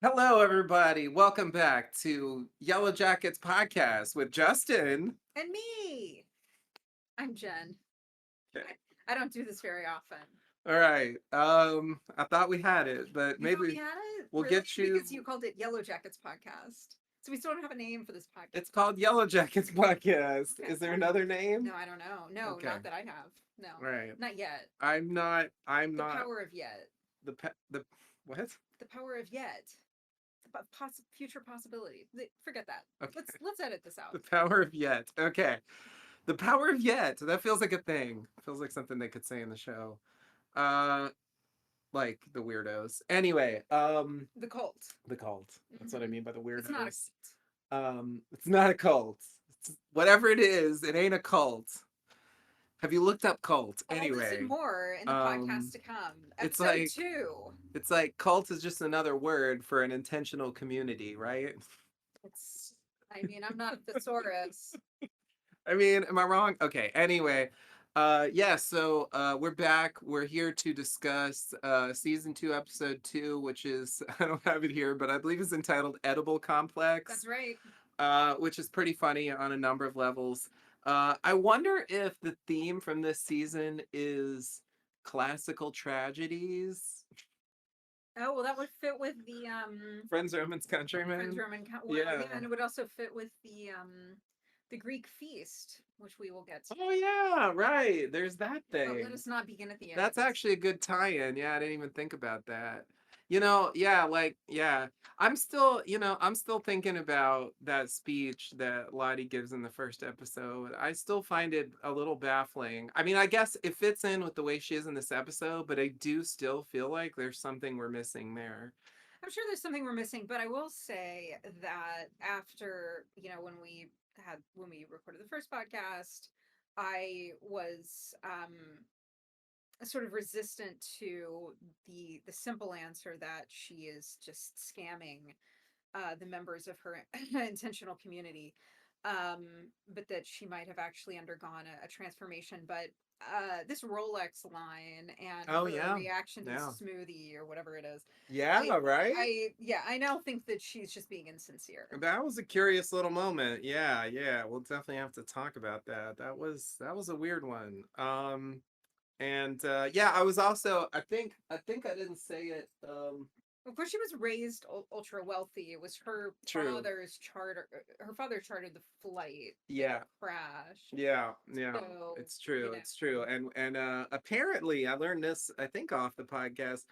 Hello, everybody. Welcome back to Yellowjackets podcast with Justin. And me. I'm Jen. Okay. I don't do this very often. All right. I thought we had it, but You thought we maybe had it? we'll Really? get you. Because you called it Yellowjackets podcast. So we still don't have a name for this It's podcast. called Yellowjackets podcast. Okay. Is there another name? No, I don't know. No, Okay. not that I have. No. All right. Not yet. I'm not. I'm The not power of yet. the what? The power of yet. The future possibility. Forget that. Okay. Let's edit this The out. power of yet. Okay. The power of yet. That feels like a thing. Feels like something they could say in the show. Uh, like the weirdos. Anyway, The cult. the cult. That's what I Hmm. mean by the It's not a weirdos. cult. It's not a cult. Whatever it is, it ain't a cult. Have you looked up cult? All this and Anyway, more in the podcast um, to come. it's Episode like 2. it's like cult is just another word for an intentional community, right? It's, I mean, I'm not a thesaurus. I mean, am I wrong? Okay. Anyway, yeah. So we're back. We're here to discuss season 2, episode 2, which is I don't have it here, but I believe it's entitled "Edible Complex." That's right. Which is pretty funny on a number of levels. I wonder if the theme from this season is classical tragedies. Oh, well, that would fit with the Friends, Romans, Friends Countrymen. Roman. Well, Yeah. yeah, and it would also fit with the Greek feast, which we will get to. Oh yeah, right. There's that But let thing. us not begin at the That's end. actually a good tie-in. Yeah, I didn't even think about that. Yeah, yeah. I'm still thinking about that speech that Lottie gives in the first episode. I still find it a little baffling. I mean, I guess it fits in with the way she is in this episode, but I do still feel like there's something we're missing there. I'm sure there's something we're missing, but I will say that after when we recorded the first podcast, I was sort of resistant to the simple answer that she is just scamming the members of her intentional community, but that she might have actually undergone a transformation. But this Rolex line and Oh her yeah. reaction to the Yeah. smoothie or whatever it is, Yeah, right? I now think that she's just being insincere. That was a curious little moment. Yeah, yeah. We'll definitely have to talk about that. That was a weird one. And yeah, I was also I think I didn't say it. Of course, she was raised ultra wealthy. It was her True. father's charter. Her father chartered the flight that Yeah. crashed. Yeah, yeah. So It's true. It's true. And apparently I learned this I think off the podcast.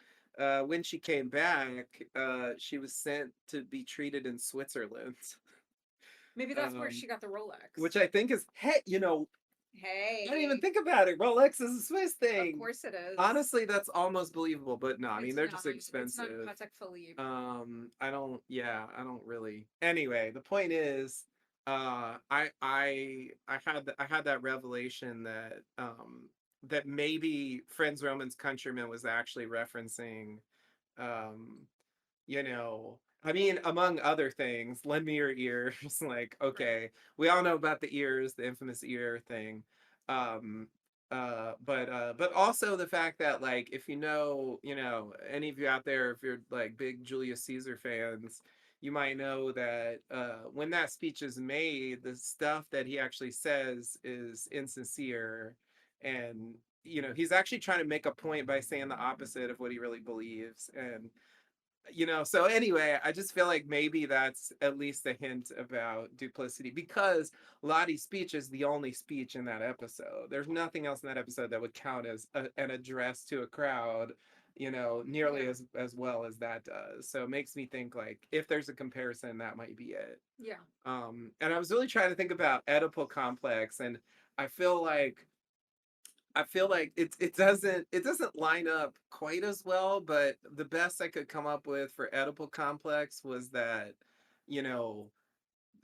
When she came back, she was sent to be treated in Switzerland. maybe that's where Um she got the Rolex. which I think is hey, I didn't even Hey, think about it. Rolex is a Swiss of thing. course it is. Honestly, that's almost believable, but no, I mean It's they're not. just It's not expensive. Patek Philippe. I don't really. Anyway, the point is, I had that revelation that that maybe Friends Romans Countrymen was actually referencing um I mean, among other things, lend me your ears. Like, Right. okay, we all know about the ears, the infamous ear thing. Um, but also the fact that like if any of you out there, if you're like big Julius Caesar fans, you might know that when that speech is made, the stuff that he actually says is insincere, and he's actually trying to make a point by saying the opposite of what he really believes, and so anyway, I just feel like maybe that's at least a hint about duplicity because Lottie's speech is the only speech in that episode. There's nothing else in that episode that would count as an address to a crowd, nearly Yeah. as well as that does. So it makes me think like if there's a comparison, that might be it. Yeah. And I was really trying to think about Oedipal complex, and I feel like it doesn't line up quite as well, but the best I could come up with for Oedipal complex was that, you know,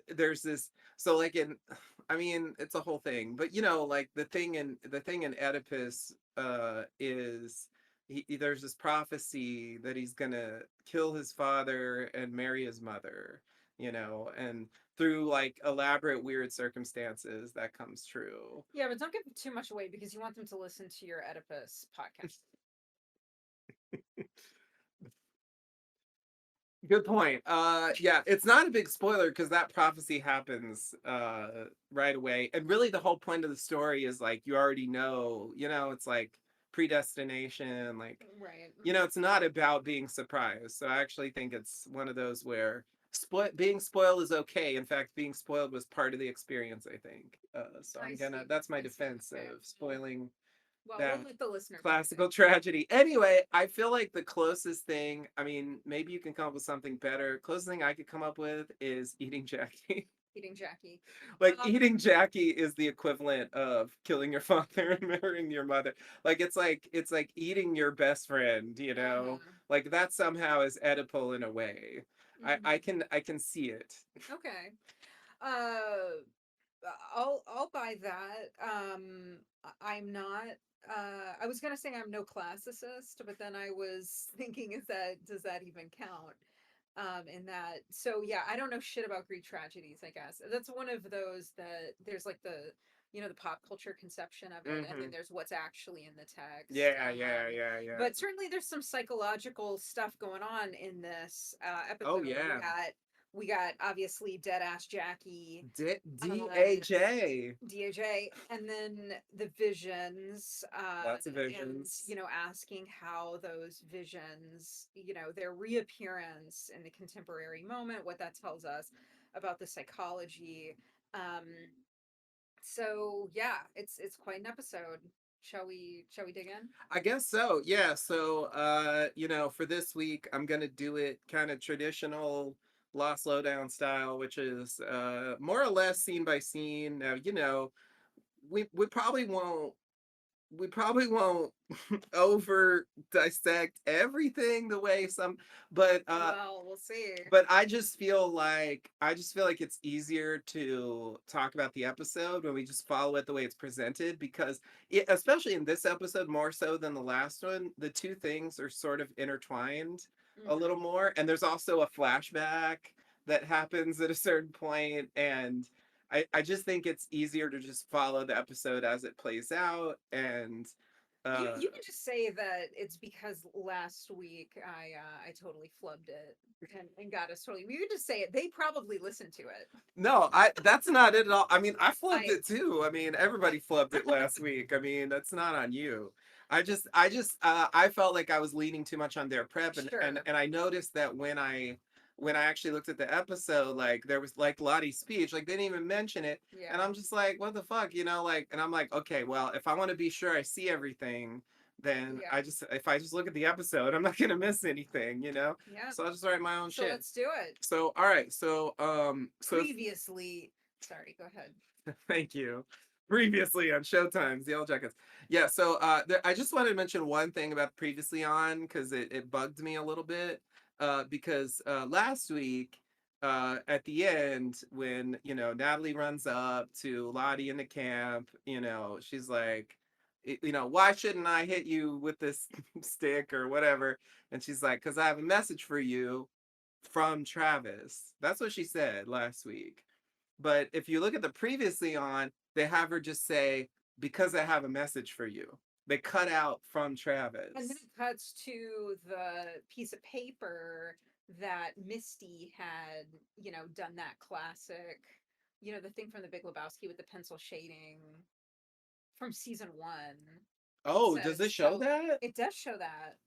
there's this so like in I mean it's a whole thing, but like the thing in Oedipus is there's this prophecy that he's gonna kill his father and marry his mother, and through like elaborate weird circumstances that comes true. Yeah, but don't give too much away because you want them to listen to your Oedipus podcast. Good point. Yeah, it's not a big spoiler because that prophecy happens right away. And really the whole point of the story is like you already know, it's like predestination, like Right. it's not about being surprised. So I actually think it's one of those where being spoiled is okay. In fact, being spoiled was part of the experience, I think. So I I'm gonna see. that's my I see. defense Okay. of spoiling Well, we'll that let the listeners classical decide. tragedy. Anyway, I feel like the closest thing, I mean, maybe you can come up with something better. Closest thing I could come up with is eating Jackie. Eating Jackie. Like Um, eating Jackie is the equivalent of killing your father and marrying your mother. Like it's like eating your best friend, you know? uh-huh. Like that somehow is Oedipal in a way. I Hmm. can I can see it. Okay. Uh, I'll buy that. I'm not. I was gonna say I'm no classicist, but then I was thinking, is that does that even count? In that, so yeah, I don't know shit about Greek tragedies. I guess that's one of those that there's like the pop culture conception of it, and then Hmm. there's what's actually in the text. Yeah, yeah, yeah, yeah. But certainly there's some psychological stuff going on in this Oh episode. We yeah. got we got obviously dead ass Jackie, uh, DAJ. DOJ, and then the visions, Lots of and visions. asking how those visions, their reappearance in the contemporary moment, what that tells us about the psychology. Um, so yeah, it's quite an episode. Shall we dig in? I guess so. Yeah. So, for this week, I'm gonna do it kind of traditional Lost Lowdown style, which is more or less scene by scene. Now, we probably won't over dissect everything the way some, but Well, we'll see. I just feel like it's easier to talk about the episode when we just follow it the way it's presented because especially in this episode more so than the last one, the two things are sort of intertwined a little Hmm. more, and there's also a flashback that happens at a certain point, and I just think it's easier to just follow the episode as it plays out, and You uh you can just say that it's because last week I totally flubbed it and got us totally. You can just say it. They probably listened to it. No, I that's not it at all. I mean, I flubbed I it too. I mean, everybody flubbed it last week. I mean, that's not on you. I felt like I was leaning too much on their prep, and Sure. and I noticed that when I actually looked at the episode, like there was like Lottie's speech, like they didn't even mention it, and Yeah. I'm just like, what the fuck, like, and I'm like, okay, well, if I want to be sure I see everything, then Yeah. if I just look at the episode, I'm not gonna miss anything. Yeah. So I'll just write my own So shit. let's do it. So all right, so if Previously, sorry, go ahead. thank you. Previously on Showtime's the Yellowjackets. Yeah, so I just wanted to mention one thing about previously on because it bugged me a little bit. Because last week, at the end, when Natalie runs up to Lottie in the camp, she's like, why shouldn't I hit you with this stick or whatever? And she's like, because I have a message for you from Travis. That's what she said last week. But if you look at the previously on, they have her just say, because I have a message for you. They cut out from And then Travis. it cuts to the piece of paper that Misty had, done that classic, the thing from the Big Lebowski with the pencil shading from season one. It Oh, does says, it show so that? it does show that.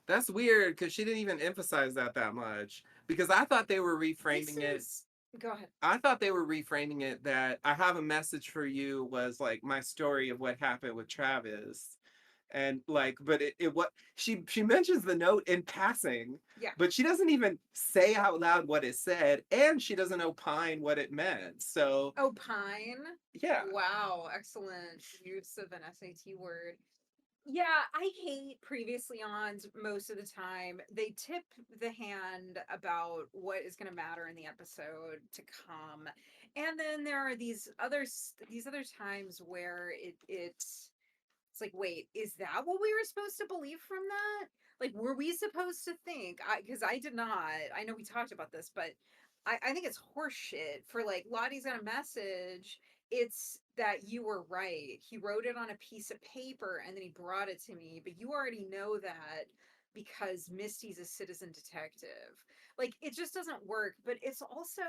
That's weird because she didn't even emphasize that much. Because I thought they were This reframing it. is, go ahead. I thought they were reframing it that I have a message for you was like my story of what happened with Travis. And like, but it what she mentions the note in passing, Yeah. but she doesn't even say out loud what it said, and she doesn't opine what it meant. So Opine. yeah. Wow, excellent use of an SAT word. Yeah, I hate previously ons most of the time. They tip the hand about what is going to matter in the episode to come. And then there are these other times where it's like, wait, is that what we were supposed to believe from that? Like, were we supposed to think? Because I did not. I know we talked about this, but I think it's horseshit for like Lottie's got a message. It's that you were right. He wrote it on a piece of paper and then he brought it to me, but you already know that because Misty's a citizen detective. Like it just doesn't work, but it's also,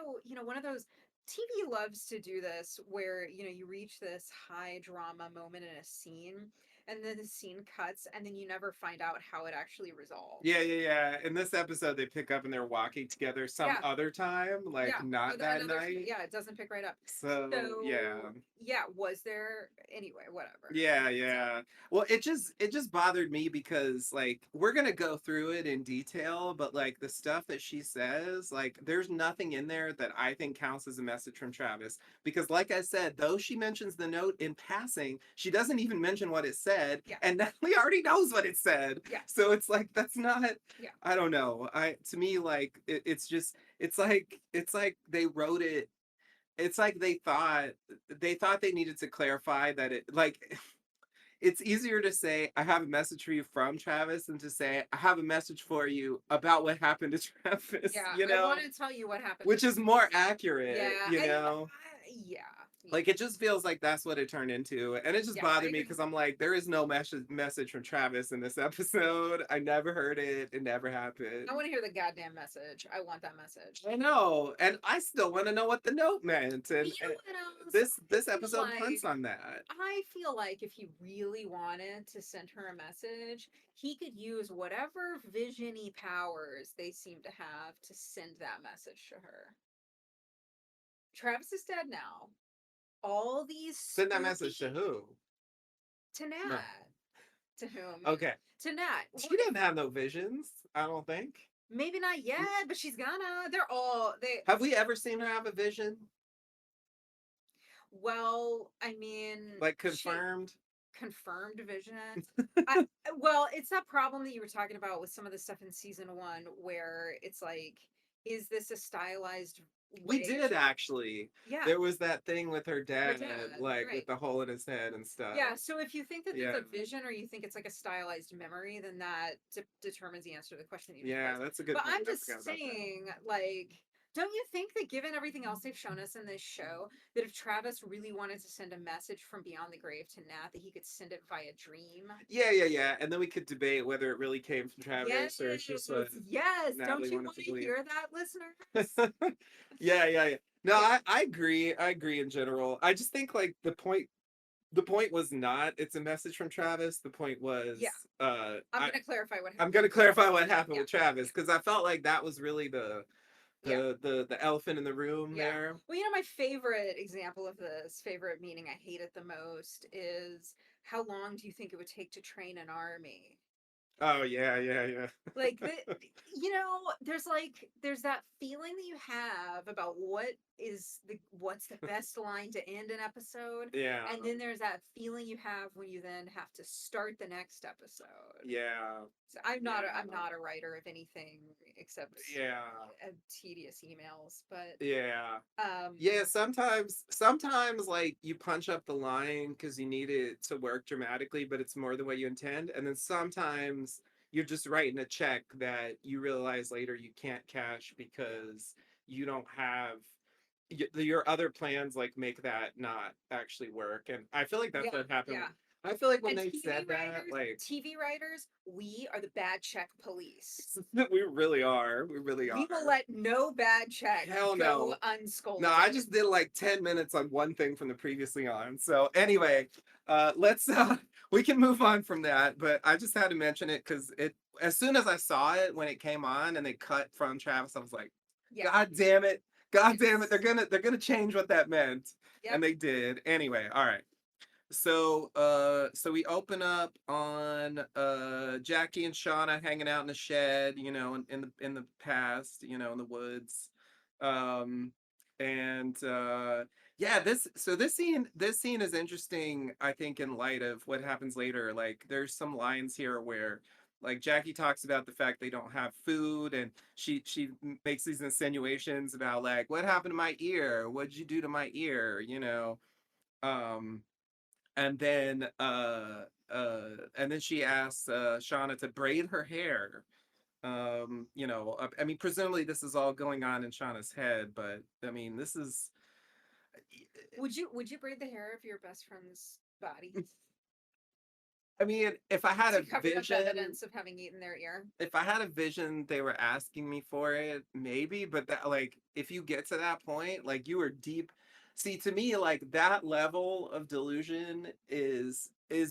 one of those TV loves to do this where, you reach this high drama moment in a scene and then the scene cuts and then you never find out how it actually Yeah, resolves. yeah, yeah. In this episode, they pick up and they're walking together some Yeah, other time, like yeah. not that Another, night. yeah, it doesn't pick right up. So yeah. So, yeah, was there anyway, whatever. Yeah, So, yeah. Well, it just bothered me because like we're gonna go through it in detail, but like the stuff that she says, like there's nothing in there that I think counts as a message from Travis. Because like I said, though she mentions the note in passing, she doesn't even mention what it said, yeah, and Natalie already knows what it said. yeah, So it's like that's not. yeah, I don't know. I to me like it's just it's like they wrote it. It's like they thought they needed to clarify that it like it's easier to say I have a message for you from Travis than to say I have a message for you about what happened to Travis, yeah. I want to tell you what happened to which is more accurate, yeah, yeah, yeah, like it just feels like that's what it turned into, and it just yeah. I bothered me agree. because I'm like, there is no message from Travis in this episode. I never heard it. It never happened. I want to hear the goddamn message. I want that message. I know, and I still want to know what the note meant, You and know what else? this episode punts Like, on that. I feel like if he really wanted to send her a message, he could use whatever visiony powers they seem to have to send that message to her. Travis is dead now. All these Send that message to spooky who? to No. Nat. To whom? Okay. To Nat. She didn't have no visions, I don't think. Maybe not yet, but she's gonna. They're all they. Have we ever seen her have a vision? Well, I mean, Like she confirmed? confirmed vision. I well, it's that problem that you were talking about with some of the stuff in season one, where it's like, is this a stylized We way did to? actually. Yeah, There was that thing with her her dad, dad, like with right? the hole in his head and stuff. Yeah. So if you think that it's Yeah. a vision or you think it's like a stylized memory, then that determines the answer to the question that you just Yeah, posed. that's a good But point. I'm I forgot just about that. saying, like, don't you think that given everything else they've shown us in this show, that if Travis really wanted to send a message from beyond the grave to Nat, that he could send it via dream? Yeah, yeah, yeah. And then we could debate whether it really came from Yes, Travis or it's just what yes. Don't Natalie you wanted want to to believe. hear that, listeners? Yeah, yeah, yeah. No, Yeah, I agree. I agree in general. I just think like the point was not it's a message from Travis. The point was yeah. I'm I gonna clarify what I'm happened gonna with Travis. clarify what happened Yeah, with Travis yeah, because I felt like that was really the yeah. the elephant in the room Yeah. there. Well, my favorite example of this, favorite meaning I hate it the most, is how long do you think it would take to train an army? Oh yeah, yeah, yeah. Like there's that feeling that you have about what's the best line to end an episode, Yeah. and then there's that feeling you have when you then have to start the next episode. Yeah. So I'm not Yeah. a, I'm not a writer of anything except Yeah. tedious emails, but Yeah. um Yeah, sometimes like you punch up the line because you need it to work dramatically, but it's more than what you intend. And then sometimes you're just writing a check that you realize later you can't cash because you don't have your other plans like make that not actually work. And I feel like that's yeah, what happened. yeah. I feel like when And they said that, like TV writers, we are the bad check police. we really are. We really We will are. let no bad check Hell go no. No, I unscolded. just did like 10 minutes on one thing from the previously on. So anyway, let's we can move on from that, but I just had to mention it because it as soon as I saw it when it came on and they cut from Travis, I was like, Yeah. God damn it. God damn it. Yes. They're gonna change what that meant. Yep. And they did. Anyway, all right. So we open up on Jackie and Shauna hanging out in the shed, in the past, in the woods. Um and yeah, this scene is interesting, I think, in light of what happens later. Like there's some lines here where like Jackie talks about the fact they don't have food, and she makes these insinuations about like what happened to my ear? What'd you do to my ear? Um and then she asks Shauna to braid her hair. I mean, presumably this is all going on in Shauna's head, but I mean, this is Would you braid the hair of your best friend's body? I mean, if I had to a cover up vision, evidence of having eaten their ear. if I had a vision, they were asking me for it, maybe. But that, like, if you get to that point, like, you are deep. See, to me, like that level of delusion is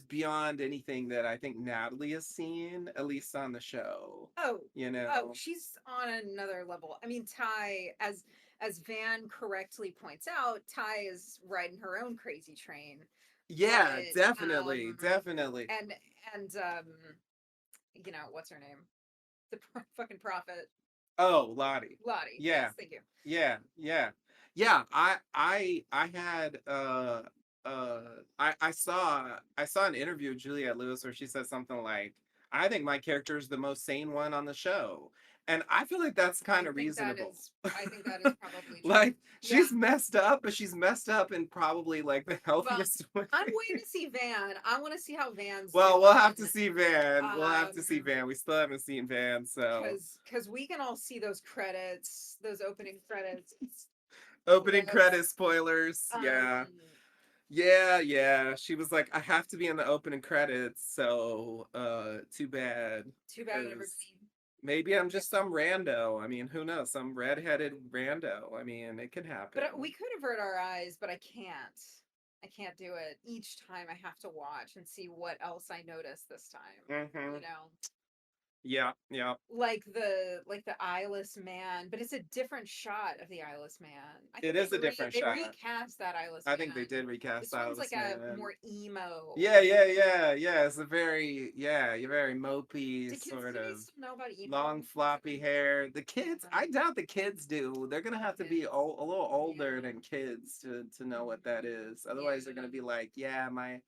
beyond anything that I think Natalie has seen, at least on the show. Oh, You oh, know? she's on another level. I mean, Ty, as Van correctly points out, Ty is riding her own crazy train. Yeah, But definitely, definitely. and and you know, what's her name? The fucking prophet. Oh, Lottie. Lottie. Yeah. Yes, thank you. Yeah, yeah. Yeah, I had uh I saw an interview with Juliette Lewis where she said something like, I think my character is the most sane one on the show. And I feel like that's kind of reasonable. I think that is probably true. Like Yeah. she's messed up, but she's messed up in probably like the Well, healthiest way. I'm waiting to see Van. I want to see how Van's Well, we'll have doing. to see Van. We'll have to see Um, Van. We still haven't seen Van, so because we can all see those credits, those opening credits. opening Clips. credit spoilers. Um, Yeah. Yeah, yeah. She was like, I have to be in the opening credits, so too bad. too bad everybody. Because maybe I'm just some rando. I mean, who knows? Some redheaded rando. I mean, it could But happen. we could avert our eyes, but I can't. I can't do it. Each time I have to watch and see what else I notice this time. Mm-hmm. You know, Yeah, yeah. like the eyeless man, but it's a different shot of the eyeless man. I It think is a different they shot. recast that eyeless I think they man. did recast This one's like Silas a Man. more emo. Yeah, yeah, yeah, yeah. It's a very, yeah, you're very mopey, Do kids sort today of still know about emo? long floppy hair. The kids, Yeah. I doubt the kids do. They're gonna have to be Kids. a little older Yeah. than kids to know what that Mhm. is. Yeah. Otherwise, they're gonna be like, "Yeah, my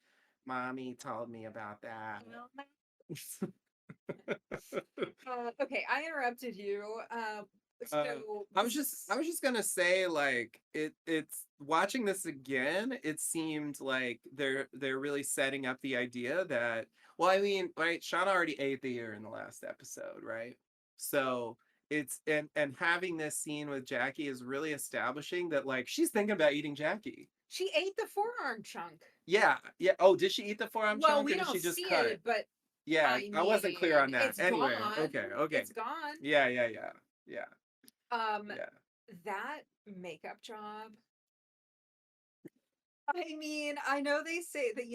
mommy told me about that." Well, okay, I interrupted you. So this I is was just gonna say, like, it's watching this again, it seemed like they're really setting up the idea that, well, I mean, right, Shauna already ate the ear in the last episode, right? So it's and having this scene with Jackie is really establishing that, like, she's thinking about eating Jackie. she ate the forearm chunk. Yeah, yeah. Oh, did she eat the forearm Well, chunk or we did don't she just see cut it? it, but Yeah, I I wasn't clear mean, on that. it's Anyway, gone. okay, okay. It's gone. Yeah, yeah, yeah, yeah, Um, yeah. that makeup job. I mean, I know they say that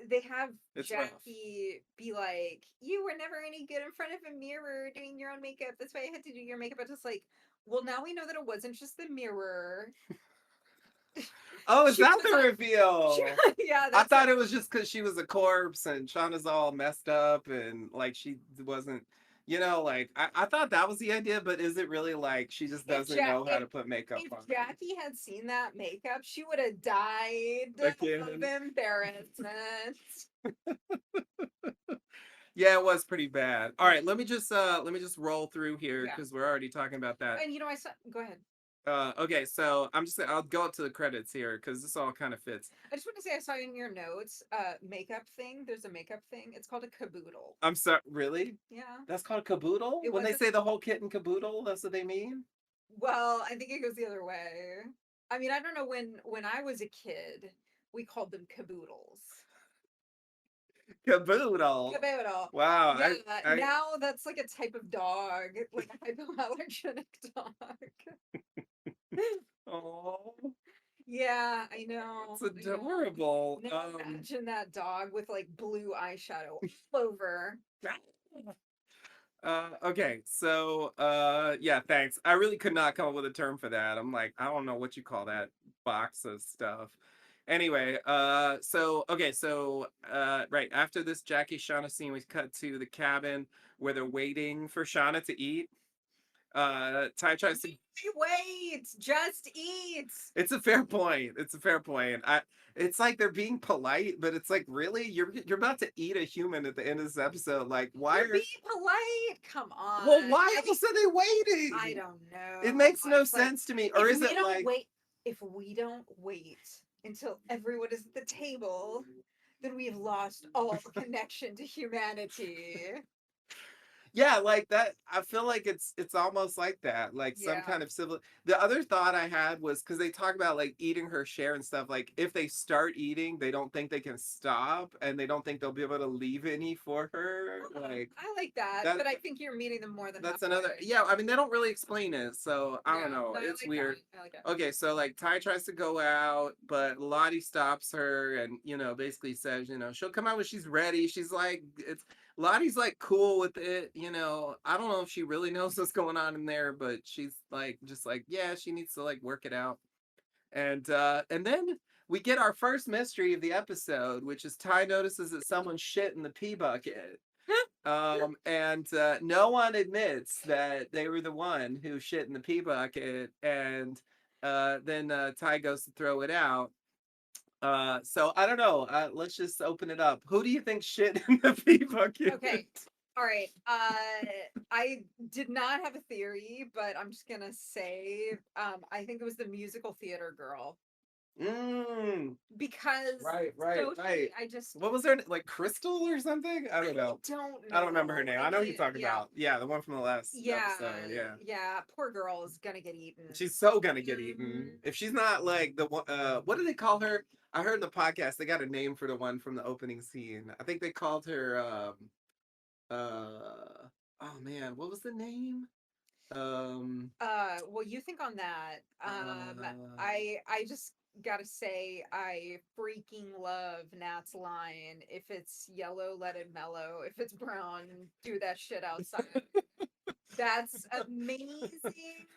they have It's rough. Jackie be like, "You were never any good in front of a mirror doing your own makeup. That's why I had to do your makeup." But just like, well, now we know that it wasn't just the mirror. Oh, is She that was the on. She, reveal? yeah, I that's thought it. it was just because she was a corpse and Shauna's all messed up and like she wasn't, like I thought that was the idea, but is it really like she just If doesn't know how If to put makeup if on Jackie had seen that makeup, she would have died of again? embarrassment. Yeah, it was pretty bad. All right, let me just roll through here Yeah, because we're already talking about that. and I saw. Go ahead. Okay, so I'll go up to the credits here because this all kind of fits. I just want to say I saw in your notes, makeup thing. There's a makeup thing. It's called a caboodle. I'm sorry, really? Yeah, That's called caboodle? it When they wasn't. say the whole kit and caboodle, that's what they mean? Well, I think it goes the other way. I mean, I don't know when I was a kid, we called them caboodles. Caboodle. Caboodle. Wow. Yeah, I now that's like a type of dog, like a hypoallergenic dog. oh, Yeah, I know. it's I know. adorable. Now imagine that dog with like blue eyeshadow all over. Okay, so yeah, thanks. I really could not come up with a term for that. I'm like, I don't know what you call that box of stuff. Anyway, right after this Jackie Shauna scene, we cut to the cabin where they're waiting for Shauna to eat. Ty tries to. Wait, just eat. It's a fair point. It's a fair point. It's like they're being polite, but it's like, really, you're about to eat a human at the end of this episode. Like, why They're are being polite. Come on. well, why I else are they I waiting? don't It know. makes no It's like sense to me. Or if is we it don't like, wait, if we don't wait until everyone is at the table, then we've lost all connection to humanity. Yeah, like that. I feel like it's almost like that, like some Yeah. kind of civil. The other thought I had was because they talk about like eating her share and stuff. Like if they start eating, they don't think they can stop, and they don't think they'll be able to leave any for her. Like I like that, that. but I think you're meeting them more than That's halfway. another. Yeah, I mean they don't really explain it, so I don't Yeah. know. No, I It's like that. weird. I like that. Okay, so like Ty tries to go out, but Lottie stops her and basically says, she'll come out when she's ready. She's like, it's Lottie's like cool with it. I don't know if she really knows what's going on in there, but she's like, just like, yeah, she needs to like work it out. And then we get our first mystery of the episode, which is Ty notices that someone shit in the pee bucket. And no one admits that they were the one who shit in the pee bucket, and then Ty goes to throw it out. So I don't know. Let's just open it up. Who do you think shit in the pee bucket? Okay. All right. I did not have a theory, but I'm just gonna say, I think it was the musical theater girl Mm, because right, right, socially, right. I just What was her like Crystal or something? I don't know. don't I don't remember her know. name. I I know who mean, you're talking yeah, about. Yeah, the one from the last yeah, episode. Yeah. yeah. Poor girl is gonna get eaten. She's so gonna get eaten Mhm. if she's not like the one. What do they call her? I heard in the podcast they got a name for the one from the opening scene. I think they called her. Oh man, what was the name? Um. Well, you think on that. Uh. I just gotta say, I freaking love Nat's line. If it's yellow, let it mellow. If it's brown, do that shit outside. That's amazing.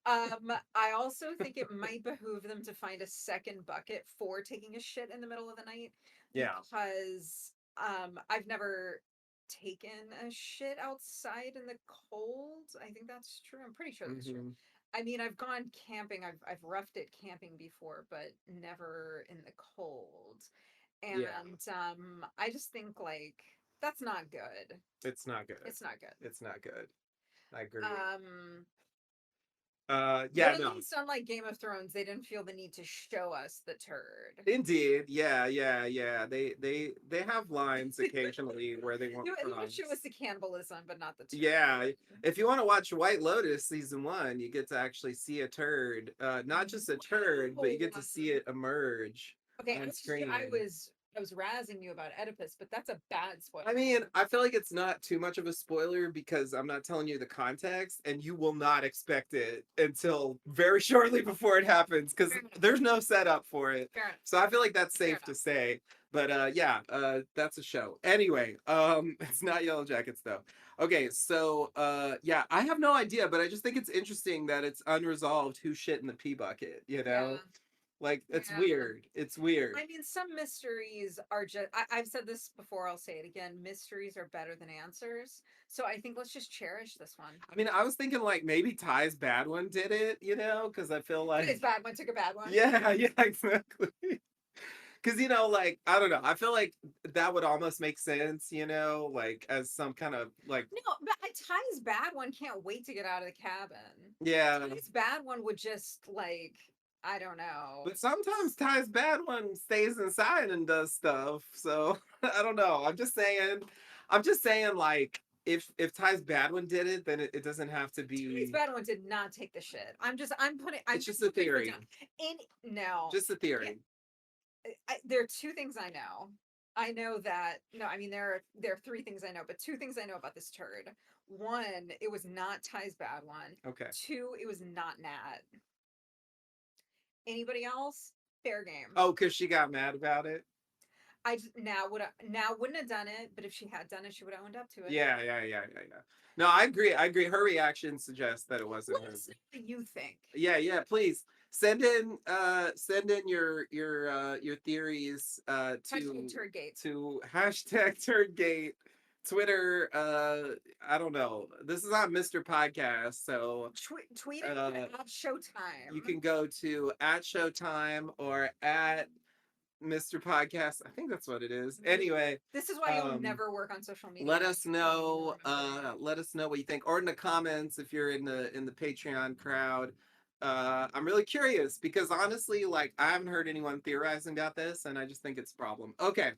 I also think it might behoove them to find a second bucket for taking a shit in the middle of the night Yeah. because I've never taken a shit outside in the cold. I think that's true. I'm pretty sure that's true. Hmm. I mean, I've gone camping. I've roughed it camping before, but never in the cold. Yeah. And I just think like that's not good. It's not good. It's not good. It's not good. I agree. Um Yeah. But at No. least, unlike Game of Thrones, they didn't feel the need to show us the turd. Indeed. Yeah. Yeah. Yeah. They have lines occasionally where they want They would show us frogs. the cannibalism, but not the Yeah, turd. if you want to watch White Lotus season one, you get to actually see a turd. Not just a turd, but you Wow. get to see it emerge Okay, on I screen. was I was razzing you about Oedipus, but that's a bad I spoiler. mean, I feel like it's not too much of a spoiler because I'm not telling you the context, and you will not expect it until very shortly before it happens because Fair enough. there's no setup for it. Fair enough. So I feel like that's Fair safe to enough. say. But yeah, that's a show. Anyway, it's not Yellow Jackets though. Okay, so yeah, I have no idea, but I just think it's interesting that it's unresolved who shit in the pee bucket, you Yeah. know? Like it's Yeah. weird. It's weird. I mean, some mysteries are just, I've said this before, I'll say it again. Mysteries are better than answers. So I think let's just cherish this one. I mean, I was thinking like maybe Ty's bad one did it, because I feel Today's like bad one took a bad one. yeah, yeah, exactly. Because like I don't know, I feel like that would almost make sense, like as some kind of like No, but Ty's bad one can't wait to get out of the cabin. yeah. Ty's bad one would just like, I don't know. But sometimes Ty's bad one stays inside and does stuff. So I don't know. I'm just saying. I'm just saying like if Ty's bad one did it, then it doesn't have to Ty's be. bad one did not take the shit. I'm It's just just a putting it down. theory. No, Just a yeah, theory. there are two things I know. I know that no, I mean there are three things I know, but two things I know about this turd. One, it was not Ty's bad one. Okay. Two, it was not Nat. Anybody else? Fair game. Oh, because she got mad about it. Now wouldn't have done it, but if she had done it, she would have owned up to it. Yeah, yeah, yeah, yeah, yeah. No, I agree. I agree. Her reaction suggests that it wasn't Let her. us know what you think. Yeah, yeah, please send in your theories Hashtag Turgate. to hashtag turdgate Twitter. I don't know, this is on Mr. Podcast, so Tweet it uh at you Showtime. can go to at Showtime or at Mr. Podcast. I think that's what it is. Anyway, This is why you'll um never work on social media. let us know Remember. what you think, or in the comments if you're in the Patreon crowd. I'm really curious because honestly, like I haven't heard anyone theorizing about this, and I just think it's a problem. Okay,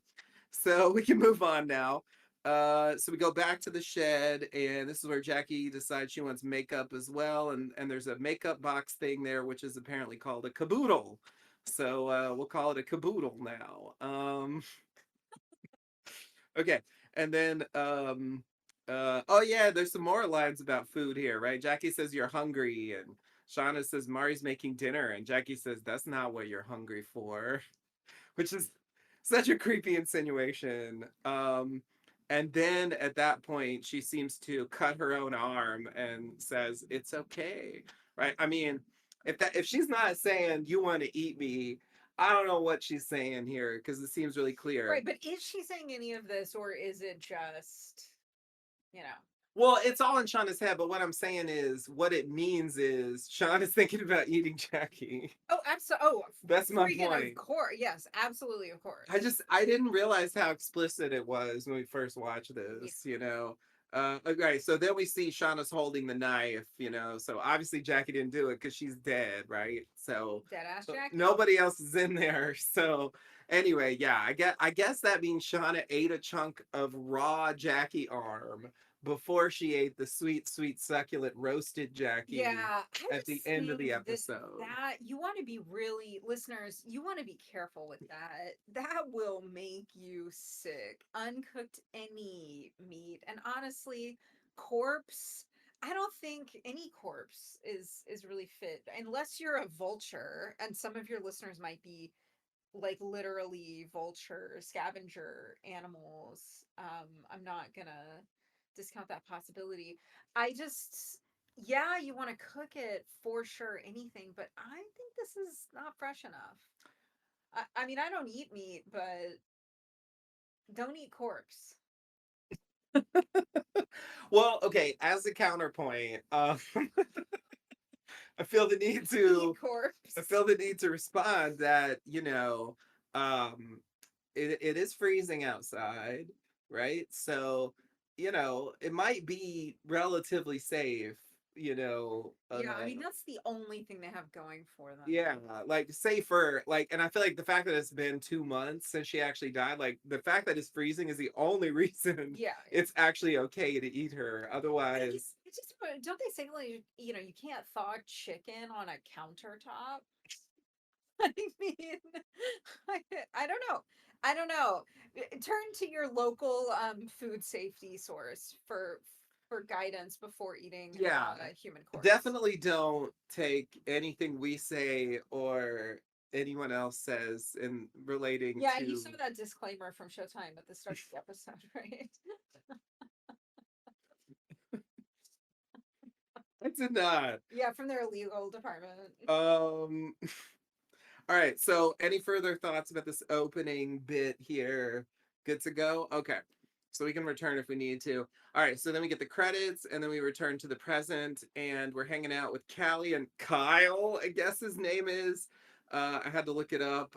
so we can move on now. So we go back to the shed, and this is where Jackie decides she wants makeup as well, and there's a makeup box thing there, which is apparently called a caboodle. So we'll call it a caboodle now. Okay, and then oh yeah, there's some more lines about food here, right? Jackie says you're hungry, and Shauna says Mari's making dinner, and Jackie says that's not what you're hungry for, which is such a creepy insinuation. And then at that point, she seems to cut her own arm and says, "It's okay." Right? I mean, if she's not saying you want to eat me, I don't know what she's saying here because it seems really clear. Right, but is she saying any of this, or is it just, you know? Well, it's all in Shauna's head, but what I'm saying is, what it means is Shauna is thinking about eating Jackie. Oh, absolutely. Oh, That's my freaking of point. course. Yes, absolutely, of course. I didn't realize how explicit it was when we first watched Yeah. this, you know. Okay, so then we see Shauna's holding the knife, you know. So obviously Jackie didn't do it because she's dead, right? So Dead ass Jackie? nobody else is in there. So anyway, yeah, I guess that means Shauna ate a chunk of raw Jackie arm before she ate the sweet, sweet, succulent roasted Jackie Yeah, I at the just end of think the that episode. you want to be really, listeners, you want to be careful with that. That will make you sick. Uncooked any meat, and honestly, corpse. I don't think any corpse is really fit unless you're a vulture, and some of your listeners might be like literally vulture scavenger animals. I'm not gonna discount that possibility. I just, yeah, you want to cook it for sure, anything, but I think this is not fresh enough. I mean, I don't eat meat, but don't eat corpse. Well, okay, as a counterpoint, I feel the need Eat to I corpse. feel the need to respond that, you know, um it is freezing outside, right? So, you know, it might be relatively safe, you know, Yeah, I mean that's the only thing they have going for them. yeah, like safer, like, and I feel like the fact that it's been 2 months since she actually died, like the fact that it's freezing is the only reason Yeah, yeah. it's actually okay to eat her. Otherwise, It's just, don't they say like you can't thaw chicken on a countertop? I mean, I, I don't know. I don't know. Turn to your local food safety source for guidance before eating yeah, a human corpse. definitely don't take anything we say or anyone else says in relating Yeah, you saw to. that disclaimer from Showtime at the start of the episode, right? I did not. Yeah, from their legal department. Um, all right. So, any further thoughts about this opening bit here? Good to go? Okay. So, we can return if we need to. All right. So, then we get the credits and then we return to the present and we're hanging out with Callie and Kyle, I guess his name is. I had to look it up.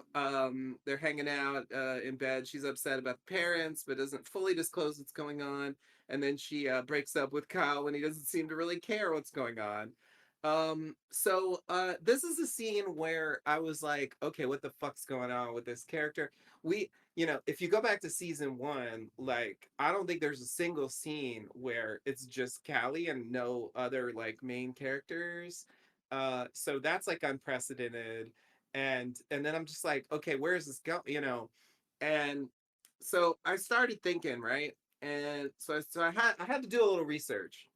They're hanging out in bed. She's upset about the parents, but doesn't fully disclose what's going on. And then she breaks up with Kyle when he doesn't seem to really care what's going on. This is a scene where I was like, okay, what the fuck's going on with this character? You know, if you go back to season one, like I don't think there's a single scene where it's just Callie and no other like main characters. So that's like unprecedented. And then I'm just like, okay, where is this going? You know, and so I started thinking, right? And so I had to do a little research.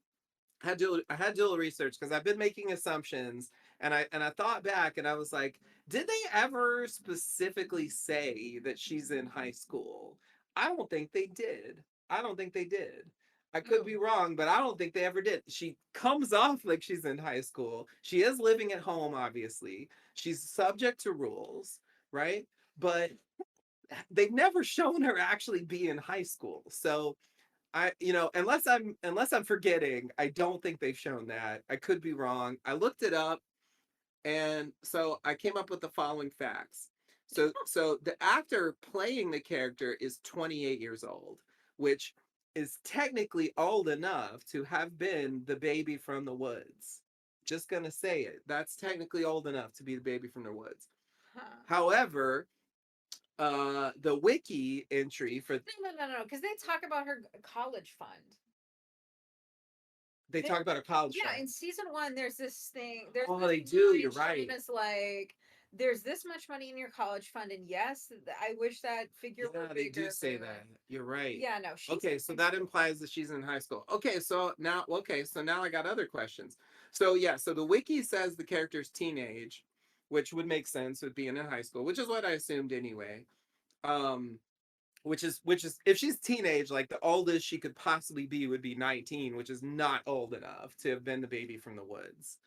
I had to do a little research because I've been making assumptions, and I thought back and I was like, did they ever specifically say that she's in high school? I don't think they did. I don't think they did. I could Oh, be wrong, but I don't think they ever did. She comes off like she's in high school. She is living at home, obviously. She's subject to rules, right? But they've never shown her actually be in high school. So you know, unless I'm forgetting, I don't think they've shown that. I could be wrong. I looked it up, and so I came up with the following facts. So the actor playing the character is 28 years old, which is technically old enough to have been the baby from the woods. Just gonna say it. That's technically old enough to be the baby from the woods. huh. However, The wiki entry for No, because they talk about her college fund. they There, talk about her college yeah, fund. in season one, there's this thing. There's Oh, this they do. line. You're right. Shauna's like, "There's this much money in your college fund, and yes, I wish that figure were Yeah, they do bigger." say that. You're right. Yeah, no, she's Okay, in so high that school. implies that she's in high school. So now I got other questions. So yeah, so the wiki says the character's teenage, which would make sense with being in high school, which is what I assumed anyway. Um, which is if she's teenage, like the oldest she could possibly be would be 19, which is not old enough to have been the baby from the woods.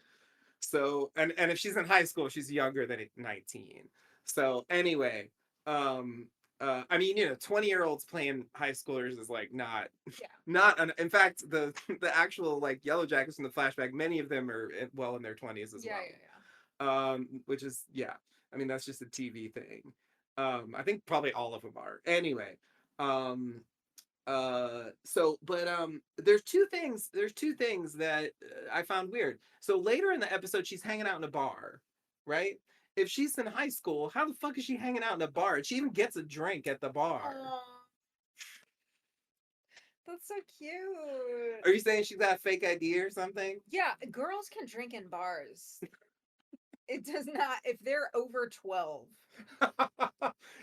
So and if she's in high school, she's younger than 19. So anyway, I mean, 20-year-olds playing high schoolers is like not Yeah, not an, in fact the actual like Yellowjackets in the flashback, many of them are well in their 20s as yeah, well. yeah, Which is, yeah, I mean that's just a TV thing. I think probably all of them are. Anyway, um there's two things that I found weird. So later in the episode she's hanging out in a bar, right? If she's in high school, how the fuck is she hanging out in a bar? She even gets a drink at the yeah. bar. Oh, that's so cute. Are you saying she's got a fake ID or something? Yeah, girls can drink in bars. It does not if they're over 12.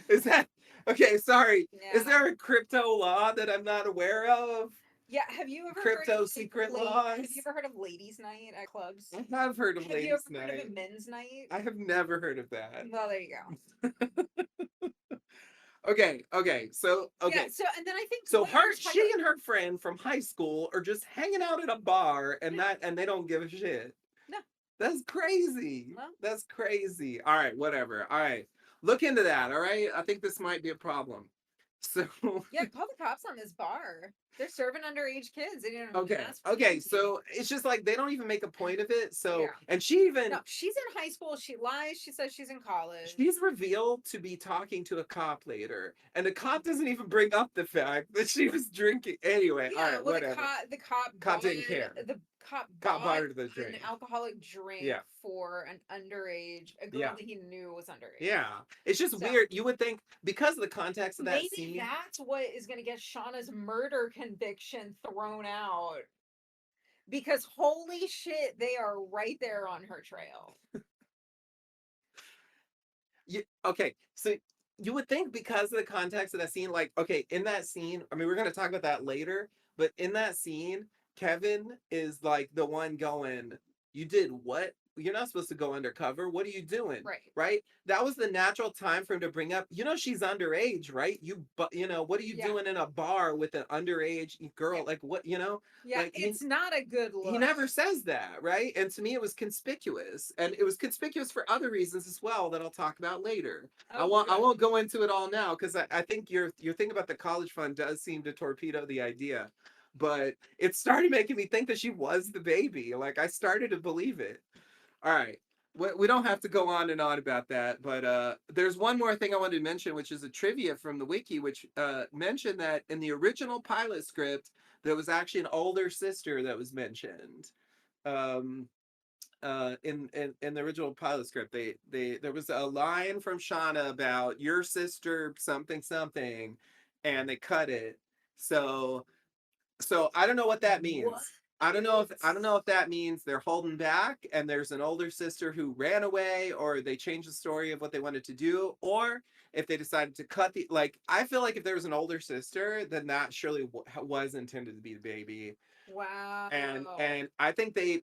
Is that okay? Sorry, is Yeah. there a crypto law that I'm not aware of? Yeah, have you ever heard of Crypto like secret have you laws? ever heard of ladies' night at clubs? I have heard of Have you ever ladies heard of a night. men's night? I have never heard of that. Well, there you go. Okay, so Yeah, okay. so and then I think So what you her were talking she about. and her friend from high school are just hanging out at a bar and Yeah, not and they don't give a shit. no, That's crazy. well, That's crazy. All right, whatever. All right. Look into that, all right? I think this might be a problem. So yeah, call the cops on this bar. They're serving underage kids. They didn't even okay. ask for Okay, the ID. so it's just like they don't even make a point of it. So Yeah. and she No, even she's in high school. She lies. She says she's in college. she's revealed to be talking to a cop later, and the cop doesn't even bring up the fact that she was drinking. Anyway, all Yeah, right, well, whatever. Cop didn't care. the cop Cop bought bought her the an drink. alcoholic drink Yeah, for an underage, a girl yeah, that he knew was underage. yeah. It's just So weird. You would think because of the context of that maybe scene. that's what is going to get Shauna's murder conviction thrown out. Because holy shit, they are right there on her trail. Okay, so you would think because of the context of that scene, like, okay, in that scene, I mean, we're gonna talk about that later, but in that scene, Kevin is like the one going, "You did what? You're not supposed to go undercover. What are you doing?" Right. Right? That was the natural time for him to bring up, she's underage, right? What are you Yeah. doing in a bar with an underage Yeah. girl? Like, what, Yeah. like It's not a good he look. never says that, right? And to me, it was conspicuous, and it was conspicuous for other reasons as well that I'll talk about later. I Oh, won't. I good. won't go into it all now because I think your thing about the college fund does seem to torpedo the idea, but it started making me think that she was the baby. Like I started to believe it. All right. We don't have to go on and on about that, but there's one more thing I wanted to mention, which is a trivia from the wiki, which mentioned that in the original pilot script, there was actually an older sister that was mentioned. Um, in the original pilot script, they there was a line from Shauna about your sister something something, and they cut it. So I don't know what that What? means. I don't know if that means they're holding back and there's an older sister who ran away, or they changed the story of what they wanted to do, or if they decided to cut the, like, I feel like if there was an older sister, then that surely was intended to be the baby. And Wow. I think they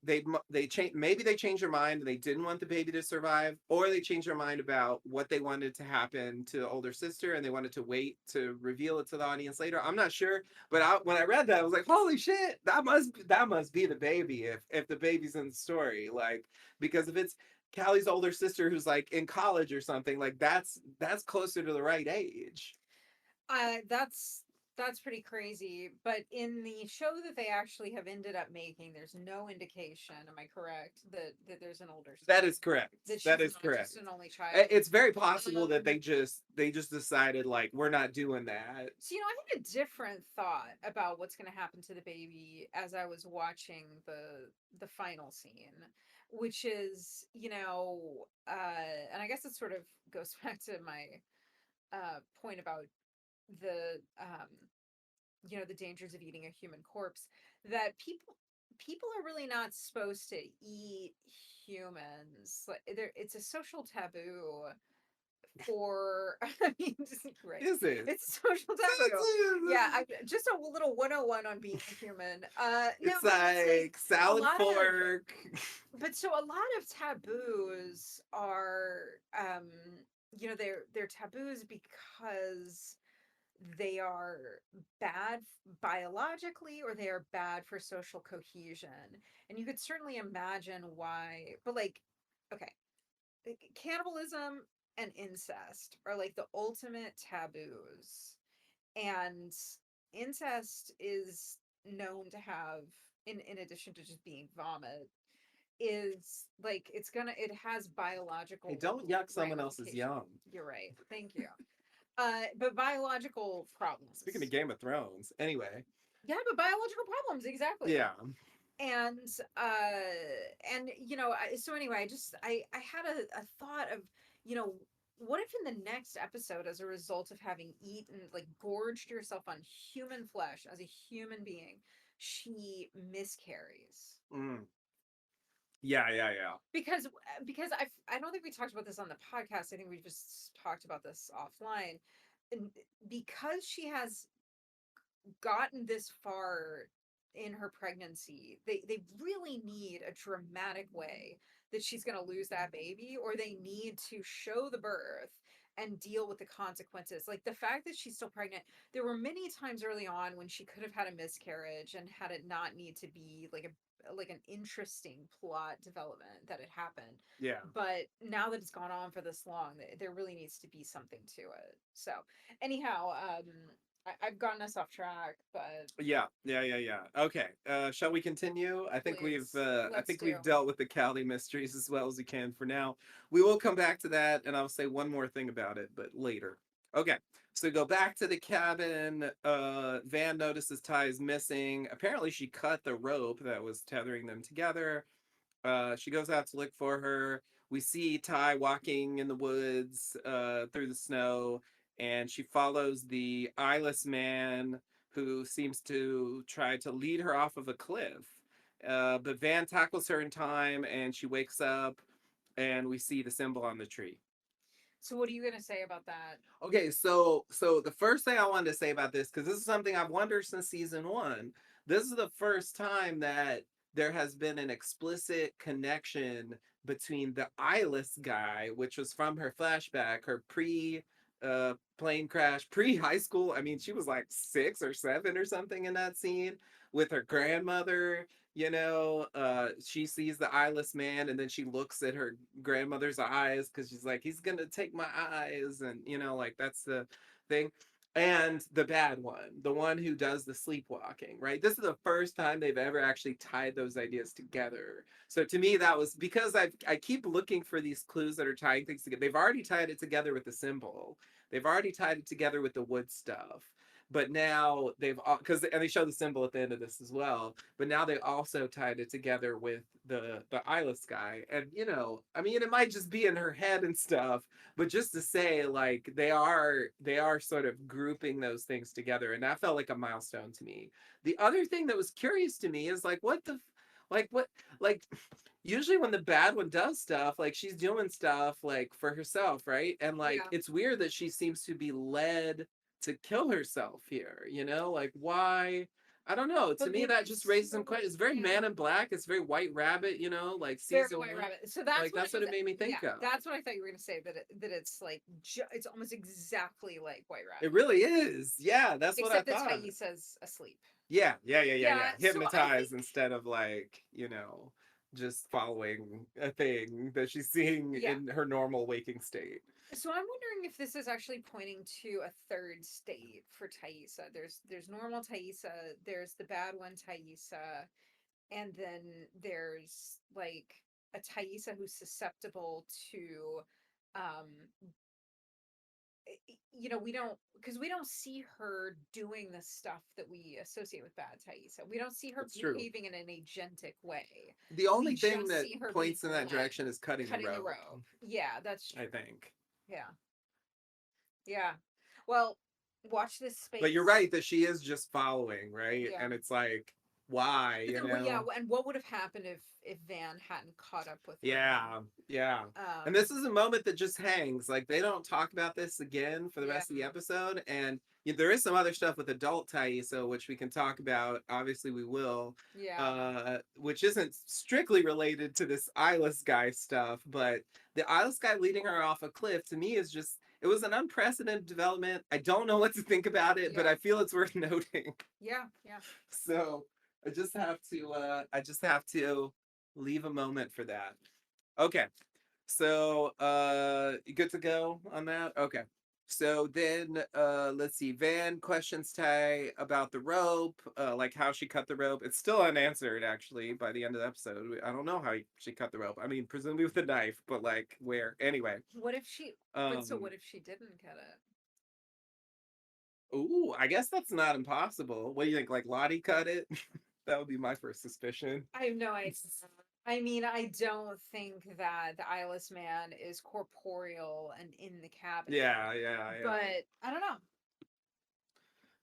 changed, maybe they changed their mind and they didn't want the baby to survive, or they changed their mind about what they wanted to happen to the older sister and they wanted to wait to reveal it to the audience later. I'm not sure, but when I read that, I was like, holy shit, that must be the baby if the baby's in the story, like, because if it's Callie's older sister who's like in college or something, like that's closer to the right age. That's pretty crazy. But in the show that they actually have ended up making, there's no indication. Am I correct that there's an older That sister? is correct. That That she's is not correct. just an only child. It's very possible that Um, they just decided like we're not doing that. so I had a different thought about what's going to happen to the baby as I was watching the final scene, which is and I guess it sort of goes back to my point about the the dangers of eating a human corpse, that people are really not supposed to eat humans. Like, it's a social taboo for I mean, right. Is it? It's a social taboo. Yeah, just a little 101 on being a human. No, It's but it's like like a salad lot of fork. but so a lot of taboos are um they're taboos because they are bad biologically, or they are bad for social cohesion. And you could certainly imagine why, but like, okay, cannibalism and incest are like the ultimate taboos. And incest is known to have, in addition to just being vomit, is like it has Hey, biological don't yuck someone else's ramifications. yum. You're right. Thank you. But biological Speaking of problems. Game of Thrones, anyway. Yeah, but biological problems, exactly. Yeah. And so anyway, I had a thought of, you know, what if in the next episode, as a result of having eaten, like, gorged yourself on human flesh as a human being, she miscarries? Mm. Yeah, yeah, yeah. Because I don't think we talked about this on the podcast. I think we just talked about this offline. And because she has gotten this far in her pregnancy, they really need a dramatic way that she's going to lose that baby, or they need to show the birth and deal with the consequences. Like, the fact that she's still pregnant, there were many times early on when she could have had a miscarriage and had it not need to be like an interesting plot development that had happened. Yeah. But now that it's gone on for this long, there really needs to be something to it. So anyhow, I've gotten us off track, but Yeah, yeah, yeah, yeah. Okay. Shall we continue? please, I let's think do. we've dealt with the Cali mysteries as well as we can for now. We will come back to that and I'll say one more thing about it, but later. Okay. So we go back to the cabin. Van notices Ty is missing. Apparently she cut the rope that was tethering them together. She goes out to look for her. We see Ty walking in the woods through the snow, and she follows the eyeless man who seems to try to lead her off of a cliff. But Van tackles her in time, and she wakes up, and we see the symbol on the tree. So what are you gonna say about that? Okay, so the first thing I wanted to say about this, because this is something I've wondered since season one. This is the first time that there has been an explicit connection between the eyeless guy, which was from her flashback, her pre plane crash, pre high school. I mean, she was like 6 or 7 or something in that scene with her grandmother. She sees the eyeless man and then she looks at her grandmother's eyes because she's like, he's gonna take my eyes, and like that's the thing. And the bad one, the one who does the sleepwalking, right? This is the first time they've ever actually tied those ideas together. So to me, that was because I keep looking for these clues that are tying things together. They've already tied it together with the symbol. They've already tied it together with the wood stuff. But now they've all, because and they show the symbol at the end of this as well. But now they also tied it together with the eyeless guy, and I mean, it might just be in her head and stuff, but just to say, like, they are sort of grouping those things together, and that felt like a milestone to me. The other thing that was curious to me is like, what, like, usually when the bad one does stuff, like she's doing stuff like for herself, right? And like Yeah, it's weird that she seems to be led to kill herself here, like why? I don't know. To but me, maybe that just it's raises some questions. It's very yeah, Man in Black. It's very White Rabbit, like very season White one. Rabbit. So that's Like what that's what it made me yeah, think of. that's what I thought you were gonna say, that it's like it's almost exactly like White It Rabbit, really is. Yeah, that's what I except that thought. Thaisa's asleep. Yeah, yeah, yeah, yeah, Yeah, yeah. so I Hypnotized think instead of like, just following a thing that she's seeing yeah. in her normal waking state. So I'm wondering if this is actually pointing to a third state for Thaisa. There's normal Thaisa, there's the bad one Thaisa, and then there's like a Thaisa who's susceptible to um we don't, because we don't see her doing the stuff that we associate with bad Thaisa. We don't see her That's true. behaving in an agentic way. The We only thing just that see her being points in that led, direction is cutting the cutting the rope, rope. Yeah, that's I true. think. Yeah. Yeah. Well, watch this But you're space. right that she is just following, right? Yeah. And it's like, why, But you then, well, yeah, know? and what would have happened if Van hadn't caught up with her? Yeah, yeah. And this Um, is a moment that just hangs. Like they don't talk about this again for the yeah, rest of the episode. And there is some other stuff with adult Thaisa, which we can talk about. Obviously, we will. yeah, Which isn't strictly related to this eyeless guy stuff, but the eyeless guy leading her off a cliff to me is just it was an unprecedented development. I don't know what to think about it, but yeah, I feel it's worth noting. yeah, yeah. So I just have to leave a moment for that. Okay. So you good to go on that? Okay. So then let's see. Van questions Ty about the rope, like how she cut the rope. It's still unanswered actually by the end of the episode. I don't know how she cut the rope. I mean, presumably with a knife, but like where? Anyway. What if she? But so Um what if she didn't cut it? ooh, I guess that's not impossible. What do you think? Like Lottie cut it? That would be my first suspicion. I have no idea. I mean, I don't think that the eyeless man is corporeal and in the cabinet, Yeah, yeah, yeah. but I don't know.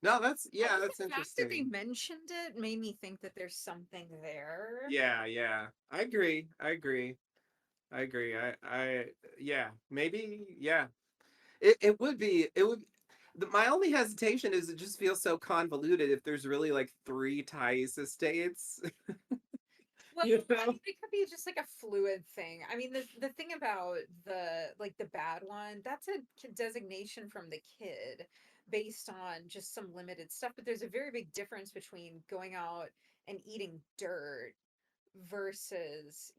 No, I yeah, think that's the fact that they interesting. mentioned it made me think that there's something there. Yeah, yeah. I agree. I agree. I agree. Yeah, maybe, yeah. It would be, it would, my only hesitation is it just feels so convoluted if there's really like three Thais estates, Well, you I know? mean, it could be just like a fluid thing. I mean, the thing about the bad one, that's a designation from the kid based on just some limited stuff. But there's a very big difference between going out and eating dirt versus,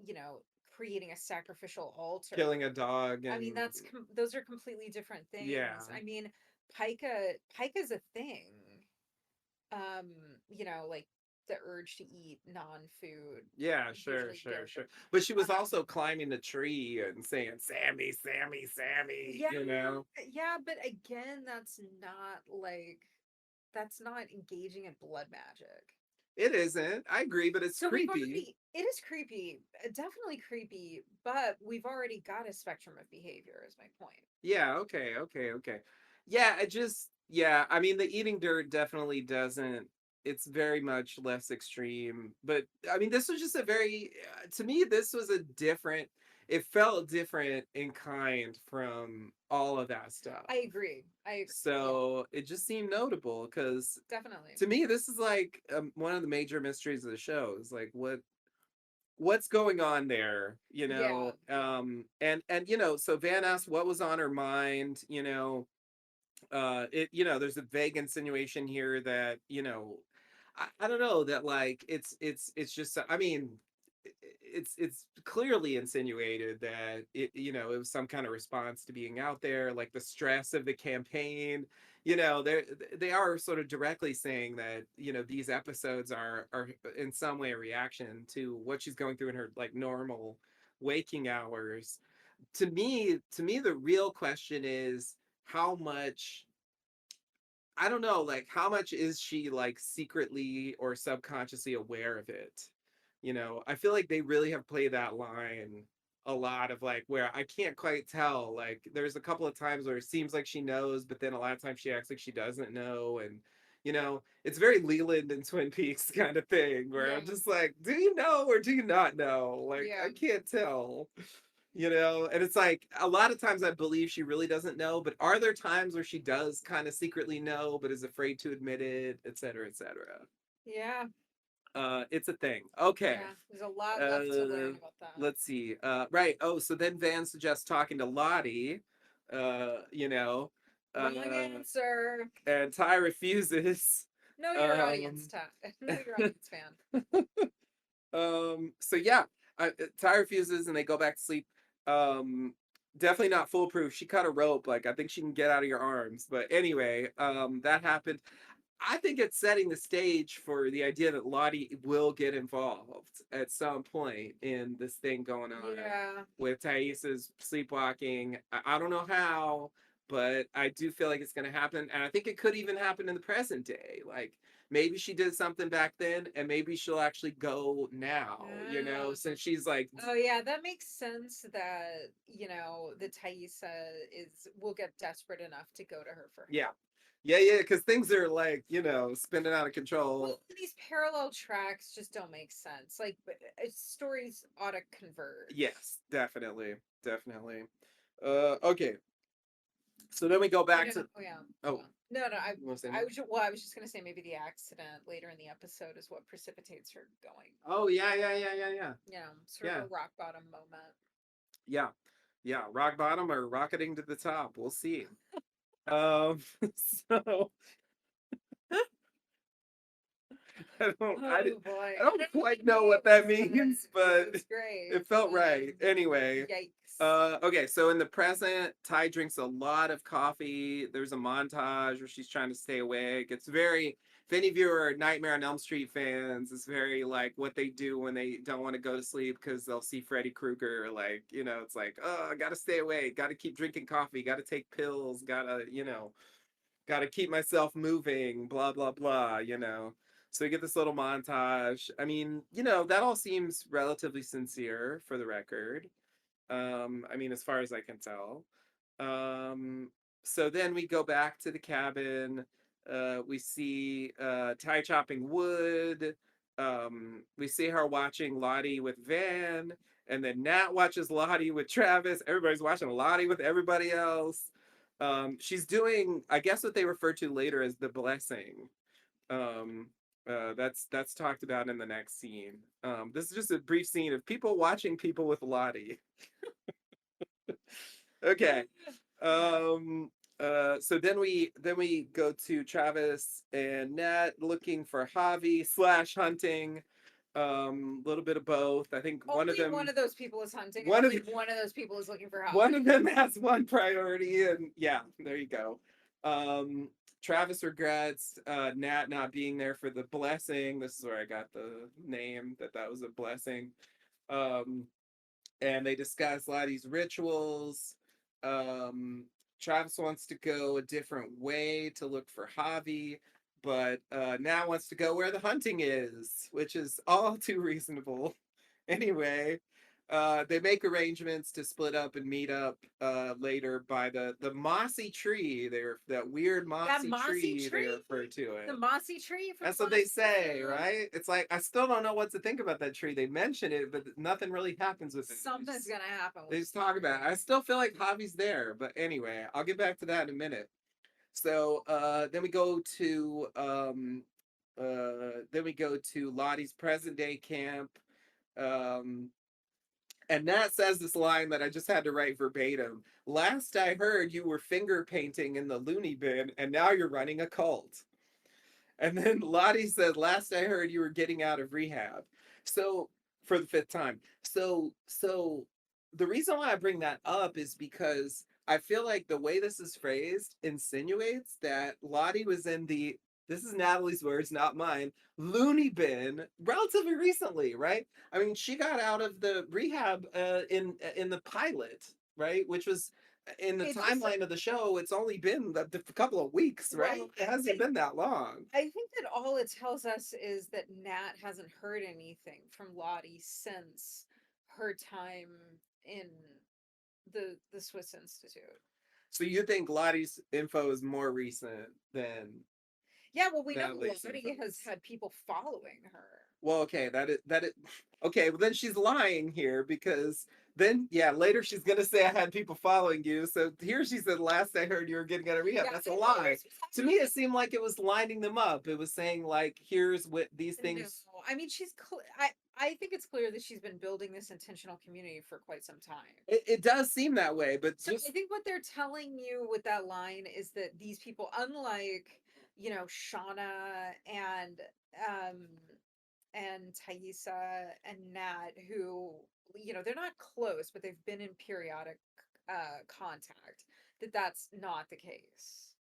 creating a sacrificial altar. Killing a dog I mean, and those are completely different yeah. things. I mean, Pika's a thing. Um, like the urge to eat non-food, Yeah, sure, usually sure, dirt. sure. But she was Um, also climbing the tree and saying, Sammy, Sammy, Sammy, yeah, you know? yeah, but again, that's not engaging in blood magic. It isn't. I agree, but it's So creepy. it is creepy, definitely creepy, but we've already got a spectrum of behavior, is my point. Yeah, okay, okay, okay. Yeah, yeah, I mean, the eating dirt definitely doesn't, it's very much less extreme. But I mean, this was just a very, to me, this was a different, it felt different in kind from all of that stuff. I agree. I agree. Yeah, So it just seemed notable because definitely. to me, this is like one of the major mysteries of the show is like what's going on there, Yeah, yeah, and so Van asked what was on her mind, there's a vague insinuation here that I don't know that like it's just I mean it's clearly insinuated that it was some kind of response to being out there, like the stress of the campaign. They are sort of directly saying that these episodes are in some way a reaction to what she's going through in her like normal waking hours. To me the real question is how much, I don't know, like how much is she like secretly or subconsciously aware of it? I feel like they really have played that line a lot of like where I can't quite tell. Like there's a couple of times where it seems like she knows, but then a lot of times she acts like she doesn't know. And it's very Leland and Twin Peaks kind of thing where yeah, I'm just like, do you know or do you not know? Like yeah, I can't tell. And it's like a lot of times I believe she really doesn't know, but are there times where she does kind of secretly know but is afraid to admit it, et cetera, et cetera. yeah, It's a thing. Okay. yeah. There's a lot left to uh learn about that. let's see. Right. Oh, so then Van suggests talking to Lottie. uh you know Wrong uh answer. and Ty refuses. Know your audience, um Know your audience, fan. So yeah, Ty refuses and they go back to sleep. Um, Definitely not foolproof. She cut a rope. Like I think she can get out of your arms. But anyway, that happened. I think it's setting the stage for the idea that Lottie will get involved at some point in this thing going on Yeah, with Thaisa's sleepwalking. I don't know how, but I do feel like it's going to happen. And I think it could even happen in the present day. Like maybe she did something back then, and maybe she'll actually go now, Oh. since she's like, Oh yeah, that makes sense that, the Thaisa is will get desperate enough to go to her for yeah. help. Yeah, because things are like, spinning out of Well, control. these parallel tracks just don't make sense. Like, stories ought to converge. Yes, definitely. Definitely. Okay. So then we go Oh back no, to, oh yeah, go oh, on. No, no, you want to say I more? was well, I was just gonna say maybe the accident later in the episode is what precipitates her going. Oh, yeah, yeah, yeah, yeah, yeah. Sort of Yeah. a rock bottom moment. Yeah. Yeah. Rock bottom or rocketing to the top. We'll see. Um, so I don't I Oh didn't boy, I I don't don't know quite the know what that names, but means, it but was great. it felt right. Anyway, Yikes! okay, so in the present, Ty drinks a lot of coffee. There's a montage where she's trying to stay awake. It's very, if any of you are Nightmare on Elm Street fans, it's very like what they do when they don't want to go to sleep because they'll see Freddy Krueger. Like, it's like, oh, I gotta stay awake, gotta keep drinking coffee, gotta take pills, gotta keep myself moving, blah, blah, blah. So we get this little montage. I mean, that all seems relatively sincere for the record. I mean, as far as I can tell. Um, so then we go back to the cabin. We see Ty chopping wood. We see her watching Lottie with Van, and then Nat watches Lottie with Travis. Everybody's watching Lottie with everybody else. She's doing, I guess, what they refer to later as the blessing. Um, that's talked about in the next scene. This is just a brief scene of people watching people with Lottie. Okay. Yeah. Um so then we go to Travis and Nat looking for Javi slash hunting. A little bit of both. I think one of Only one them of those people is hunting, and one of only the, one of those people is looking for one of Javi. them has one priority, and yeah, there you go. Um Travis regrets Nat not being there for the blessing. This is where I got the name, that was a blessing. Um and they discuss Lottie's rituals. Um, Travis wants to go a different way to look for Javi, but now wants to go where the hunting is, which is all too reasonable. Anyway, they make arrangements to split up and meet up later by the mossy tree. They're that weird That mossy mossy tree they tree, refer to the it. mossy tree from That's the what they last say, episode. right? It's like I still don't know what to think about that tree. They mention it, but nothing really happens with it. Something's gonna happen They with just talk about it. I still feel like Javi's there, but anyway, I'll get back to that in a minute. So then we go to Lottie's present day camp. Um, and Nat says this line that I just had to write verbatim. Last I heard, you were finger painting in the loony bin, and now you're running a cult. And then Lottie said, "Last I heard, you were getting out of rehab." So for the fifth time. So the reason why I bring that up is because I feel like the way this is phrased insinuates that Lottie was in the, this is Natalie's words, not mine, loony bin relatively recently, right? I mean, she got out of the rehab in the pilot, right? Which was in the it. Just timeline of the show. It's only been a couple of weeks, right? well, It hasn't been that long. I think that all it tells us is that Nat hasn't heard anything from Lottie since her time in the Swiss Institute. So you think Lottie's info is more recent than Yeah, well, we know Natalie's info Lottie has is? had people following her. Well, okay, that it. Okay, well then she's lying here because then yeah, later she's gonna say I had people following you. So here she said last I heard you were getting out of rehab. Yeah, That's a I think lie. there's To me, it seemed like it was lining them up. It was saying like, here's what these no. things. I mean, I think it's clear that she's been building this intentional community for quite some time. It does seem that way, but So I just think what they're telling you with that line is that these people, unlike Shauna um and Thaisa and Nat, who they're not close, but they've been in periodic contact. That's not the case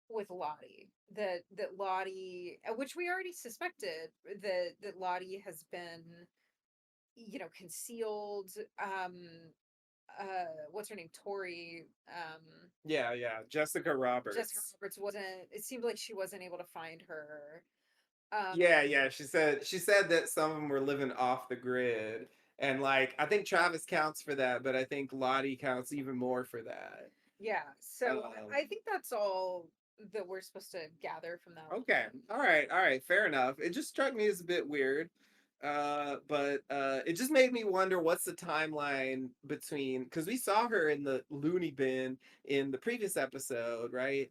with Lottie. That Lottie, which we already suspected, that Lottie has been concealed. What's her name? Tori. yeah, yeah, Jessica Jessica Roberts. Roberts wasn't. It seemed like she wasn't able to find her. Yeah, yeah. She said that some of them were living off the grid, and like I think Travis counts for that, but I think Lottie counts even more for that. Yeah, so I Um, think that's all that we're supposed to gather from that okay, all right, fair enough. It just struck me as a bit weird, but it just made me wonder what's the timeline between because we saw her in the loony bin in the previous episode, right?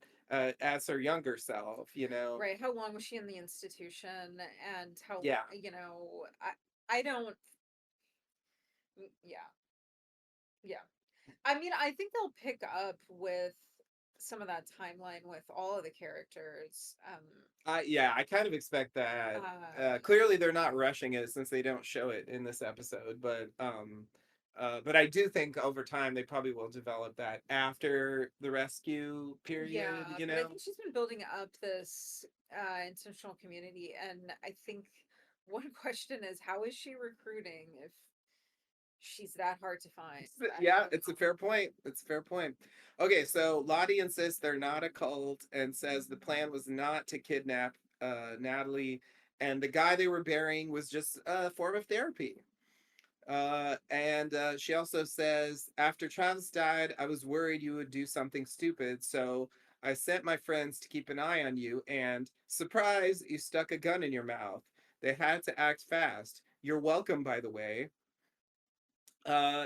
As her younger self, you know. right. How long was she in the institution, and how, Yeah. I don't, yeah, yeah. I mean, I think they'll pick up with some of that timeline with all of the characters. Yeah, I kind of expect that. Uh, Clearly, they're not rushing it since they don't show it in this episode, but I do think over time they probably will develop that after the rescue period. yeah, You but I know, think she's been building up this intentional community, and I think one question is, how is she recruiting if she's that hard to find? I yeah, don't it's a know. fair point. It's a fair point. Okay, so Lottie insists they're not a cult and says the plan was not to kidnap Natalie, and the guy they were burying was just a form of therapy. And she also says, after Travis died, I was worried you would do something stupid, so I sent my friends to keep an eye on you, and surprise, you stuck a gun in your mouth. They had to act fast. You're welcome, by the way.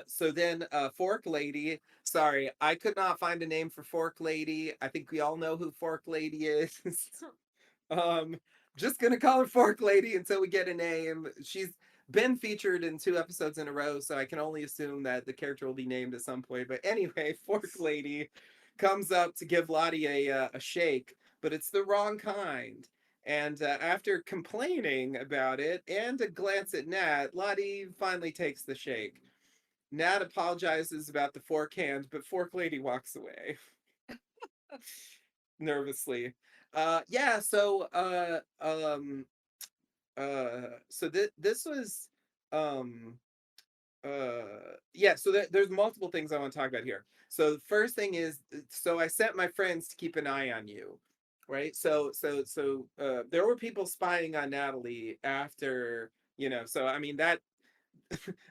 So then, Fork Lady. Sorry, I could not find a name for Fork Lady. I think we all know who Fork Lady is. Um, just gonna call her Fork Lady until we get a name. She's been featured in 2 episodes in a row, so I can only assume that the character will be named at some point. But anyway, Fork Lady comes up to give Lottie a shake, but it's the wrong kind. And after complaining about it and a glance at Nat, Lottie finally takes the shake. Nat apologizes about the forehand, but Fork Lady walks away nervously. Yeah, so this was um yeah, so there's multiple things I want to talk about here. So the first thing is, so I sent my friends to keep an eye on you, right? So there were people spying on Natalie after, so I mean that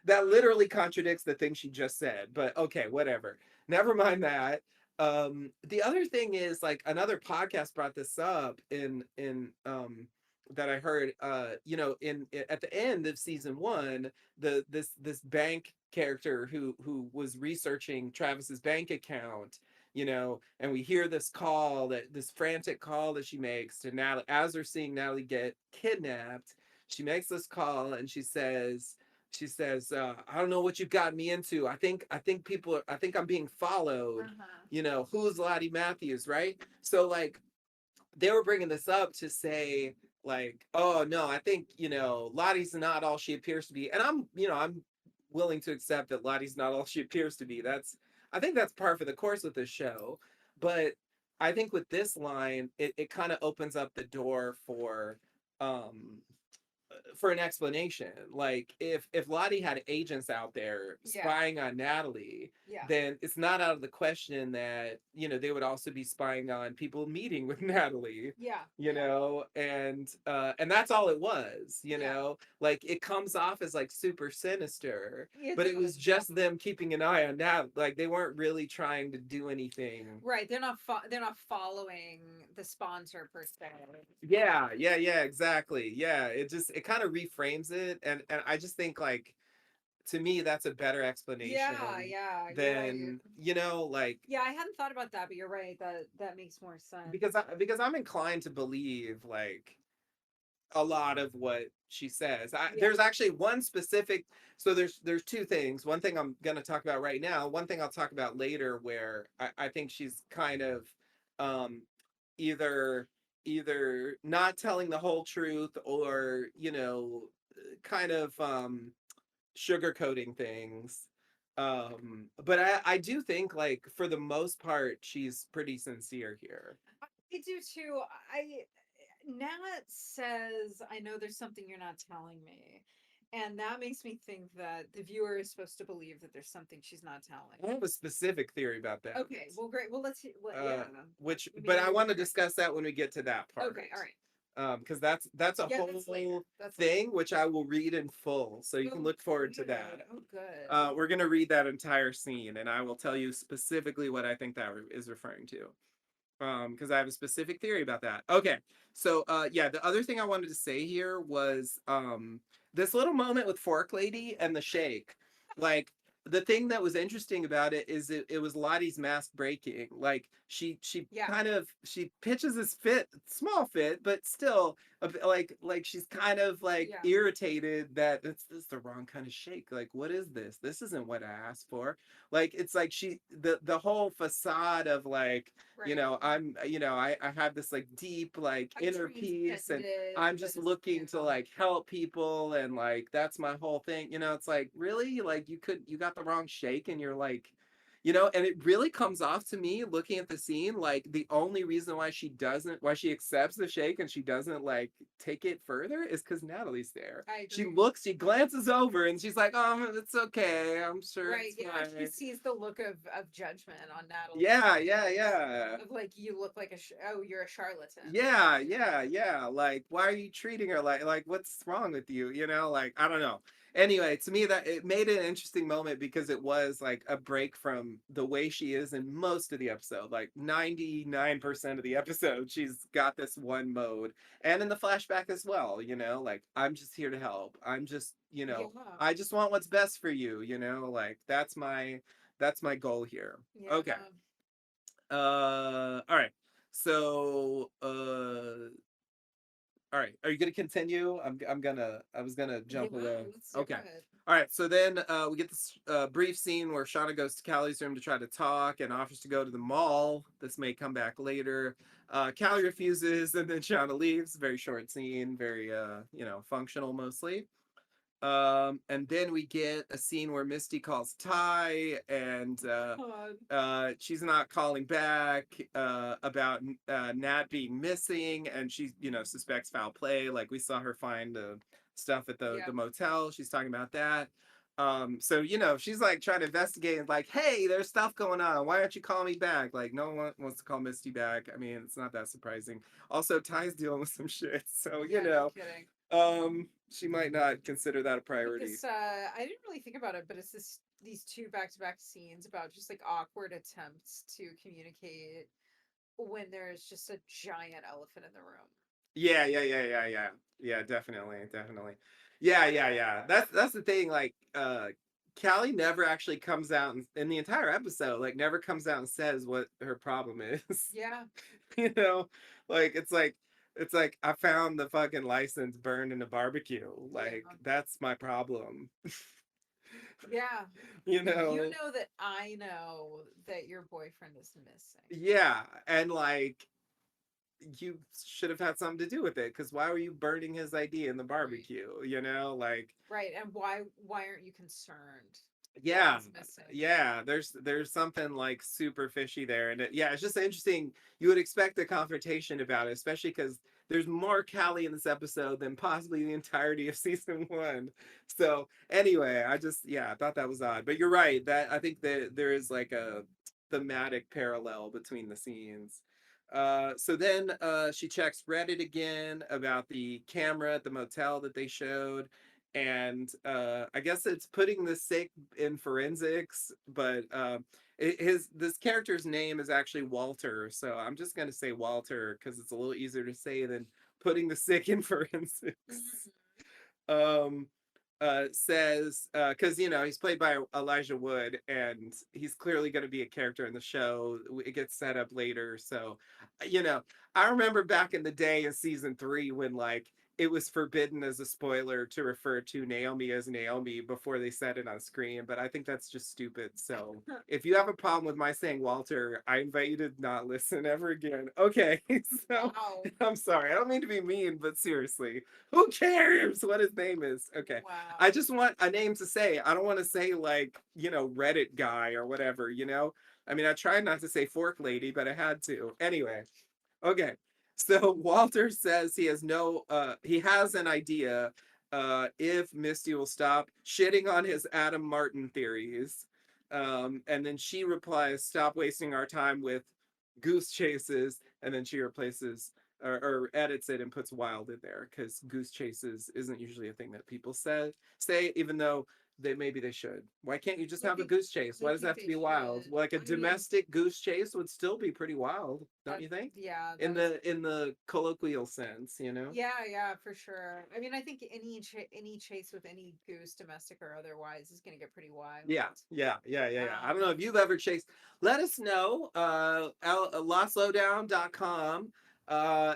literally contradicts the thing she just said, but okay, whatever. Never mind that. The other thing is, like, another podcast brought this up in that I heard, at the end of season 1, this bank character who was researching Travis's bank account, and we hear this frantic call that she makes to Natalie as they're seeing Natalie get kidnapped. She makes this call and she says, I don't know what you've gotten me into. I think I'm being followed. Uh-huh. Who's Lottie Matthews, right? So, like, they were bringing this up to say, like, oh no, I think, Lottie's not all she appears to be. And I'm willing to accept that Lottie's not all she appears to be. I think that's par for the course with this show. But I think with this line, it kind of opens up the door um for an explanation. Like, if Lottie had agents out there Yeah, spying on Natalie, yeah, then it's not out of the question that they would also be spying on people meeting with Natalie. yeah, yeah, And that's all it was. yeah. Like, it comes off as like super sinister, It but it was does, yeah. just them keeping an eye on Nat. Like, they weren't really trying to do anything. Right, they're not following the sponsor per se. Yeah, exactly. Yeah, it kind of reframes it, and I just think, like, to me that's a better Yeah, explanation yeah, you're right. than, like, Yeah, I hadn't thought about that, but you're right. That makes more sense. because I'm inclined to believe, like, a lot of what she says. Yeah. There's actually one specific. So there's two things. One thing I'm going to talk about right now. One thing I'll talk about later, where I think she's kind of, um, either not telling the whole truth, or kind of, sugarcoating things. But I do think, like, for the most part, she's pretty sincere here. I do too. I Nat says, "I know there's something you're not telling me," and that makes me think that the viewer is supposed to believe that there's something she's not telling. I have a specific theory about that. Okay, well, great. Well, let's. uh Yeah, which maybe but I we want can to hear discuss that when we get to that it. part. Okay, all right. Because that's a Yeah, that's later. whole That's later. thing which I will read in full, so you can Oh, look forward to good. that. Oh, good. We're gonna read that entire scene, and I will tell you specifically what I think that is referring to. Because I have a specific theory about that. Okay, so yeah, the other thing I wanted to say here was this little moment with Fork Lady and the shake. Like the thing that was interesting about it is it was Lottie's mask breaking. Like she Yeah, kind of she pitches this fit, small fit, but still like she's kind of like yeah, irritated that this is the wrong kind of shake. Like what is this? This isn't what I asked for. Like it's like the whole facade of like right. I have this like deep like I'm inner peace and transcended, I'm but just it's, looking to like help people and like that's my whole thing. It's like really like you got the wrong shake and you're like and it really comes off to me looking at the scene like the only reason why she accepts the shake and she doesn't like take it further is because Natalie's there. I She agree. looks, she glances over and she's like, oh, it's okay. I'm sure Right, it's yeah, she fine. sees the look of judgment on Natalie's Yeah, yeah, face, yeah. of like, you look like oh, you're a charlatan. Yeah, yeah, yeah. Like, why are you treating her like what's wrong with you? Like, I don't know. Anyway, to me that it made it an interesting moment because it was like a break from the way she is in most of the episode. Like 99% of the episode, she's got this one mode. And in the flashback as well, like I'm just here to help. Yeah, I just want what's best for you, like that's my goal here. yeah, Okay. All right. So, all right. Are you gonna continue? I was gonna yeah. jump away. Let's go Okay. ahead. All right. So then we get this brief scene where Shauna goes to Callie's room to try to talk and offers to go to the mall. This may come back later. Callie refuses, and then Shauna leaves. Very short scene. Very functional mostly. And then we get a scene where Misty calls Ty, and God. she's not calling back about Nat being missing, and she, suspects foul play. Like we saw her find stuff at the Yeah, motel. She's talking about that. So she's like trying to investigate and like, hey, there's stuff going on. Why aren't you calling me back? Like, no one wants to call Misty back. I mean, it's not that surprising. Also, Ty's dealing with some shit, so yeah, no kidding. she might not consider that a But priority. this, I didn't really think about it, but it's these two back-to-back scenes about just like awkward attempts to communicate when there's just a giant elephant in the room. Yeah, yeah, yeah, yeah, yeah. Yeah, definitely, definitely. Yeah, yeah, yeah. That's the thing. Like, Callie never actually comes out in the entire episode, like never comes out and says what her problem is. Yeah, you know? Like it's like I found the fucking license burned in a barbecue. yeah, Like, that's my problem. yeah. you You know? know that I know that your boyfriend is missing. Yeah. And like you should have had something to do with it because why were you burning his ID in the Right. barbecue? Like Right. And why aren't you concerned that yeah, he's missing? yeah, there's something like super fishy there, and yeah, it's just interesting. You would expect a confrontation about it, especially because there's more Callie in this episode than possibly the entirety of season one. So anyway, I thought that was odd, but you're right that I think that there is like a thematic parallel between the scenes. So then she checks Reddit again about the camera at the motel that they showed, and I guess it's putting the sick in forensics, but his this character's name is actually Walter, so I'm just gonna say Walter because it's a little easier to say than putting the sick in forensics. Mhm. um Says because he's played by Elijah Wood and he's clearly going to be a character in the show. It gets set up later, so you know I remember back in the day in season 3 when like it was forbidden as a spoiler to refer to Naomi as Naomi before they said it on screen, but I think that's just stupid. So if you have a problem with my saying Walter, I invite you to not listen ever again. Okay. So Wow. I'm sorry, I don't mean to be mean, but seriously, who cares what his name is? Okay. I Wow. just want a name to say. I don't want to say like, Reddit guy or whatever. I mean, I tried not to say fork lady, but I had to. Anyway, okay. So Walter says he has an idea if Misty will stop shitting on his Adam Martin theories. And then she replies, stop wasting our time with goose chases. And then she replaces or edits it and puts wild in there because goose chases isn't usually a thing that people say, even though maybe they should. Why can't you just I have a think goose chase? Why I does it think have to they be wild? should. Like a I mean, domestic goose chase would still be pretty wild, don't you think? yeah, In that is the colloquial sense, you know? yeah, yeah, for sure. I mean, I think any chase with any goose, domestic or otherwise, is going to get pretty wild. Yeah, yeah, yeah, yeah, yeah. I don't Um, know if you've ever chased. Let us know. Loslowdown.com.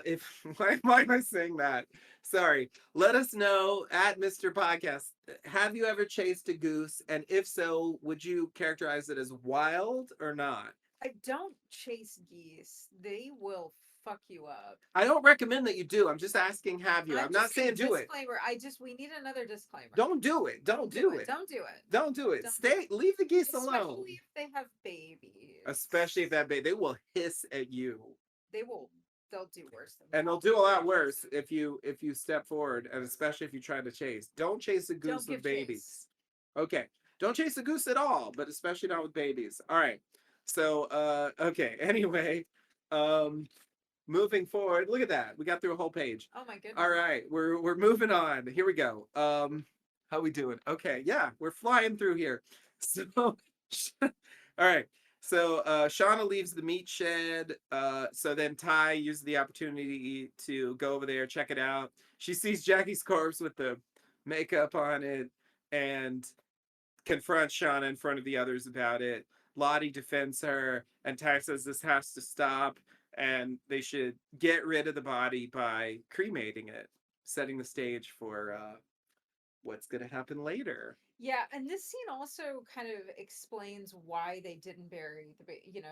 If why am I saying that? Sorry. Let us know at Mr. Podcast. Have you ever chased a goose? And if so, would you characterize it as wild or not? I don't chase geese. They will fuck you up. I don't recommend that you do. I'm just asking, have you? I'm I'm just not saying saying do it. disclaimer. We need another disclaimer. Don't do it. Don't Don't do do it. it. Don't do it. Don't do it. Don't do Stay. Leave the it. geese alone. Especially if they have babies. Especially if that they will hiss at you. They will. They'll do worse than And that. they'll do a lot worse if you step forward, and especially if you try to chase. Don't chase a Don't goose with give chase. babies. Okay. Don't chase a goose at all, but especially not with babies. All right. So okay. Anyway, um moving forward. Look at that. We got through a whole page. Oh my All goodness. right. We're moving on. Here we go. How we doing? Okay. Yeah, we're flying through here. So all right. So Shauna leaves the meat shed. So then Ty uses the opportunity to go over there, check it out. She sees Jackie's corpse with the makeup on it and confronts Shauna in front of the others about it. Lottie defends her, and Ty says this has to stop, and they should get rid of the body by cremating it, setting the stage for what's going to happen later. Yeah, and this scene also kind of explains why they didn't bury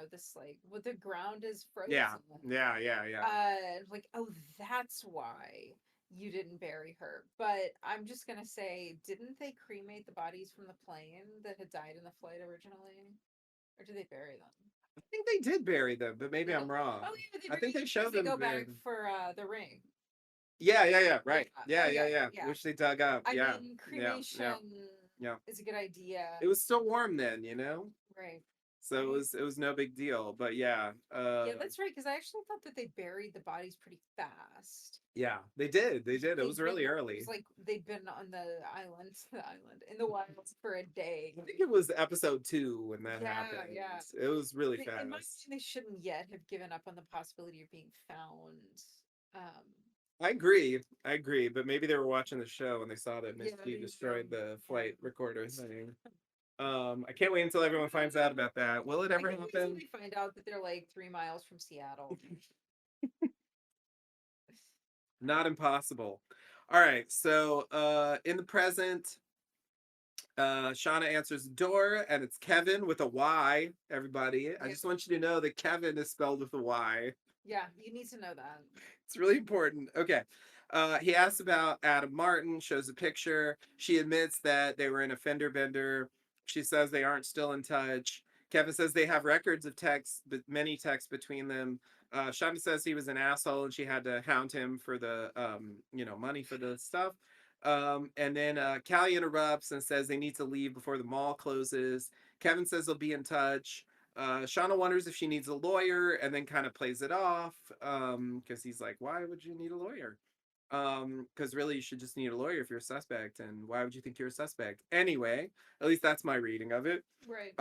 this like well the ground is Yeah, frozen. yeah, yeah, yeah. Like, oh, that's why you didn't bury her. But I'm just gonna say, didn't they cremate the bodies from the plane that had died in the flight originally? Or did they bury them? I think they did bury them, but maybe Did they? I'm wrong. Oh yeah, they I think bury they because showed they them go back buried. for the ring. Yeah, yeah, yeah. Yeah. Right. Yeah, Oh yeah, yeah, yeah. yeah. Which they dug up. I Yeah, mean, yeah, yeah, cremation yeah. is a good idea. It was still warm then, you know. Right. So Right. it was no big deal. But yeah, Yeah, that's right. Because I actually thought that they buried the bodies pretty fast. yeah, they did. They did. It was really It early. was like they'd been on the island in the wilds for a day. I think it was episode 2 when that Yeah, happened. yeah. It was really In my fast. opinion, they shouldn't yet have given up on the possibility of being found. Um, I agree. I agree. But maybe they were watching the show and they saw that yeah, Misty they knew. destroyed the Yeah. flight recorder thing. I can't wait until everyone finds out about that. Will it I ever can't wait till happen? they find out that they're like 3 miles from Seattle. Not impossible. All right. So in the present, Shauna answers the door and it's Kevin with a Y, everybody. I Yeah, just want you to know that Kevin is spelled with a Y. yeah, you need to know that. It's really important. Okay. He asks about Adam Martin, shows a picture. She admits that they were in a fender bender. She says they aren't still in touch. Kevin says they have records of texts, but many texts between them. Shonda says he was an asshole and she had to hound him for the money for the stuff. And then Callie interrupts and says they need to leave before the mall closes. Kevin says they'll be in touch. Shauna wonders if she needs a lawyer and then kind of plays it off because he's like, why would you need a lawyer? Because really, you should just need a lawyer if you're a suspect. And why would you think you're a suspect? Anyway, at least that's my reading of it. Right.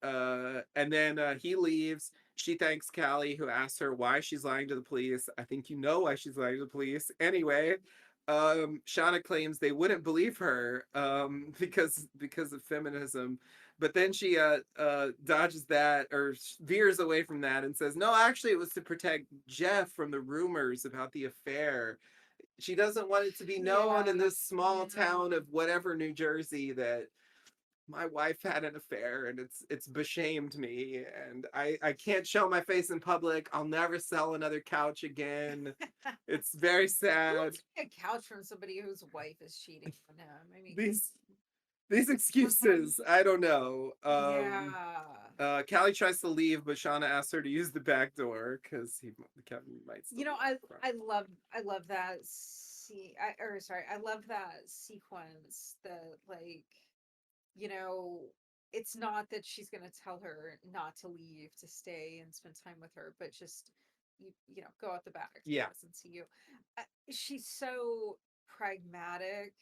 And then he leaves. She thanks Callie, who asks her why she's lying to the police. I think you know why she's lying to the police. Anyway, Shauna claims they wouldn't believe her because of feminism, but then she dodges that or veers away from that and says, "No, actually, it was to protect Jeff from the rumors about the affair." She doesn't want it to be known Yeah. in this small Yeah. town of whatever New Jersey that my wife had an affair and it's beshamed me and I can't show my face in public. I'll never sell another couch again. It's very Who sad. would take a couch from somebody whose wife is cheating on him? I mean, These these excuses, I don't know. yeah. Callie tries to leave, but Shauna asks her to use the back door because Kevin might still You know, be I out front. I love I love that or sorry, I love that sequence that like, you know, it's not that she's going to tell her not to leave to stay and spend time with her, but just you know, go out the back so he Yeah. doesn't see you. She's so pragmatic,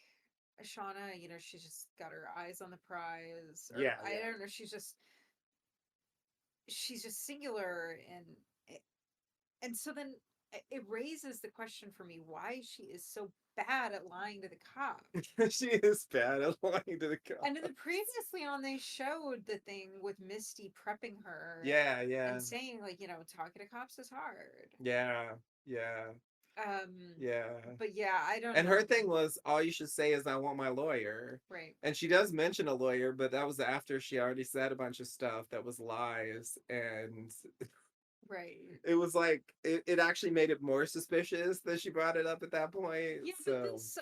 Shauna. You know, she's just got her eyes on the prize, or Yeah, I yeah. don't know. She's just singular, and so then it raises the question for me why she is so bad at lying to the cops. She is bad at lying to the And in the cops. previously on, they showed the thing with Misty prepping her Yeah, and yeah. saying, like, you know, talking to cops is hard. Yeah, yeah, Um, yeah. but yeah, I don't And her know. thing was, all you should say is, I want my lawyer. Right, And she does mention a lawyer, but that was after she already said a bunch of stuff that was lies. And right. it was like, it actually made it more suspicious that she brought it up at that point. Yeah, but So this,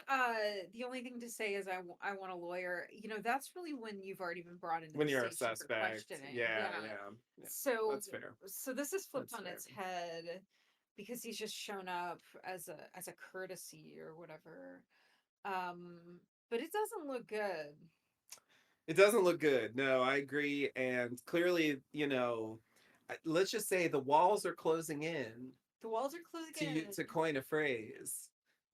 the only thing to say is I want a lawyer. You know, that's really when you've already been brought into when the you're a station for suspect, questioning. yeah, Yeah. yeah, yeah. So, That's fair. so this is flipped That's on fair. its head because he's just shown up as a courtesy or whatever. But it doesn't look good. It doesn't look good. No, I agree. And clearly, let's just say the walls are closing in, The walls are closing to in. coin a phrase.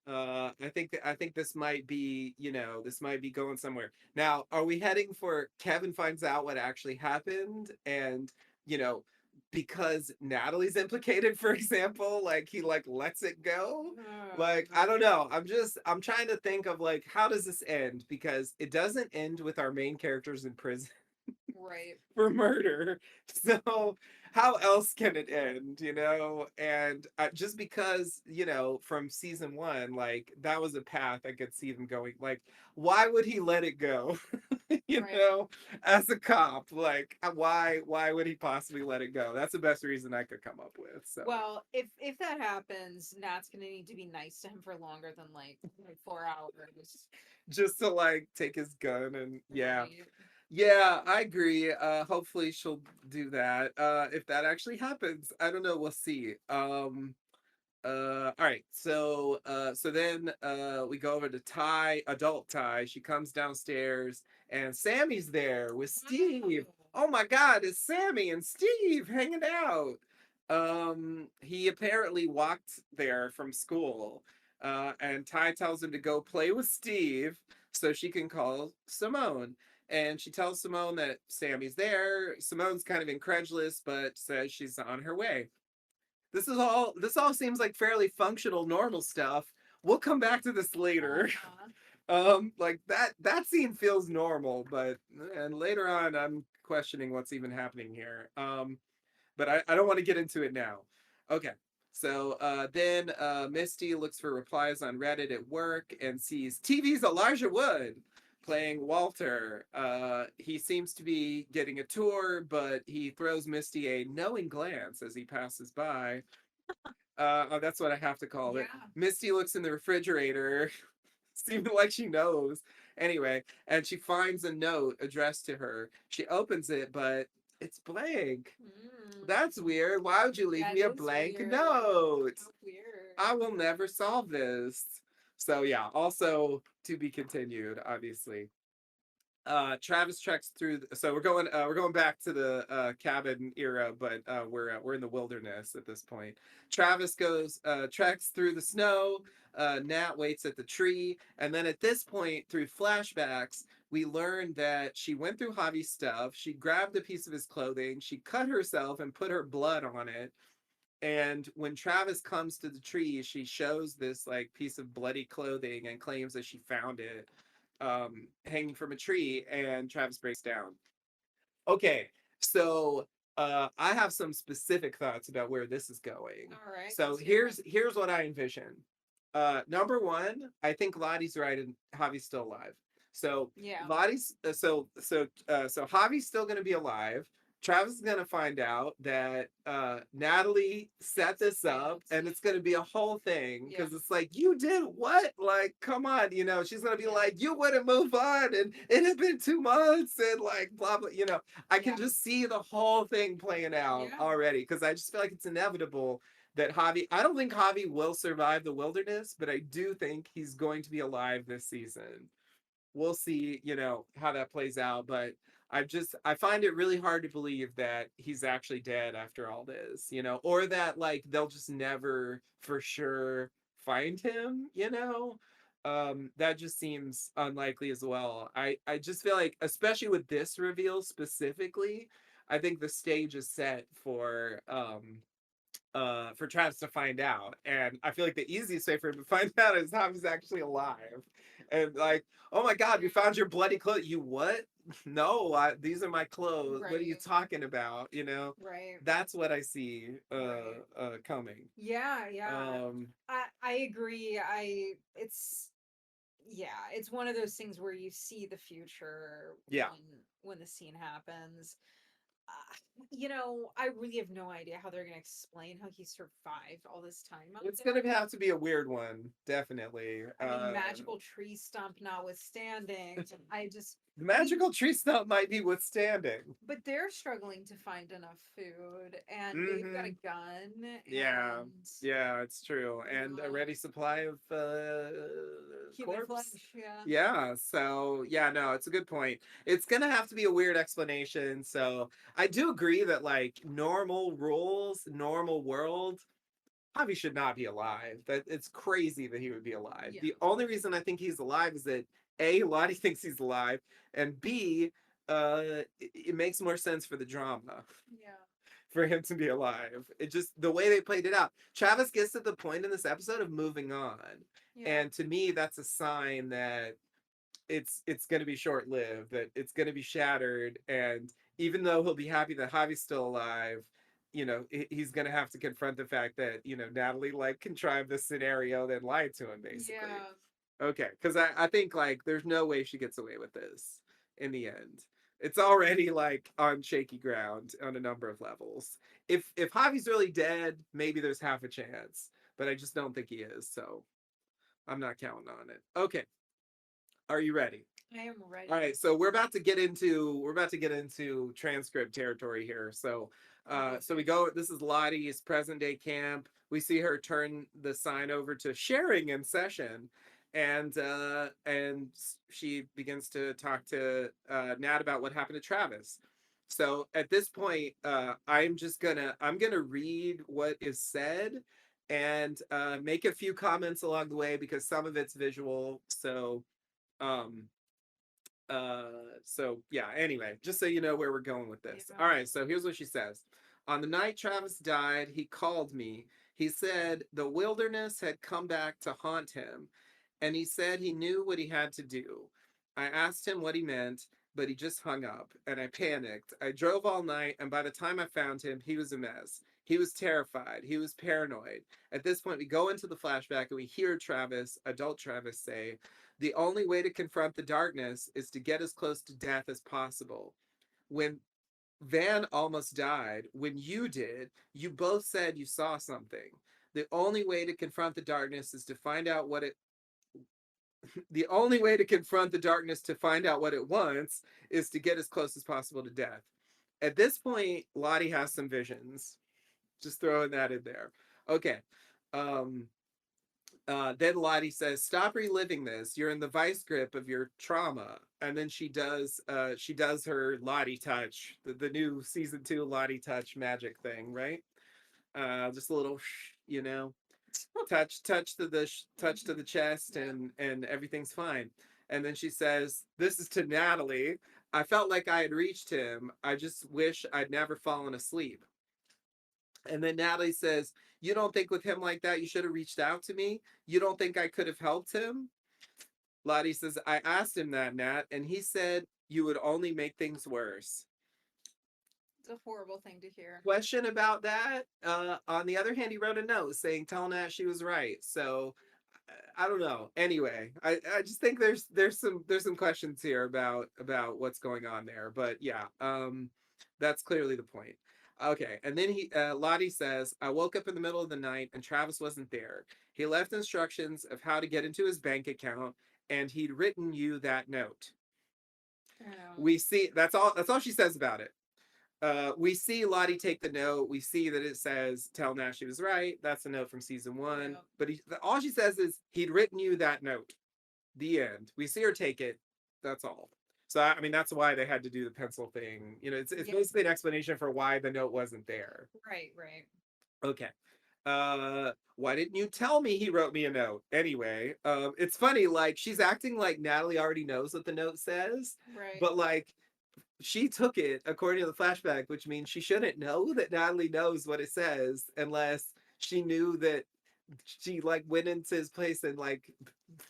I think this might be, this might be going somewhere. Now, are we heading for Kevin finds out what actually happened, and you know because Natalie's implicated, for example, like he like lets it go? Like, I don't know. I'm trying to think of like, how does this end, because it doesn't end with our main characters in prison Right, for murder. So how else can it end, And just because, from season one, like that was a path I could see them going. Like, why would he let it go? you right. know, as a cop, like why would he possibly let it go? That's the best reason I could come up with. So Well, if that happens, Nat's gonna need to be nice to him for longer than like 4 hours. just to like take his gun, and yeah. Right. Yeah, I agree. Hopefully she'll do that. If that actually happens, I don't know. We'll see. All right. So then we go over to Ty, adult Ty. She comes downstairs, and Sammy's there with Steve. Wow. Oh my God, it's Sammy and Steve hanging out. He apparently walked there from school. And Ty tells him to go play with Steve so she can call Simone. And she tells Simone that Sammy's there. Simone's kind of incredulous, but says she's on her way. This all seems like fairly functional, normal stuff. We'll come back to this later. Uh-huh. Like that scene feels normal, but and later on I'm questioning what's even happening here. But I don't want to get into it now. Okay. So then Misty looks for replies on Reddit at work and sees TV's Elijah Wood playing Walter. He seems to be getting a tour, but he throws Misty a knowing glance as he passes by. Oh, that's what I have to call it. Yeah. Misty looks in the refrigerator, seeming like she knows. Anyway, and she finds a note addressed to her. She opens it, but it's blank. Mm. That's weird. Why would you leave That me a is blank weird. note? How weird. I will never solve this. So yeah, also to be continued, obviously. Travis treks through. So we're going back to the cabin era, but we're in the wilderness at this point. Travis goes treks through the snow. Nat waits at the tree, and then at this point, through flashbacks, we learn that she went through Javi's stuff. She grabbed a piece of his clothing. She cut herself and put her blood on it. And when Travis comes to the tree, she shows this like piece of bloody clothing and claims that she found it hanging from a tree. And Travis breaks down. Okay, so I have some specific thoughts about where this is going. All right, So let's hear it. here's what I envision. Number one, I think Lottie's right and Javi's still alive. So Yeah. Lottie's so Javi's still going to be alive. Travis is going to find out that Natalie set this up, and Yeah. it's going to be a whole thing Yeah. because it's like, you did what? Like, come on, she's going to be Yeah. like, you wouldn't move on, and it had been 2 months, and like blah blah. I can Yeah. just see the whole thing playing out Yeah. already because I just feel like it's inevitable that Javi. I don't think Javi will survive the wilderness, but I do think he's going to be alive this season. we'll see, how that plays out. But I find it really hard to believe that he's actually dead after all this, or that like they'll just never for sure find him, that just seems unlikely as well. I just feel like, especially with this reveal specifically, I think the stage is set for Travis to find out. And I feel like the easiest way for him to find out is how he's actually alive. And like, oh my God, we found your bloody clothes. You what? No, these are my clothes. What are you Right. talking about? Right. That's what I see Right. coming. Yeah, yeah. Um, I agree. It's one of those things where you see the future yeah, when the scene happens. I really have no idea how they're going to explain how he survived all this time out it's there. gonna have to be a weird one, definitely. I mean, magical tree stump notwithstanding, I just The he magical tree stump might be withstanding. but they're struggling to find enough food, and they've got Mm-hmm. a gun, Yeah, and yeah, it's true. And a uh, ready supply of human corpse. flesh. Yeah, Yeah, so yeah, no, it's a good point. It's gonna have to be a weird explanation. So I do agree that like normal rules, normal world, Javi should not be alive. That it's crazy that he would be alive. yeah, The only reason I think he's alive is that A, Lottie thinks he's alive, and B, it makes more sense for the drama yeah, for him to be alive. It just the way they played it out. Travis gets to the point in this episode of moving on. yeah, And to me, that's a sign that it's going to be short lived, that it's going to be shattered. And even though he'll be happy that Javi's still alive, he's going to have to confront the fact that Natalie like contrived this scenario, then lied to him basically. yeah, Okay, because I think like there's no way she gets away with this in the end. It's already like on shaky ground on a number of levels. If Javi's really dead, maybe there's half a chance, but I just don't think he is. So I'm not counting on it. Okay, are you ready? I am All ready. right, so we're about to get into transcript territory here. So so we Okay. go, this is Lottie's present day camp. We see her turn the sign over to sharing in session, and she begins to talk to Nat about what happened to Travis. So at this point, I'm gonna read what is said and make a few comments along the way because some of it's visual. Um uh, so yeah, anyway, just so you know where we're going with this. Yeah. All right, so here's what she says. On the night Travis died, he called me. He said the wilderness had come back to haunt him, and he said he knew what he had to do. I asked him what he meant, but he just hung up, and I panicked. I drove all night, and by the time I found him, he was a mess. He was terrified. He was paranoid. At this point, we go into the flashback and we hear Travis, adult Travis, say, the only way to confront the darkness is to get as close to death as possible. When Van almost died, when you did, you both said you saw something. The only way to confront the darkness is to find out what it the only way to confront the darkness to find out what it wants is to get as close as possible to death. At this point, Lottie has some visions. Just throwing that in there. Okay. Um, then Lottie says, "Stop reliving this. You're in the vice grip of your trauma." And then she does her Lottie touch, the new season 2 Lottie touch magic thing, right? Just a little, touch to the chest, Yeah. and everything's fine. And then she says, "This is to Natalie. I felt like I had reached him. I just wish I'd never fallen asleep." And then Natalie says, "You don't think with him like that you should have reached out to me? You don't think I could have helped him?" Lottie says, "I asked him that, Nat, and he said you would only make things worse." It's a horrible thing to hear. Question about that. On the other hand, he wrote a note saying, "Tell Nat she was right." So I don't know. Anyway, I just think there's some questions here about what's going on there. But yeah, that's clearly the point. Okay, and then Lottie says, "I woke up in the middle of the night and Travis wasn't there. He left instructions of how to get into his bank account, and he'd written you that note." Oh, We see that's all she says about it. We see Lottie take the note. We see that it says, "Tell Nash she was right." That's a note from season one. yeah. But all she says is, "He'd written you that note." The end. We see her take it. That's all. So I mean that's why they had to do the pencil thing. You know, it's Yeah. basically an explanation for why the note wasn't there. Right. Right. Okay. Why didn't you tell me he wrote me a note? Anyway, it's funny, like she's acting like Natalie already knows what the note says, Right. but like she took it according to the flashback, which means she shouldn't know that Natalie knows what it says unless she knew that she like went into his place and like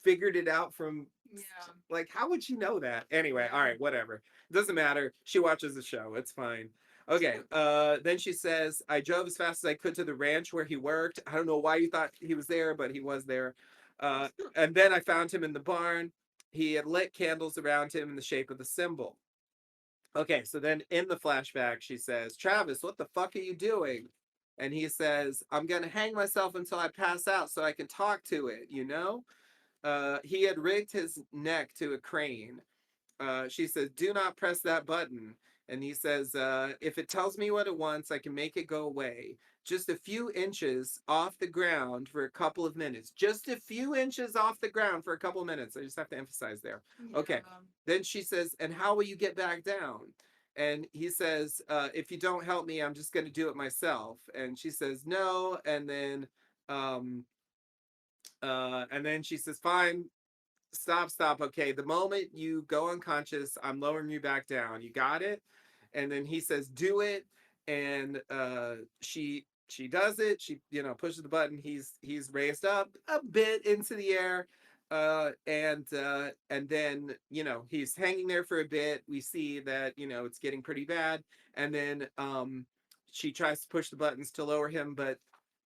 figured it out from Yeah. like how would she know that? Anyway, all Yeah. right, whatever. Doesn't matter. She watches the show. It's fine. Okay. Then she says, I drove as fast as I could to the ranch where he worked. I don't know why you thought he was there, but he was there. And then I found him in the barn. He had lit candles around him in the shape of the symbol. Okay, so then in the flashback, she says, Travis, what the fuck are you doing? And he says, I'm going to hang myself until I pass out so I can talk to it, you know? He had rigged his neck to a crane. She says, do not press that button. And he says, if it tells me what it wants, I can make it go away. Just a few inches off the ground for a couple of minutes. Just a few inches off the ground for a couple of minutes. I just have to emphasize there. Okay. Yeah. Then she says, and how will you get back down? And he says, if you don't help me, I'm just going to do it myself. And she says, no. Um, and then she says, fine, stop. Okay, the moment you go unconscious, I'm lowering you back down. You got it? And then he says, do it. And she does it. She, you know, pushes the button. He's raised up a bit into the air. And then, you know, he's hanging there for a bit. We see that, you know, it's getting pretty bad. And then she tries to push the buttons to lower him, but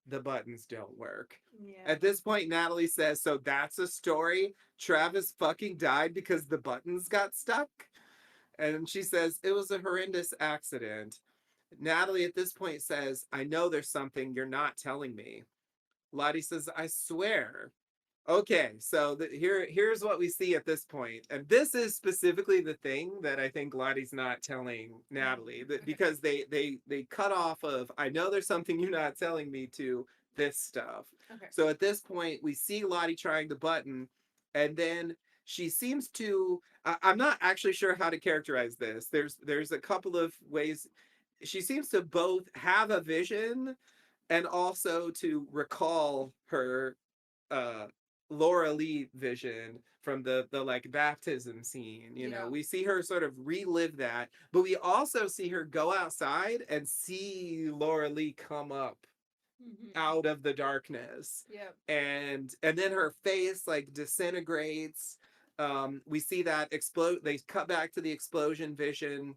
the buttons don't work. Yeah. At this point, Natalie says, so that's a story. Travis fucking died because the buttons got stuck. And she says, it was a horrendous accident. Natalie at this point says, I know there's something you're not telling me. Lottie says, I swear. Okay, so here's what we see at this point, and this is specifically the thing that I think Lottie's not telling Natalie, that Okay. because they cut off of I know there's something you're not telling me to this stuff. Okay. So at this point, we see Lottie trying the button, and then she seems to. I'm not actually sure how to characterize this. There's a couple of ways. She seems to both have a vision and also to recall her uh Laura Lee vision from the like baptism scene. You know, Yeah. we see her sort of relive that, but we also see her go outside and see Laura Lee come up Hmm. out of the darkness. Yep. And then her face like disintegrates. We see that explode, they cut back to the explosion vision,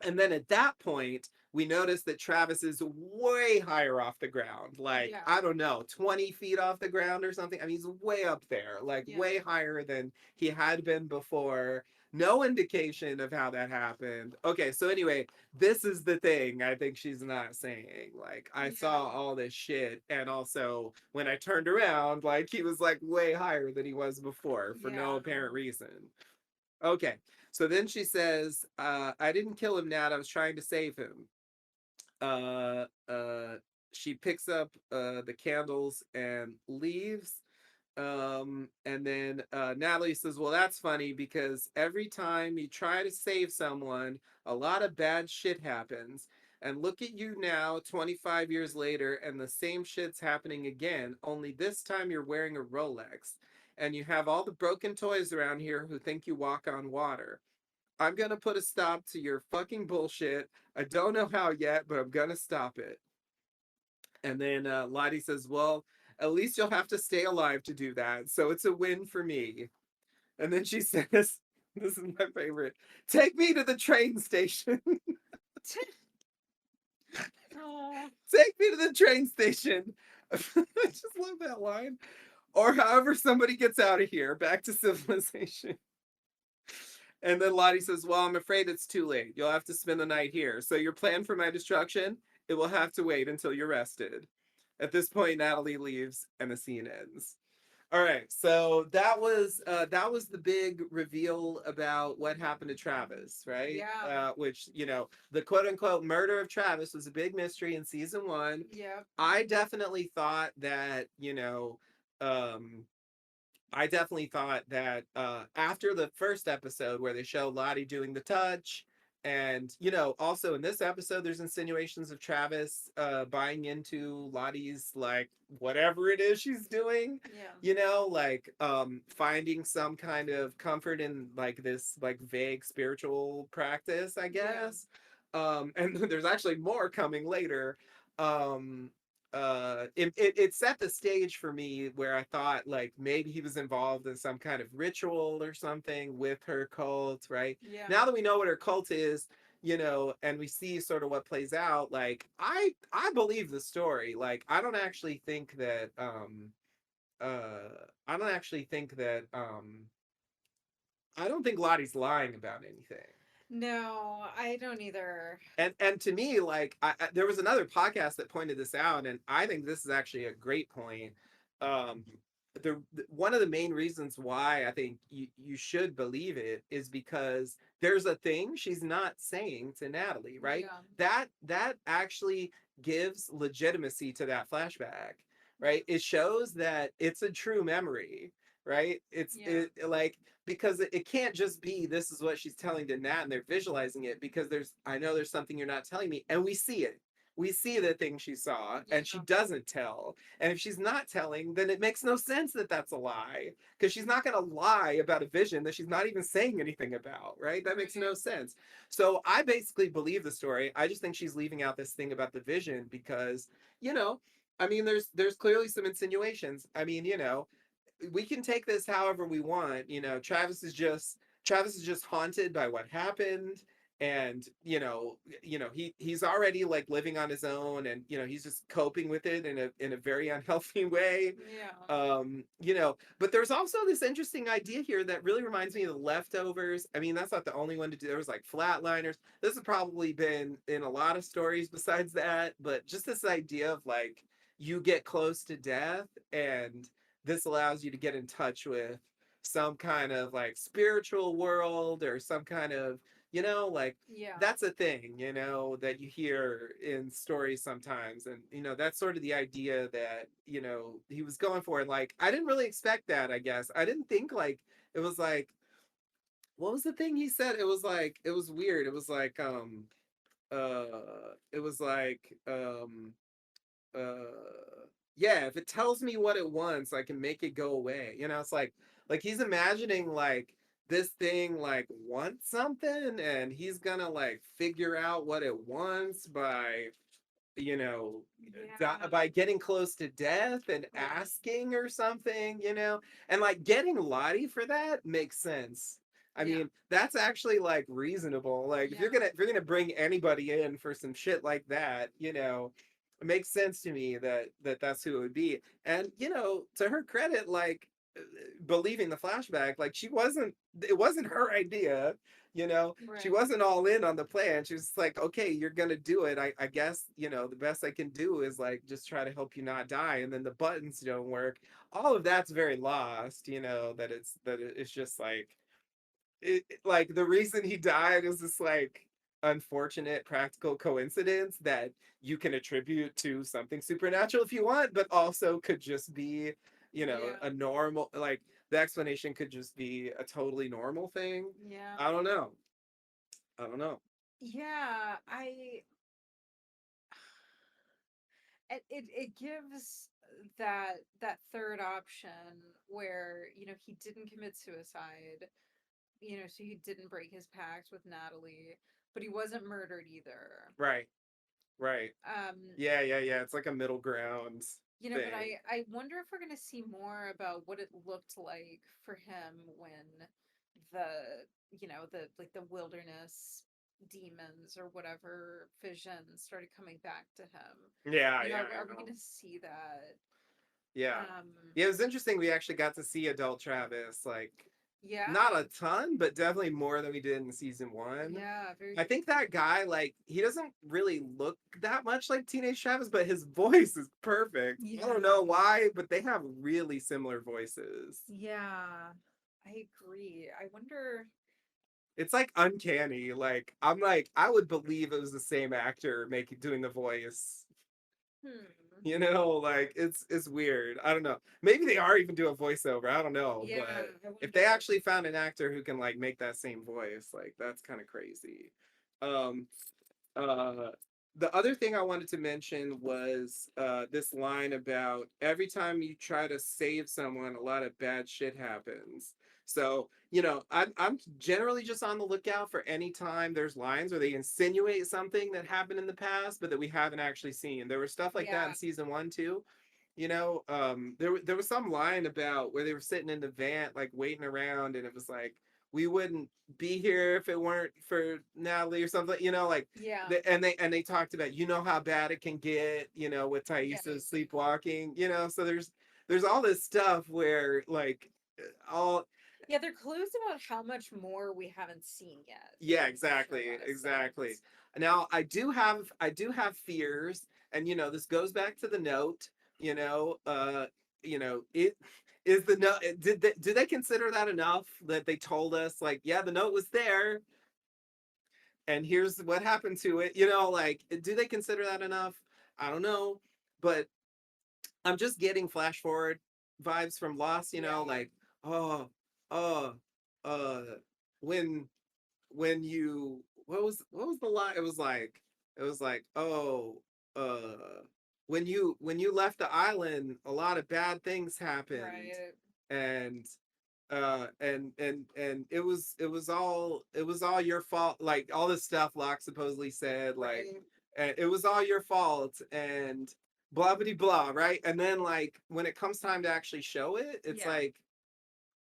and then at that point, we notice that Travis is way higher off the ground. Like, Yeah. I don't know, 20 feet off the ground or something. I mean, he's way up there, like Yeah. way higher than he had been before. No indication of how that happened. Okay, so anyway, this is the thing I think she's not saying. Like, I saw Yeah. all this shit, and also when I turned around, like, he was like way higher than he was before for no Yeah. apparent reason. Okay. So then she says, I didn't kill him, Nat. I was trying to save him. Uh, uh, she picks up the candles and leaves. And then Natalie says, well, that's funny because every time you try to save someone, a lot of bad shit happens. And look at you now, 25 years later, and the same shit's happening again, only this time you're wearing a Rolex. And you have all the broken toys around here who think you walk on water. I'm gonna put a stop to your fucking bullshit. I don't know how yet, but I'm gonna stop it. And then Lottie says, well, at least you'll have to stay alive to do that. So it's a win for me. And then she says, this is my favorite, take me to the train station. Oh. Take me to the train station. I just love that line. Or however somebody gets out of here, back to civilization. And then Lottie says, well, I'm afraid it's too late. You'll have to spend the night here. So your plan for my destruction, it will have to wait until you're rested. At this point, Natalie leaves and the scene ends. All right, so that was the big reveal about what happened to Travis, right? Yeah. Which you know, the quote unquote murder of Travis was a big mystery in season one. Yep. I definitely thought that you know, um, I definitely thought that after the first episode where they show Lottie doing the touch, and also in this episode, there's insinuations of Travis buying into Lottie's like whatever it is she's doing, Yeah. like finding some kind of comfort in like this like vague spiritual practice, I Yeah. guess. And there's actually more coming later. Um, it set the stage for me where I thought like maybe he was involved in some kind of ritual or something with her cult, right? Yeah. Now that we know what her cult is, and we see sort of what plays out, like I believe the story. Like I don't actually think that I don't think Lottie's lying about anything. No, I don't either. And to me, like there was another podcast that pointed this out, and I think this is actually a great point. Um, one of the main reasons why I think you should believe it is because there's a thing she's not saying to Natalie, right? Yeah. That actually gives legitimacy to that flashback, Yeah. right? It shows that it's a true memory, right? Yeah. Like because it can't just be this is what she's telling to Nat and they're visualizing it because I know there's something you're not telling me, and we see it. We see the thing she saw and she Yeah. doesn't tell. And if she's not telling, then it makes no sense that that's a lie because she's not going to lie about a vision that she's not even saying anything about, right? That makes no Right. sense. So I basically believe the story. I just think she's leaving out this thing about the vision because, you know, I mean, there's clearly some insinuations. I mean, we can take this however we want. Travis is just haunted by what happened, and he's already like living on his own, and he's just coping with it in a very unhealthy way. Yeah. But there's also this interesting idea here that really reminds me of the leftovers. I mean, that's not the only one to do. There was like flatliners. This has probably been in a lot of stories besides that, but just this idea of like you get close to death and this allows you to get in touch with some kind of like spiritual world or some kind of like Yeah. that's a thing that you hear in stories sometimes, and that's sort of the idea that he was going for. And like I didn't really expect that. I guess I didn't think like it was like what was the thing he said. It was like it was weird. It was like it was like yeah, if it tells me what it wants, I can make it go away. It's like he's imagining like this thing like wants something and he's gonna like figure out what it wants by you know Yeah. by getting close to death and Right. asking or something, and like getting Lottie for that makes sense. I Yeah. mean, that's actually like reasonable. Like Yeah. if you're gonna bring anybody in for some shit like that, it makes sense to me that's who it would be. And to her credit, like believing the flashback, like it wasn't her idea. She Right. wasn't all in on the plan. She was like, okay, you're gonna do it. I guess the best I can do is like just try to help you not die, and then the buttons don't work. All of that's very lost. It's just like like the reason he died is this like unfortunate practical coincidence that you can attribute to something supernatural if you want, but also could just be Yeah. a normal, like the explanation could just be a totally normal thing. Yeah. I don't know. I don't know. Yeah. It gives that third option where he didn't commit suicide, so he didn't break his pact with Natalie, but he wasn't murdered either. Right. Right. Um, Yeah, yeah, yeah. It's like a middle ground but thing. I wonder if we're gonna see more about what it looked like for him when the the like the wilderness demons or whatever visions started coming back to him. Yeah, yeah, Are I we know. gonna see that? Yeah. Um, Yeah, it was interesting. We actually got to see adult Travis, like yeah, not a ton, but definitely more than we did in season one. yeah, very I think true. that guy, like, he doesn't really look that much like Teenage Travis, but his voice is perfect. I don't know Yeah, why, but they have really similar voices. yeah, I agree. I wonder. It's like uncanny. Like, I'm like, I would believe it was the same actor making doing the voice. Hmm. You know, like it's weird. I don't know. Maybe they are even doing voiceover. I don't know, Yeah, but I if they wonder. actually found an actor who can like make that same voice, like that's kind of crazy. Um, uh, the other thing I wanted to mention was this line about every time you try to save someone, a lot of bad shit happens. So, you know, I'm generally just on the lookout for any time there's lines where they insinuate something that happened in the past, but that we haven't actually seen. There was stuff like that in Yeah, season one, too. You know, there was some line about where they were sitting in the van, like waiting around, and it was like, we wouldn't be here if it weren't for Natalie or something, you know, like yeah, and they talked about you know how bad it can get, you know, with yeah, Thaisa exactly. sleepwalking, you know, so there's all this stuff where like all Yeah, they're clues about how much more we haven't seen yet yeah, in the show exactly, as exactly. things. Now I do have fears, and you know this goes back to the note, you know, it is the note. Did they consider that enough that they told us like yeah the note was there and here's what happened to it, you know, like do they consider that enough? I don't know, but I'm just getting flash forward vibes from Lost, you know, Yeah, like oh, oh, uh, when you what was the line? It was like oh, uh, when you left the island, a lot of bad things happened, right, and and it was all your fault, like all this stuff Locke supposedly said, like right. and it was all your fault and blah blah blah, right? And then like when it comes time to actually show it, it's Yeah, like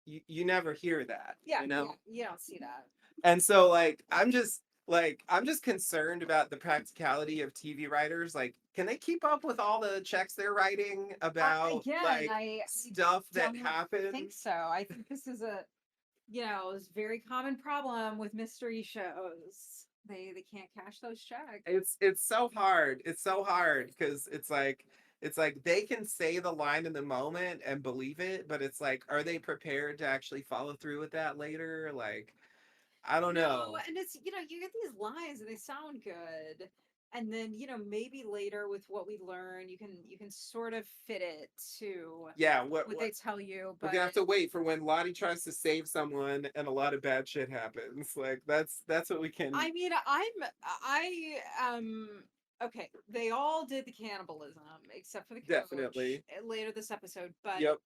you never hear that, yeah, you yeah. know. You don't see that. And so I'm just concerned about the practicality of TV writers. Like, can they keep up with all the checks they're writing about Again, like I stuff that don't think happens? so. I think this is a this very common problem with mystery shows. They can't cash those checks. It's so hard. It's so hard because it's like they can say the line in the moment and believe it, but it's like, are they prepared to actually follow through with that later? Like, I don't No, know. and it's you get these lines and they sound good. And then, maybe later with what we learn, you can sort of fit it to Yeah, what what what they tell you, we're but gonna have to wait for when Lottie tries to save someone and a lot of bad shit happens. Like that's what we can I mean, I okay, they all did the cannibalism except for the coach definitely. later this episode, but Yep.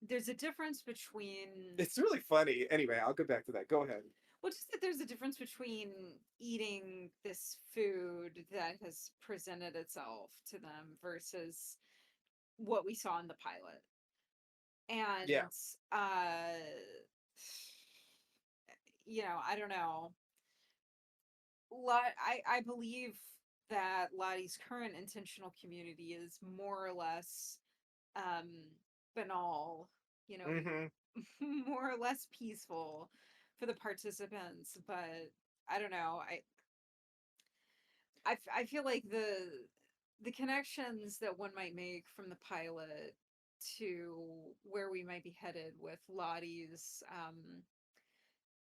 there's a difference between It's really funny. Anyway, I'll go back to that. Go ahead. well, just that there's a difference between eating this food that has presented itself to them versus what we saw in the pilot. Yeah. And I don't know. I believe that Lottie's current intentional community is more or less um banal, you know, Mm-hmm. more or less peaceful for the participants, but I don't know. I feel like the connections that one might make from the pilot to where we might be headed with Lottie's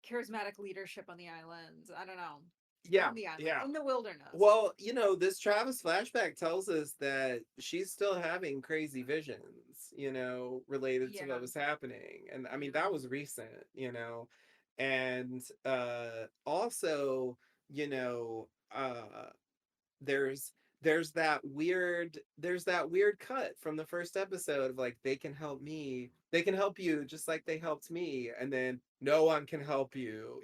charismatic leadership on the islands. I don't know. Yeah. On the island, Yeah. in the wilderness. Well, this Travis flashback tells us that she's still having crazy visions, related to what Yeah, was happening. And I mean, yeah, that was recent. And also, you know, there's there's that weird cut from the first episode of like they can help you just like they helped me, and then no one can help you,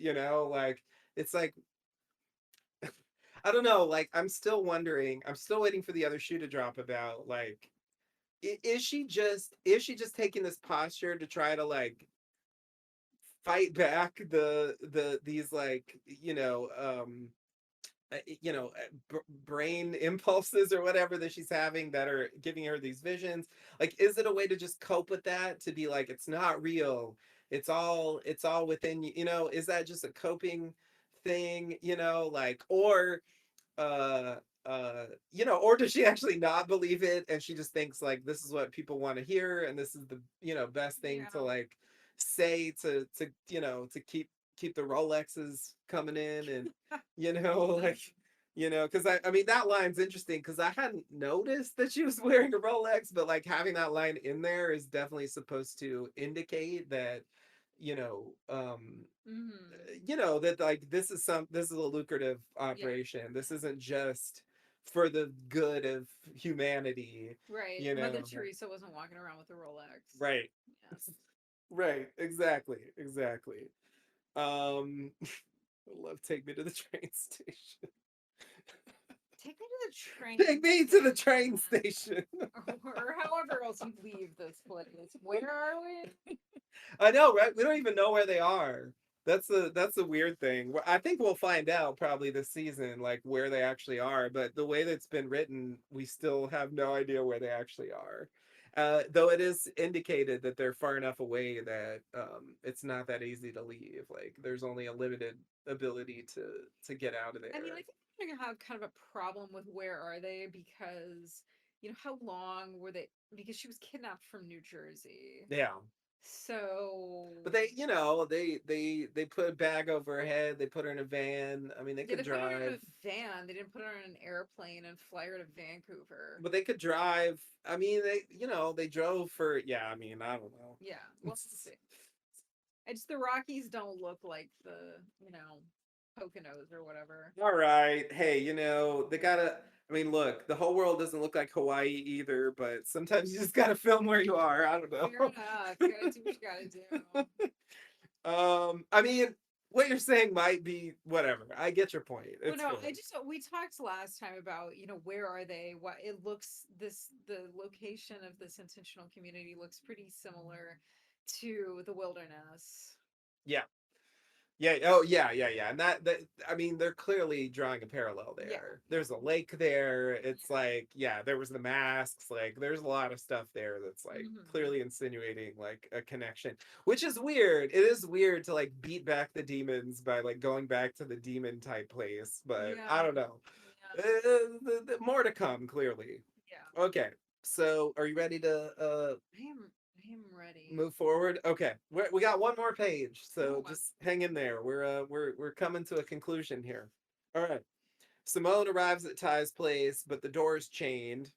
like it's like I don't know, like I'm still waiting for the other shoe to drop about like is she just taking this posture to try to like fight back these like brain impulses or whatever that she's having that are giving her these visions. Like, is it a way to just cope with that, to be like it's not real, it's all within you, is that just a coping thing, like, uh or does she actually not believe it and she just thinks like this is what people want to hear and this is the best thing to yeah. like say to keep the Rolexes coming in and The like Because I mean that line's interesting because I hadn't noticed that she was wearing a Rolex, but like having that line in there is definitely supposed to indicate that, you know, Hmm. that like this is a lucrative Yeah. operation. This isn't just for the good of humanity, Right. you Mother know. Teresa wasn't walking around with a Rolex. Right. Yeah. Right. Exactly. Exactly. I love Take Me to the Train Station. Take me to the train Take me to the train station. station. Or however else you leave this place. Where are we? I know, right? We don't even know where they are. That's a weird thing. I think we'll find out probably this season, like where they actually are. But the way that's been written, we still have no idea where they actually are. Though it is indicated that they're far enough away that it's not that easy to leave. Like there's only a limited ability to get out of I mean, I there. think they're gonna have kind of a problem with where are they because how long were they? Because she was kidnapped from New Jersey. Yeah. So But they put a bag over her head. They put her in a van. I mean, they yeah, could they put her in drive. a van. They didn't put her in an airplane and fly her to Vancouver. But they could drive. I mean, they drove for. Yeah, I mean, I don't know. Yeah, well, we'll see. It's the Rockies don't look like the Poconos or whatever. All right. Hey, they gotta. I mean, look, the whole world doesn't look like Hawaii either, but sometimes you just gotta film where you are. I don't Fair know. enough. You gotta do what you gotta do. I mean, what you're saying might be whatever. I get your point. Well, It's no, fair. I just we talked last time about where are they? What it looks the location of this intentional community looks pretty similar to the wilderness. Yeah. Yeah. Oh, yeah, yeah, yeah. And that I mean, they're clearly drawing a parallel Yeah, there. yeah, There's a lake there. It's yeah. like, yeah, there was the masks. Like, there's a lot of stuff there that's like Hmm. clearly insinuating like a connection, which is weird. It is weird to like beat back the demons by like going back to the demon type place, but Yeah, I don't know. yeah, More to come, clearly. yeah. Okay. So, are you ready to I am ready. move forward? Okay, we got one more page, so Oh, just hang in there. We're coming to a conclusion here. All right. Simone arrives at Ty's place, but the door is chained.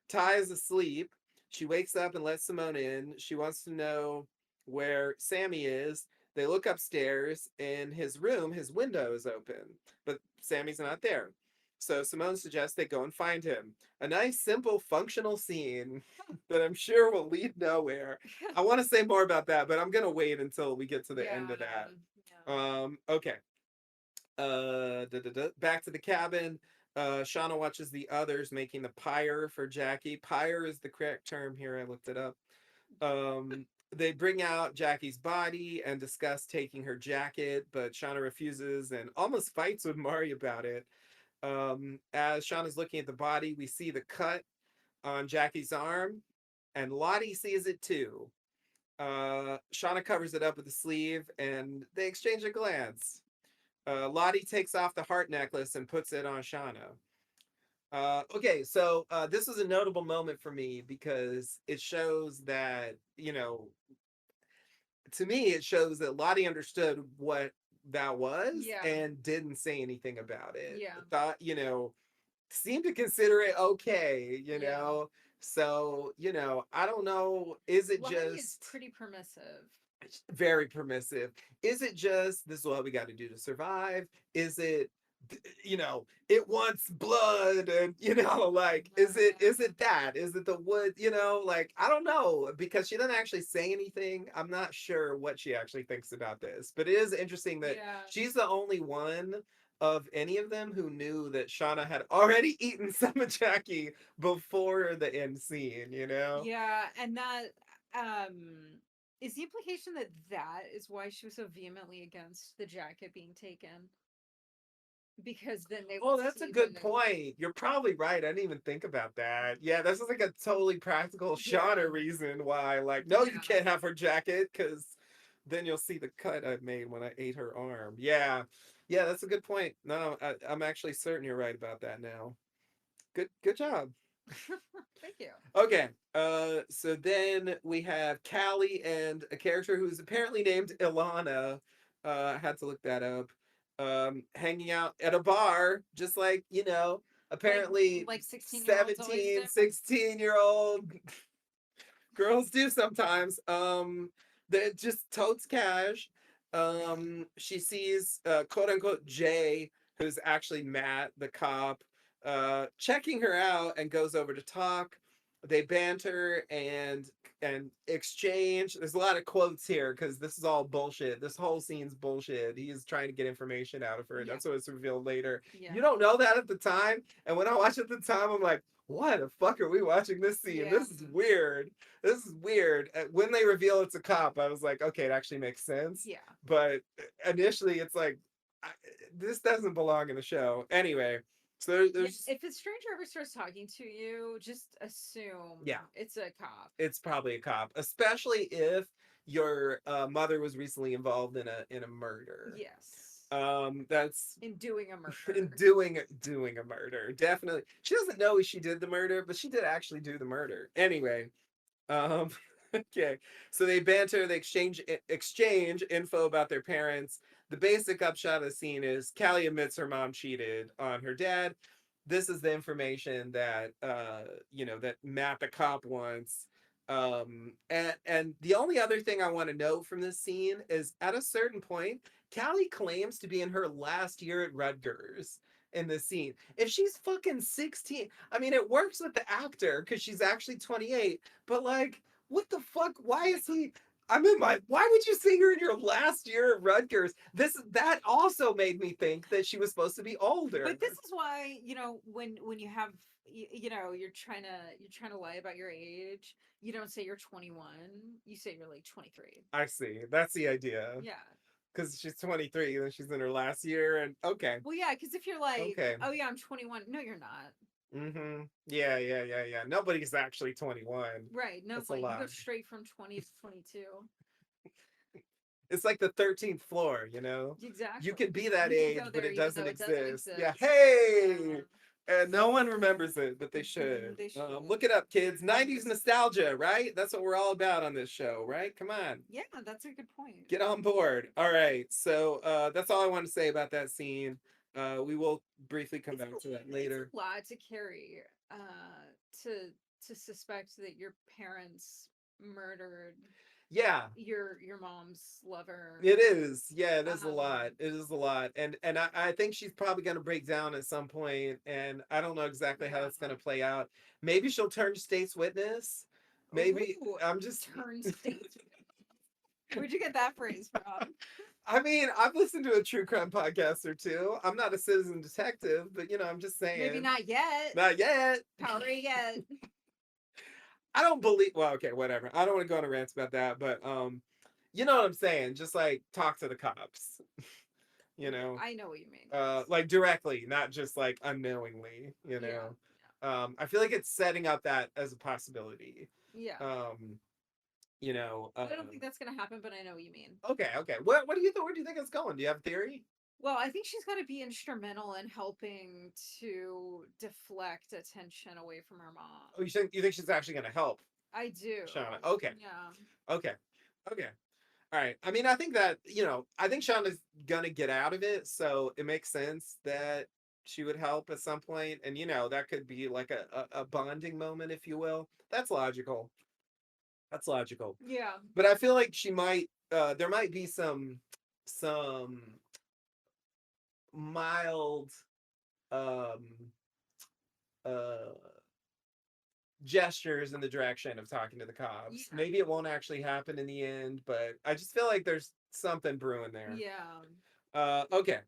Ty is asleep. She wakes up and lets Simone in. She wants to know where Sammy is. They look upstairs. In his room, his window is open, but Sammy's not there. So Simone suggests they go and find him. A nice, simple, functional scene that I'm sure will lead nowhere. I want to say more about that, but I'm going to wait until we get to the end yeah, of that. yeah. Okay. Back to the cabin. Shauna watches the others making the pyre for Jackie. Pyre is the correct term here. I looked it up. They bring out Jackie's body and discuss taking her jacket, but Shauna refuses and almost fights with Mari about it. As Shauna's looking at the body, we see the cut on Jackie's arm, and Lottie sees it too. Shauna covers it up with a sleeve, and they exchange a glance. Lottie takes off the heart necklace and puts it on Shauna. Okay, so this was a notable moment for me because it shows that, to me, it shows that Lottie understood what that was Yeah, and didn't say anything about it. yeah, Thought, seemed to consider it okay. yeah. So, I don't know. Is it Lottie is just pretty permissive. very permissive? Is it just this is what we got to do to survive? Is it it wants blood and like is it that? Is it the wood? Like I don't know because she doesn't actually say anything. I'm not sure what she actually thinks about this, but it is interesting that Yeah, she's the only one of any of them who knew that Shauna had already eaten some of Jackie before the end scene. yeah, and that is the implication that that is why she was so vehemently against the jacket being taken because then they Oh, would that's a see the good point. You're probably right. I didn't even think about that. Yeah, this is like a totally practical yeah, Shauna reason why, like, no, you yeah. can't have her jacket because then you'll see the cut I made when I ate her arm. Yeah, yeah, that's a good point. No, I'm actually certain you're right about that now. Good job. Thank you. Okay, so then we have Callie and a character who's apparently named Ilana. I had to look that up. hanging out at a bar, just like, like apparently like 16-year-olds always do. 17, 16-year-old girls do sometimes. That just totes cash. She sees quote unquote Jay, who's actually Matt, the cop, checking her out and goes over to talk. They banter and exchange. There's a lot of quotes here because this is all bullshit. This whole scene's bullshit. He is trying to get information out of her. Yeah. That's what it's revealed later. Yeah. You don't know that at the time, and when I watch it at the time, I'm like, why the fuck are we watching this scene? Yeah. This is weird. This is weird. When they reveal it's a cop, I was like, okay, it actually makes sense. Yeah. But initially, it's like, I, this doesn't belong in the show. Anyway, so Yeah, there's, if a stranger ever starts talking to you, just assume yeah, it's a cop. it's probably a cop, especially if your mother was recently involved in a murder. Yes. That's In doing a in murder. doing a murder. Definitely, she doesn't know she did the murder, but she did actually do the murder. Anyway, Um, okay, so they banter, they exchange info about their parents. The basic upshot of the scene is Callie admits her mom cheated on her dad. This is the information that that Matt the cop wants. And the only other thing I want to know from this scene is at a certain point, Callie claims to be in her last year at Rutgers in this scene. If she's fucking 16, I mean, it works with the actor because she's actually 28, but like, what the fuck? Why is he? I'm in my. Why would you see her in your last year at Rutgers? That also made me think that she was supposed to be older. But this is why, when you have you're trying to lie about your age, you don't say you're 21, you say you're like 23. I see. That's the idea. Yeah. Because she's 23, then she's in her last year, and okay, Well, yeah, because if you're like, okay. oh yeah, I'm 21, no, you're not. Mm-hmm. Yeah, yeah, yeah, yeah. Nobody's actually 21. Right. No, That's a but you go lie. straight from 20 to 22. It's like the 13th floor, you know? You Exactly. can be that You can go age, but there it even doesn't though it doesn't exist. Yeah, exist. Yeah. hey! And no one remembers it, but they should. They should. Look it up, kids. 90s nostalgia, right? That's what we're all about on this show, right? Come on. Yeah, that's a good point. Get on board. All right. So that's all I want to say about that scene. We will briefly come It's back to that it's later. a lot to carry, to suspect that your parents murdered Yeah, your mom's lover. it is. Yeah, it is a lot. Um, It is a lot. And I think she's probably gonna break down at some point, and I don't know exactly how yeah. that's gonna play out. Maybe she'll turn state's witness. Maybe Ooh, I'm just turn states. Where'd you get that phrase from? I mean, I've listened to a true crime podcast or two. I'm not a citizen detective, but I'm just Maybe saying. not yet. Not yet. Power yet. I don't believe well, okay, whatever. I don't want to go on a rant about that, but you know what I'm saying? Just like talk to the cops, you know. I know what you mean. Yes. Like directly, not just like unknowingly, you Yeah. know. I feel like it's setting up that as a possibility. Yeah. Um, you know, I don't think that's gonna happen, but I know what you mean. okay, okay. What do you think? Where do you think it's going? Do you have a theory? Well, I think she's got to be instrumental in helping to deflect attention away from her mom. Oh, you think she's actually going to help I do. Shauna? Okay, Yeah. okay, okay. All right. I mean, I think that I think Shauna's gonna get out of it, so it makes sense that she would help at some point, and that could be like a bonding moment, if you will. That's logical. That's logical. Yeah. But I feel like she might. There might be some mild um uh gestures in the direction of talking to the cops. Yeah. Maybe it won't actually happen in the end, but I just feel like there's something brewing there. Yeah. Okay.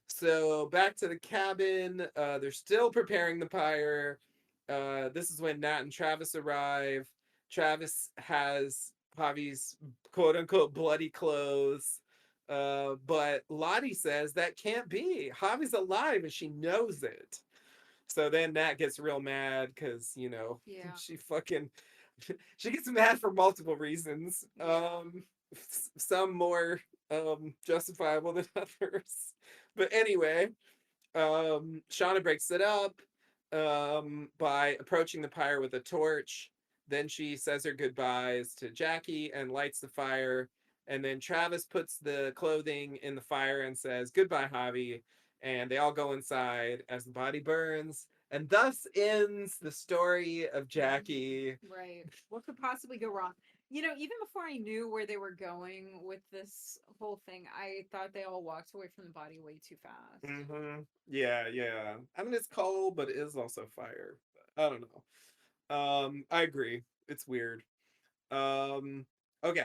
So back to the cabin. They're still preparing the pyre. This is when Nat and Travis arrive. Travis has Javi's quote unquote bloody clothes. But Lottie says that can't be. Javi's alive and she knows it. So then Nat gets real mad because, Yeah. she fucking she gets mad for multiple reasons. Yeah. Some more justifiable than others. But anyway, Shauna breaks it up by approaching the pyre with a torch. Then she says her goodbyes to Jackie and lights the fire. And then Travis puts the clothing in the fire and says, "Goodbye, Javi." And they all go inside as the body burns. And thus ends the story of Jackie. Right. What could possibly go wrong? Even before I knew where they were going with this whole thing, I thought they all walked away from the body way too fast. Yeah, yeah. I mean, it's cold, but it is also fire. I don't know. I agree. It's weird. Um, okay.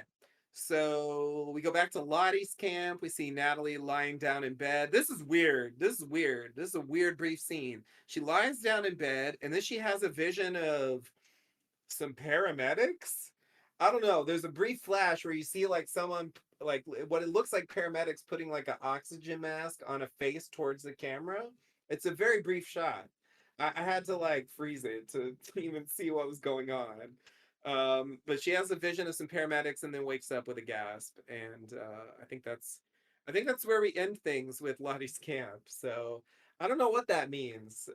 So we go back to Lottie's camp. We see Natalie lying down in bed. This is weird. This is weird. This is a weird brief scene. She lies down in bed and then she has a vision of some paramedics. I don't know. There's a brief flash where you see like someone like what it looks like paramedics putting like an oxygen mask on a face towards the camera. It's a very brief shot. I had to like freeze it to even see what was going on. But she has a vision of some paramedics and then wakes up with a gasp. And I think that's where we end things with Lottie's camp. So I don't know what that means.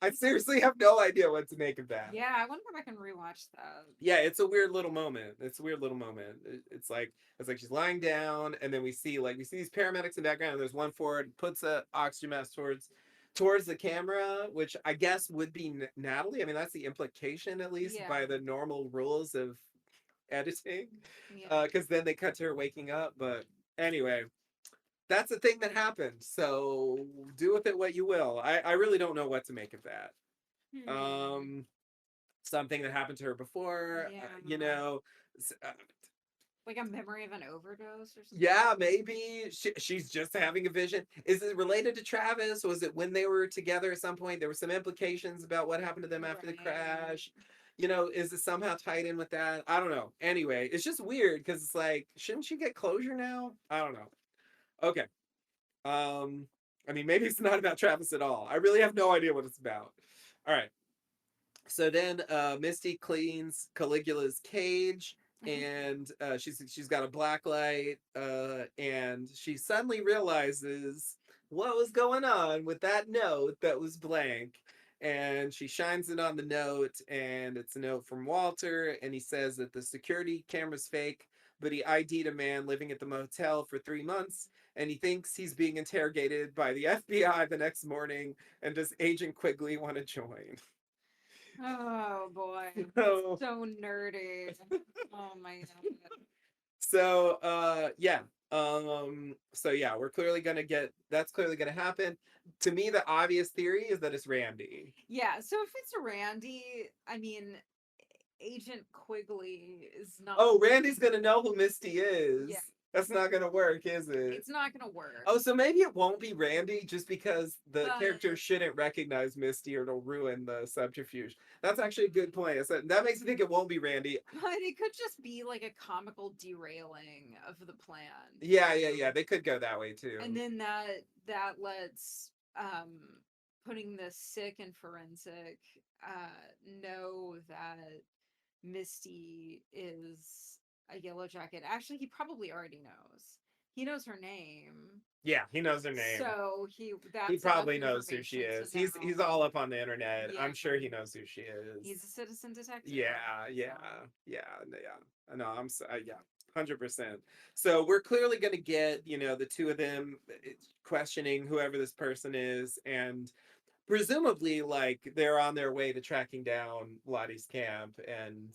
I seriously have no idea what to make of that. Yeah, I want to go back and rewatch that. Yeah, it's a weird little moment. It's a weird little moment. It's like she's lying down, and then we see these paramedics in the background. And there's one forward puts a oxygen mask towards the camera, which I guess would be Natalie. I mean, that's the implication at least Yeah, by the normal rules of editing, yeah. because then they cut to her waking up. But anyway, that's a thing that happened. So do with it what you will. I really don't know what to make of that. Hmm. Um, something that happened to her before, Yeah. s- uh, Like a memory of an overdose or something. yeah, maybe she's just having a vision. Is it related to Travis? Was it when they were together at some point? There were some implications about what happened to them after the Right. crash. Is it somehow tied in with that? I don't know. Anyway, it's just weird because it's like, shouldn't she get closure now? I don't know. Okay. Um, I mean, maybe it's not about Travis at all. I really have no idea what it's about. All right. So then Misty cleans Caligula's cage, and she's got a black light, and she suddenly realizes what was going on with that note that was blank. And she shines it on the note, and it's a note from Walter, and he says that the security camera's fake, but he ID'd a man living at the motel for 3 months, and he thinks he's being interrogated by the FBI the next morning. And does Agent Quigley want to join? Oh boy, that's So so nerdy. Oh my god. yeah. So yeah, we're clearly gonna get that's clearly gonna happen. To me, the obvious theory is that it's Randy. Yeah, so if it's Randy, I mean, Agent Quigley is not. Oh, Randy's gonna know who Misty Yeah, is. That's not gonna work, is it? it's not gonna work. Oh, so maybe it won't be Randy just because the But character shouldn't recognize Misty or it'll ruin the subterfuge. That's actually a good point. So that makes me think it won't be Randy. but it could just be like a comical derailing of the plan. Yeah, yeah, yeah. They could go that way And too. then that lets putting the sick and forensic know that Misty is a yellow jacket. Actually, he probably already knows. He knows her name. Yeah, he knows her name. So He that's enough probably knows who she information to is. He's know. all up on the internet. Yeah. I'm sure he knows who she is. He's a citizen detective. Yeah, So yeah, yeah, yeah. No, I'm so, yeah, 100%. So we're clearly going to get the two of them questioning whoever this person is, and presumably like they're on their way to tracking down Lottie's camp, and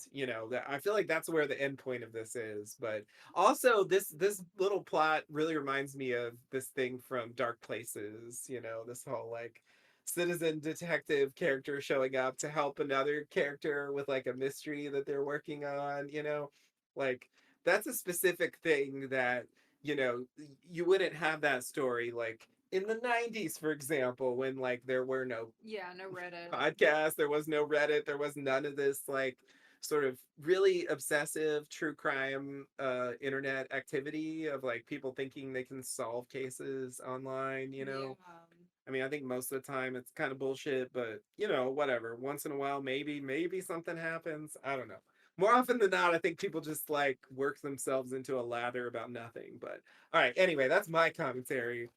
that I feel like that's where the end point of this is. But also this little plot really reminds me of this thing from Dark Places, this whole like citizen detective character showing up to help another character with like a mystery that they're working on, like that's a specific thing that you know you wouldn't have that story like in the 90s, for example, when like there were no yeah, no Reddit. podcasts, there was no Reddit, there was none of this like sort of really obsessive true crime internet activity of like people thinking they can solve cases online. Yeah. I mean, I think most of the time it's kind of bullshit, but whatever. Once in a while, maybe something happens. I don't know. More often than not, I think people just like work themselves into a lather about nothing. But all right, anyway, that's my commentary.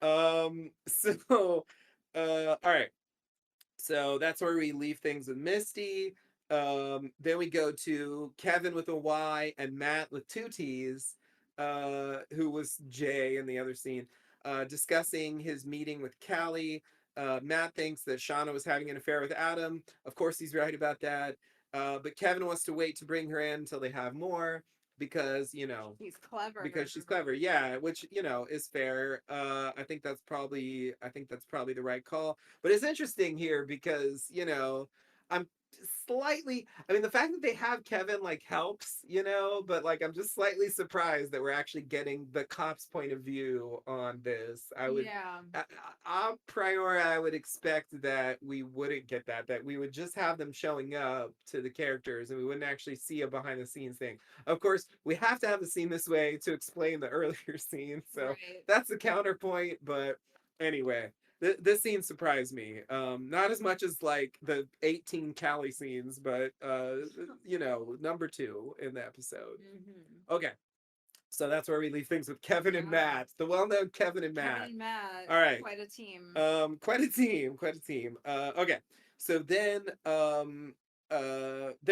So all right. So that's where we leave things with Misty. Then we go to Kevin with a Y and Matt with two T's, who was Jay in the other scene, discussing his meeting with Callie. Matt thinks that Shauna was having an affair with Adam. Of course, he's right about that. But Kevin wants to wait to bring her in until they have more because, He's clever. because she's clever. Yeah, which, is fair. I think that's probably the right call. But it's interesting here because, I'm slightly, I mean, the fact that they have Kevin like helps, but like I'm just slightly surprised that we're actually getting the cops point of view on this. Yeah. A priori I would expect that we wouldn't get that we would just have them showing up to the characters and we wouldn't actually see a behind the scenes thing. Of course, we have to have the scene this way to explain the earlier scene, so Right. that's the counterpoint. But anyway, this scene surprised me. Not as much as like the 18 Callie scenes, but number two in the episode. Hmm. Okay, so that's where we leave things with Kevin and Yeah. Matt, the well-known Kevin and Kevin Matt. and Matt, All right. quite a team. Quite a team, quite a team. Okay, so then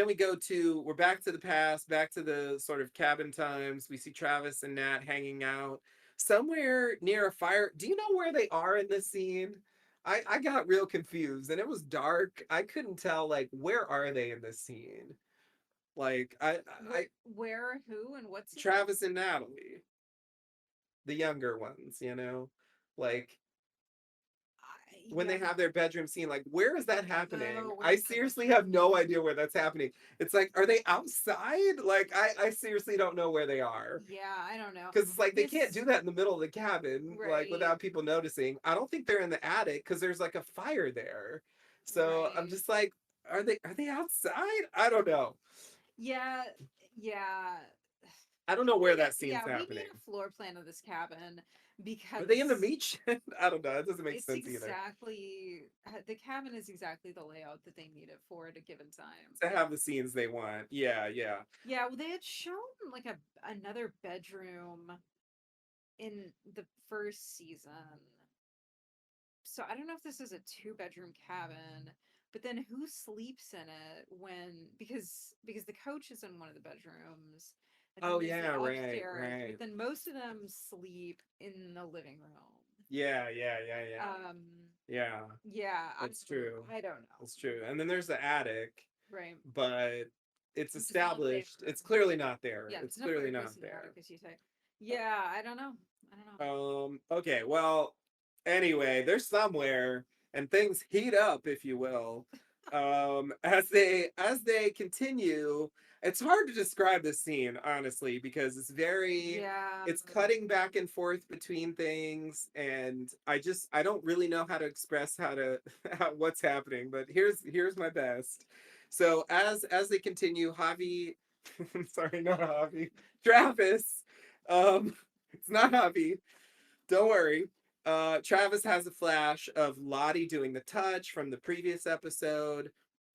we go to we're back to the past, back to the sort of cabin times. We see Travis and Nat hanging out somewhere near a fire. Do you know where they are in this scene? I got real confused and it was dark. I couldn't tell like where are they in this scene. Like Where, who, and what scene? Travis and Natalie, the younger ones, like when they Yeah. have their bedroom scene, like where is that happening? Oh, where I is that seriously bedroom have no scene? idea where that's happening. It's like, are they outside? Like I seriously don't know where they are. Yeah, I don't know. Because it's like they can't This, do that in the middle of the cabin, like right, without people noticing. I don't think they're in the attic because there's like a fire there. So I'm right. just like, are they outside? I don't know. Yeah, yeah. I don't know where that scene's Yeah, we need happening. a floor plan of this cabin Are they in the because meat shed? I don't know. It doesn't make it's sense either. exactly the cabin is exactly the layout that they need it for at a given time. To have the scenes they want. Yeah, yeah. Yeah, well, they had shown like another bedroom in the first season. So I don't know if this is a two-bedroom cabin, but then who sleeps in it when because the coach is in one of the bedrooms, and then Oh there's the yeah, right, upstairs, but right. then most of them sleep in the living room. Yeah, yeah, yeah, yeah. Um, Yeah, yeah, that's true. I don't know. That's true. And then there's the attic, Right. but it's Which is not safe established. for It's clearly not there. yeah, It's there's no clearly not fireplace in the there. attic, as you say. Yeah, I don't know. I don't know. Okay, well, anyway, they're somewhere and things heat up, if you will. As they continue, it's hard to describe this scene, honestly, because Yeah. it's cutting back and forth between things, and I don't really know how to express what's happening, but here's my best. So as they continue, Javi, sorry, not Javi, Travis, um, it's not Javi. Don't worry. Travis has a flash of Lottie doing the touch from the previous episode.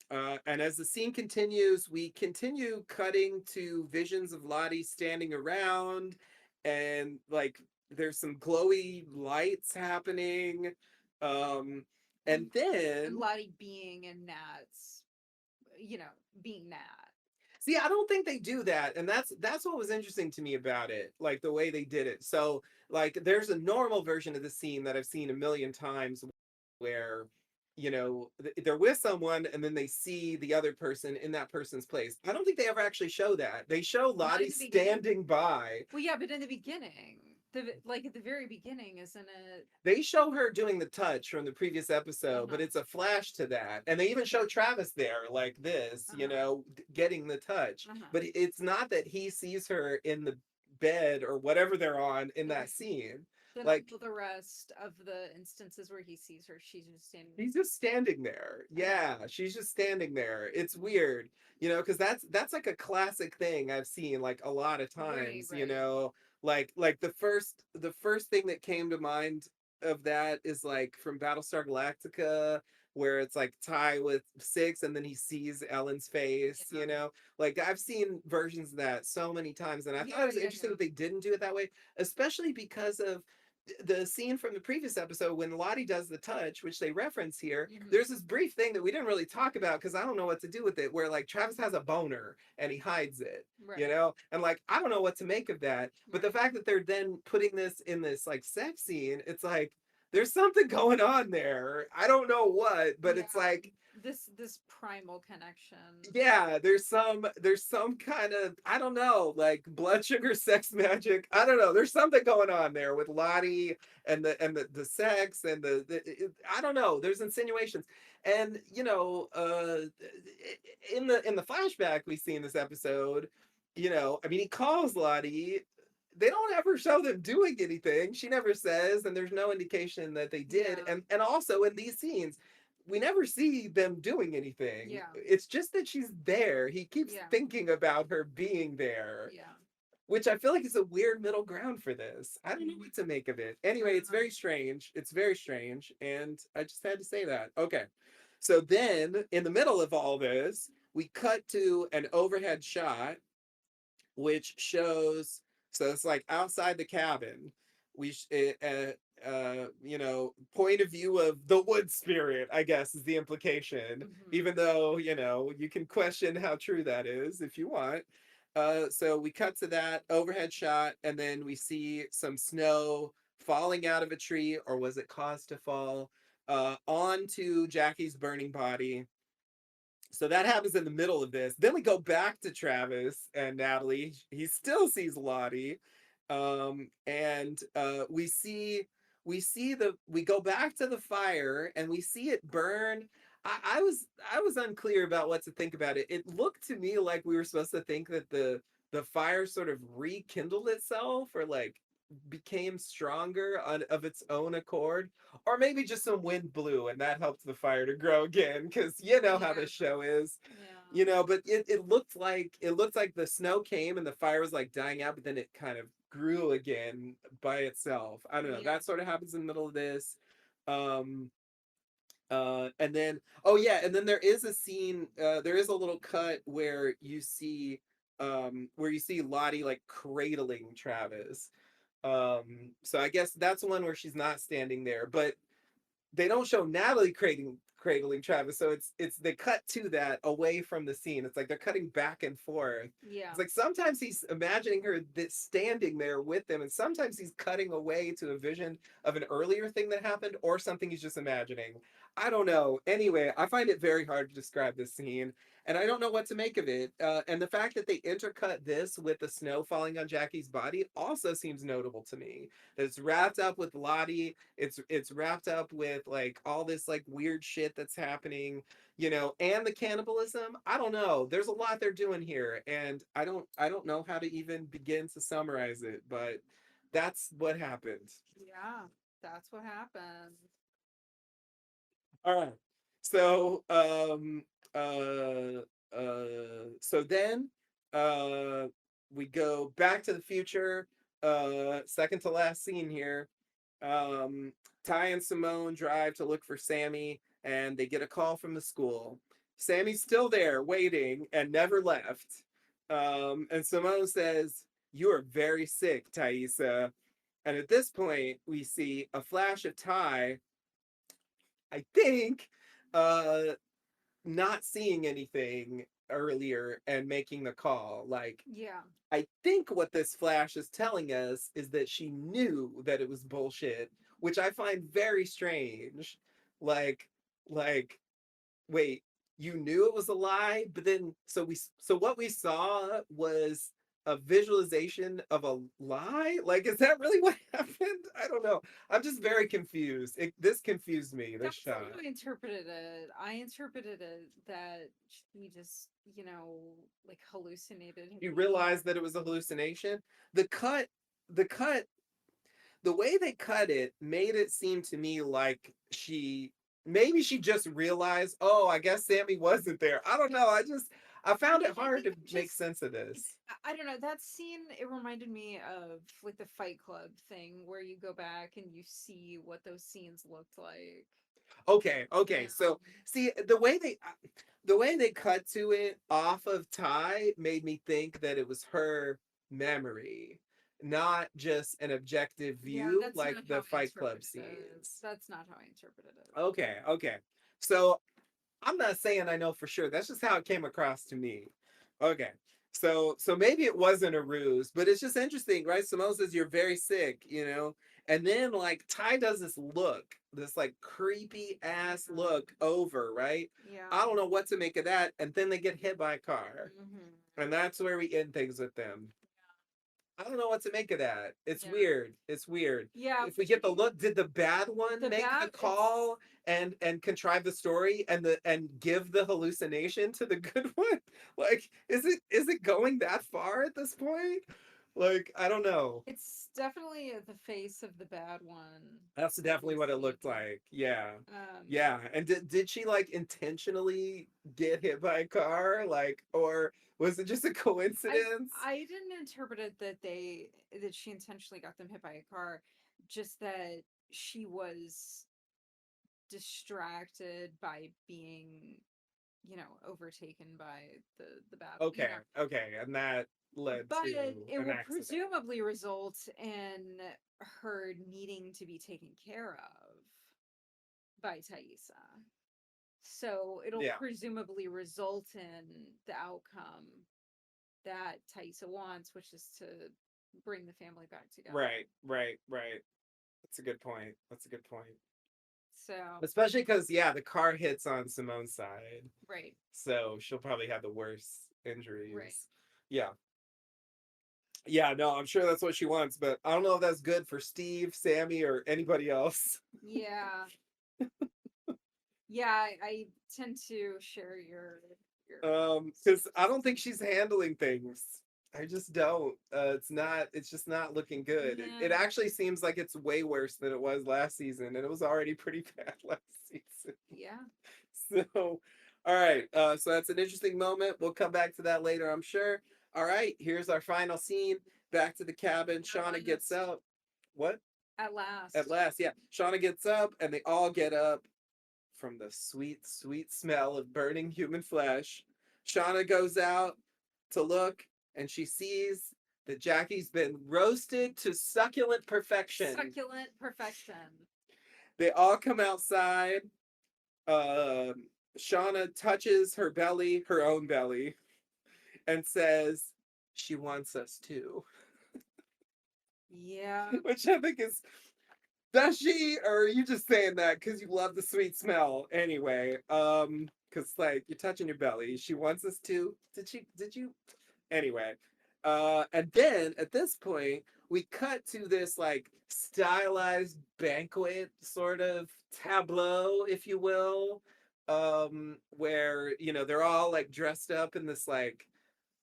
And as the scene continues, we continue cutting to visions of Lottie standing around, and like there's some glowy lights happening. Um, and And then Lottie being in Nat's, being Nat. See, I don't think they do that, and that's what was interesting to me about it, like the way they did it. So, like, there's a normal version of the scene that I've seen a million times, where, they're with someone and then they see the other person in that person's place. I don't think they ever actually show that. They show Not Lottie in the beginning. standing by. Well, yeah, but in the beginning, like at the very beginning, isn't it? They show her doing the touch from the previous Uh episode, but huh. it's a flash to that. And they even show Travis there like this, Uh huh. getting the touch. Uh huh. But it's not that he sees her in the bed or whatever they're on in that Okay. scene. Then Like all the rest of the instances where he sees her, she's just standing. he's just standing there. Okay. Yeah, she's just standing there. It's weird, because that's like a classic thing I've seen like a lot of Right. times. Right. Like the first thing that came to mind of that is like from Battlestar Galactica, where it's like Ty with Six, and then he sees Ellen's face. Yeah. Like I've seen versions of that so many times, and I thought it Yeah. was Yeah. interesting Yeah. that they didn't do it that way, especially because of the scene from the previous episode when Lottie does the touch, which they reference here, Hmm. there's this brief thing that we didn't really talk about because I don't know what to do with it, where like Travis has a boner and he hides it, you Right. know? And like, I don't know what to make of that. But the Right. fact that they're then putting this in this like sex scene, it's like, there's something going on there. I don't know what, but Yeah. it's like, This primal connection. yeah, there's some kind of, I don't know, like blood sugar sex magic. I don't know, there's something going on there with Lottie and the sex and I don't know, there's insinuations. And in the flashback we see in this episode, I mean, he calls Lottie. They don't ever show them doing anything. She never says, and there's no indication that they did. Yeah. And also in these scenes, we never see them doing anything. Yeah. It's just that she's there. He keeps Yeah. thinking about her being there, Yeah. which I feel like is a weird middle ground for this. I don't know Mhm. what to make of it. I Anyway, don't it's know. very strange. It's very strange. And I just had to say that. Okay. So then, in the middle of all this, we cut to an overhead shot which shows, so it's like outside the cabin. Point of view of the wood spirit, I guess, is the implication, Hmm. even though you can question how true that is if you want. So we cut to that overhead shot, and then we see some snow falling out of a tree, or was it caused to fall onto Jackie's burning body. So that happens in the middle of this. Then we go back to Travis and Natalie. He still sees Lottie. And we go back to the fire and we see it burn. I was unclear about what to think about it. It looked to me like we were supposed to think that the fire sort of rekindled itself or like became stronger of its own accord, or maybe just some wind blew and that helped the fire to grow again, because you know how Yeah. this show is. Yeah. But it looked like the snow came and the fire was like dying out, but then it kind of grew again by itself. I don't know, Yeah. that sort of happens in the middle of this. And then, oh yeah, and then there is a scene, there is a little cut where you see Lottie like cradling Travis. So I guess that's one where she's not standing there, but they don't show Natalie cradling Travis, so it's they cut to that away from the scene. It's like they're cutting back and forth. Yeah. It's like sometimes he's imagining her standing there with them, and sometimes he's cutting away to a vision of an earlier thing that happened or something he's just imagining. I don't know. Anyway, I find it very hard to describe this scene, and I don't know what to make of it. And the fact that they intercut this with the snow falling on Jackie's body also seems notable to me. That it's wrapped up with Lottie, it's wrapped up with like all this like weird shit that's happening, and the cannibalism. I don't know, there's a lot they're doing here, and I don't know how to even begin to summarize it, but that's what happened. Yeah. That's what happened. All right. So then uh we go back to the future, second to last scene here. um, Ty and Simone drive to look for Sammy, and they get a call from the school. Sammy's still there, waiting, and never left. And Simone says, "You are very sick, Thaisa." And at this point, we see a flash of Ty, I think, uh, not seeing anything earlier and making the call. Like, Yeah. I think what this flash is telling us is that she knew that it was bullshit, which I find very strange. Like, like, wait, you knew it was a lie, but then so what we saw was a visualization of a lie? Like, is that really what happened? I don't know. I'm just very confused. This confused me, this That's shot. how I interpreted it. I interpreted it that he just, like hallucinated him You being. realize that it was a hallucination. The cut, the cut the way they cut it made it seem to me like maybe she just realized, oh, I guess Sammy wasn't there. I don't know. I found it I hard think to it make just sense of this. I don't know, that scene, it reminded me of like the Fight Club thing where you go back and you see what those scenes looked like. Okay, okay. Yeah. So see the way they cut to it off of Ty made me think that it was her memory. not just an objective Yeah, view that's like not the how I Fight Club interpreted it. scenes. That's not how I interpreted it. Okay, okay. So I'm not saying I know for sure. That's just how it came across to me. Okay. So maybe it wasn't a ruse, but it's just interesting, right? Simone says you're very sick, you know? And then like Ty does this look, this like creepy ass Yeah. look over, right? Yeah. I don't know what to make of that. And then they get hit by a car. Mm-hmm. And that's where we end things with them. I don't know what to make of that. It's Yeah. weird. It's weird. Yeah. If we get the look, did the bad one The make the bat, it's call and contrive the story and give the hallucination to the good one? Like, is it going that far at this point? Like, I don't know. it's definitely the face of the bad one That's that definitely we what it see. looked like. Yeah. Um, Yeah. And did she like intentionally get hit by a car? Like, or was it just a I coincidence? I didn't interpret it that she intentionally got them hit by a car, just that she was distracted by being, overtaken by the battle. Okay. Okay. And that led But to it an will accident. presumably result in her needing to be taken care of by Thaisa. So it'll Yeah. presumably result in the outcome that Thaisa wants, which is to bring the family back together. Right, right, right. That's a good point. That's a good point. So, Especially because, yeah, the car hits on Simone's side. right, So she'll probably have the worst right. injuries. Yeah. Yeah, no, I'm sure that's what she wants, but I don't know if that's good for Steve, Sammy, or anybody else. Yeah. Yeah, I tend to share your Because I don't think skepticism. she's handling things. I just don't. It's just not looking good. It Yeah. actually seems like it's way worse than it was last season, and it was already pretty bad last season. Yeah. So, all right. So that's an interesting moment. We'll come back to that later, I'm sure. All right. Here's our final scene. Back to the cabin. At Shauna gets last. up. What? At At last. last, yeah. Shauna gets up, and they all get up from the sweet, sweet smell of burning human flesh. Shauna goes out to look, and she sees that Jackie's been roasted to succulent perfection. Succulent perfection. They all come outside. Um, Shauna touches her belly, her own belly, and says, "She wants us too," Yeah. which I think is. Does she, or are you just saying that because you love the sweet smell? Anyway, because like you're touching your belly. She wants us to. Did she? Did you? Anyway, and then at this point, we cut to this like stylized banquet sort of tableau, if you will, where they're all like dressed up in this like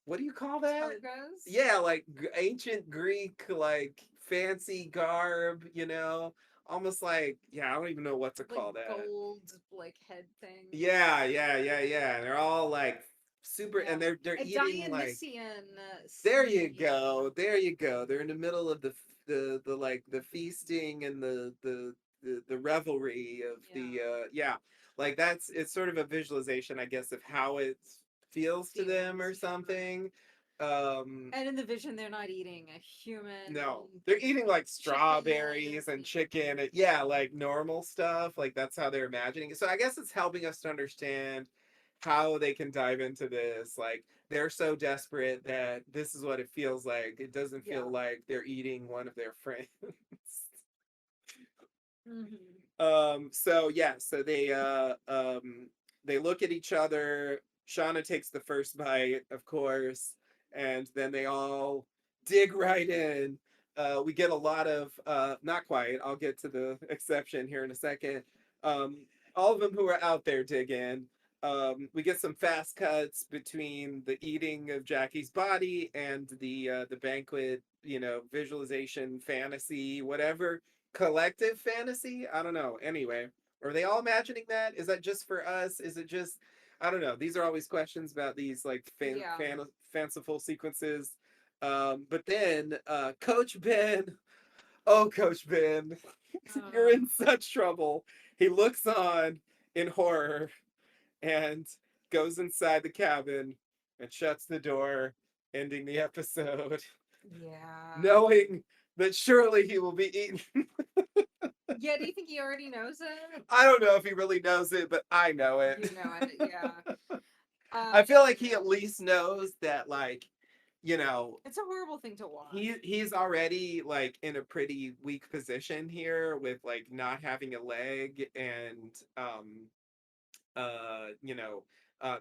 what do you call that? Togas. Yeah, like ancient Greek, like fancy garb, almost like I don't even know what to Like call that. gold, like head things. Yeah, yeah, yeah, yeah. And they're all like super, Yeah. and they're A eating like Dionysian there you scene. go. There you go. They're in the middle of the like the feasting and the revelry of the Yeah. yeah. Like it's sort of a visualization, I guess, of how it feels to them Feels. or Yeah. something. Um And in the vision, they're not eating a human no. They're eating like chicken. strawberries and chicken. Yeah, like normal stuff. Like that's how they're imagining it. So I guess it's helping us to understand how they can dive into this. Like they're so desperate that this is what it feels like. It doesn't Yeah. feel like they're eating one of their friends. Hmm. So yeah, so they look at each other. Shauna takes the first bite, of course, and then they all dig right in. We get a lot of not quite, I'll get to the exception here in a second. Um, all of them who are out there dig in. We get some fast cuts between the eating of Jackie's body and the banquet, visualization, fantasy, whatever collective fantasy. I don't know. Anyway, are they all imagining that? Is that just for us? Is it just I don't know. These are always questions about these like Yeah. fanciful sequences. But then Coach Ben, oh Coach Ben, you're in Uh, such trouble. He looks on in horror and goes inside the cabin and shuts the door, ending the episode. Yeah. knowing that surely he will be eaten. Yeah, do you think he already knows it? I don't know if he really knows it, but I know it. You know it, yeah. I Um, feel like he at least knows that, like, you know, it's a horrible thing to watch. he's already like in a pretty weak position here with like not having a leg and you know,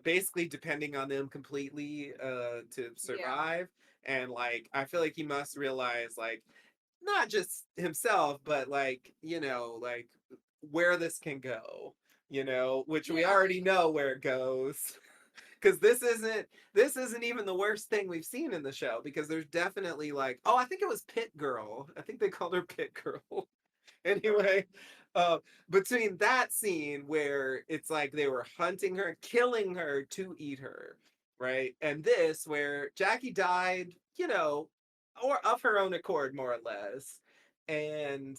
basically depending on them completely to Yeah. survive. And like, I feel like he must realize, like, not just himself, but like, you know, like where this can go, you know, which we Yeah. already know where it goes. Because this isn't even the worst thing we've seen in the show, because there's definitely like, oh, I think it was Pit Girl. I think they called her Pit Girl. Anyway, uh, between that scene where it's like they were hunting her, killing her to eat her, right? And this where Jackie died, you know, or of her own accord, more or less. And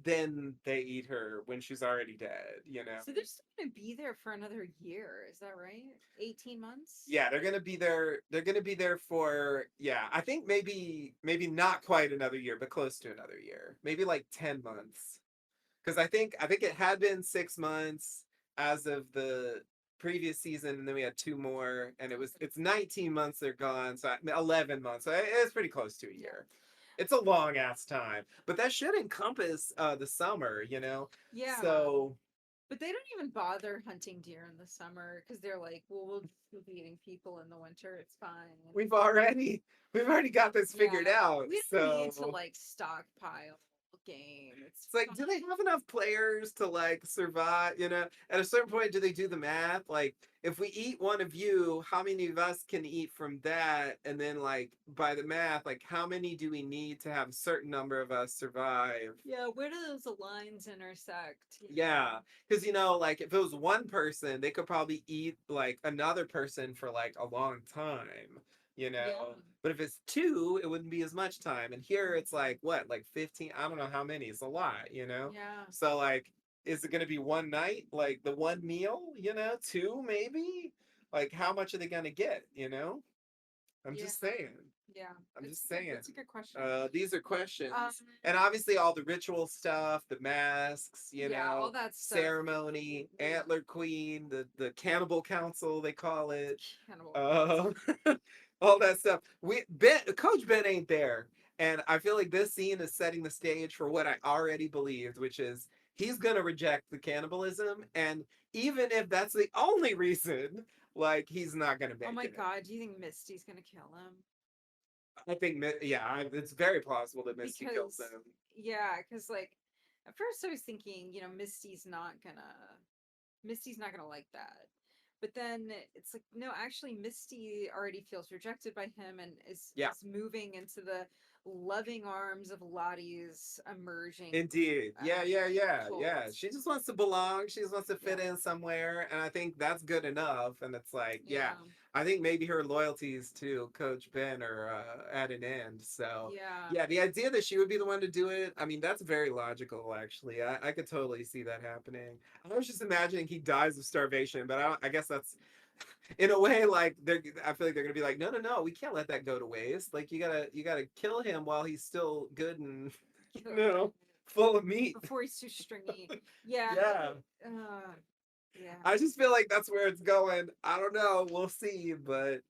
then they eat her when she's already dead, you know? So they're still going to be there for another year. Is that right? 18 months? Yeah, they're gonna be there. They're gonna be there for, yeah. I think maybe not quite another year, but close to another year. Maybe like 10 months, because I think it had been 6 months as of the previous season, and then we had two more, and it's 19 months they're gone, so 11 months. So it's pretty close to a Yeah. year. It's a long ass time, but that should encompass the summer, you know. Yeah. So But they don't even bother hunting deer in the summer because they're like, well, we'll be eating people in the winter. It's fine. we've already we've already got this Yeah. figured out. We don't need to So like stockpile game. It's it's like, fine. do they have enough players to like survive? You know, at a certain point, do they do the math? Like, if we eat one of you, how many of us can eat from that? And then, like, by the math, like, how many do we need to have a certain number of us survive? Yeah, where do those lines intersect? Yeah, because you know, like, if it was one person, they could probably eat like another person for like a long time, you Yeah. know. But if it's two, it wouldn't be as much time. And here it's like what, like 15? I don't know how many. It's a lot, you know. Yeah. So like, is it gonna be one night, like the one meal, you know, two maybe? Like, how much are they gonna get, you know? I'm Yeah. just saying. Yeah. I'm It's just a good saying. that's a good question. These are Um questions, and obviously all the ritual stuff, the masks, you yeah, all know, that stuff. ceremony, Antler Queen, the Cannibal Council they call it, Cannibal. uh, all that stuff. Coach Ben ain't there, and I feel like this scene is setting the stage for what I already believed, which is he's gonna reject the cannibalism, and even if that's the only reason, like he's not gonna Oh make my it. god, do you think Misty's gonna kill him? I think, yeah, it's very plausible that Misty kills Because him. yeah, because like at first I was thinking, Misty's not gonna like that. But then it's like, no, actually Misty already feels rejected by him and Yeah, is moving into the loving arms of Lottie's emerging indeed. Yeah, um yeah, yeah, yeah. cult. She just wants to belong. She just wants to Yeah. fit in somewhere, and I think that's good enough. And it's like, yeah, Yeah. I think maybe her loyalties to Coach Ben are at an end. So, Yeah. yeah, the idea that she would be the one to do it, I mean, that's very logical. Actually, I could totally see that happening. I was just imagining he dies of starvation, but I guess that's in a way, like I feel like they're gonna be like, no, no, no, we can't let that go to waste. Like you gotta kill him while he's still good and you know, full of meat. Before he's too stringy. Yeah. Yeah, Uh, yeah. I just feel like that's where it's going. I don't know, we'll see, but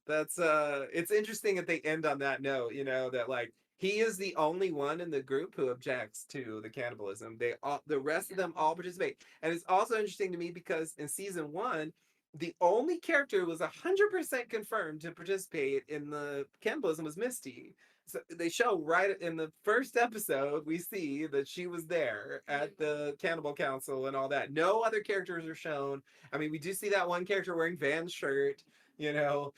that's it's interesting that they end on that note, you know, that like he is the only one in the group who objects to the cannibalism. The rest of them Yeah. all participate. And it's also interesting to me because in season one, the only character who was 100% confirmed to participate in the cannibalism was Misty. So they show right in the first episode, we see that she was there Yeah. at the cannibal council and all that. No other characters are shown. I mean, we do see that one character wearing Van's shirt, you know,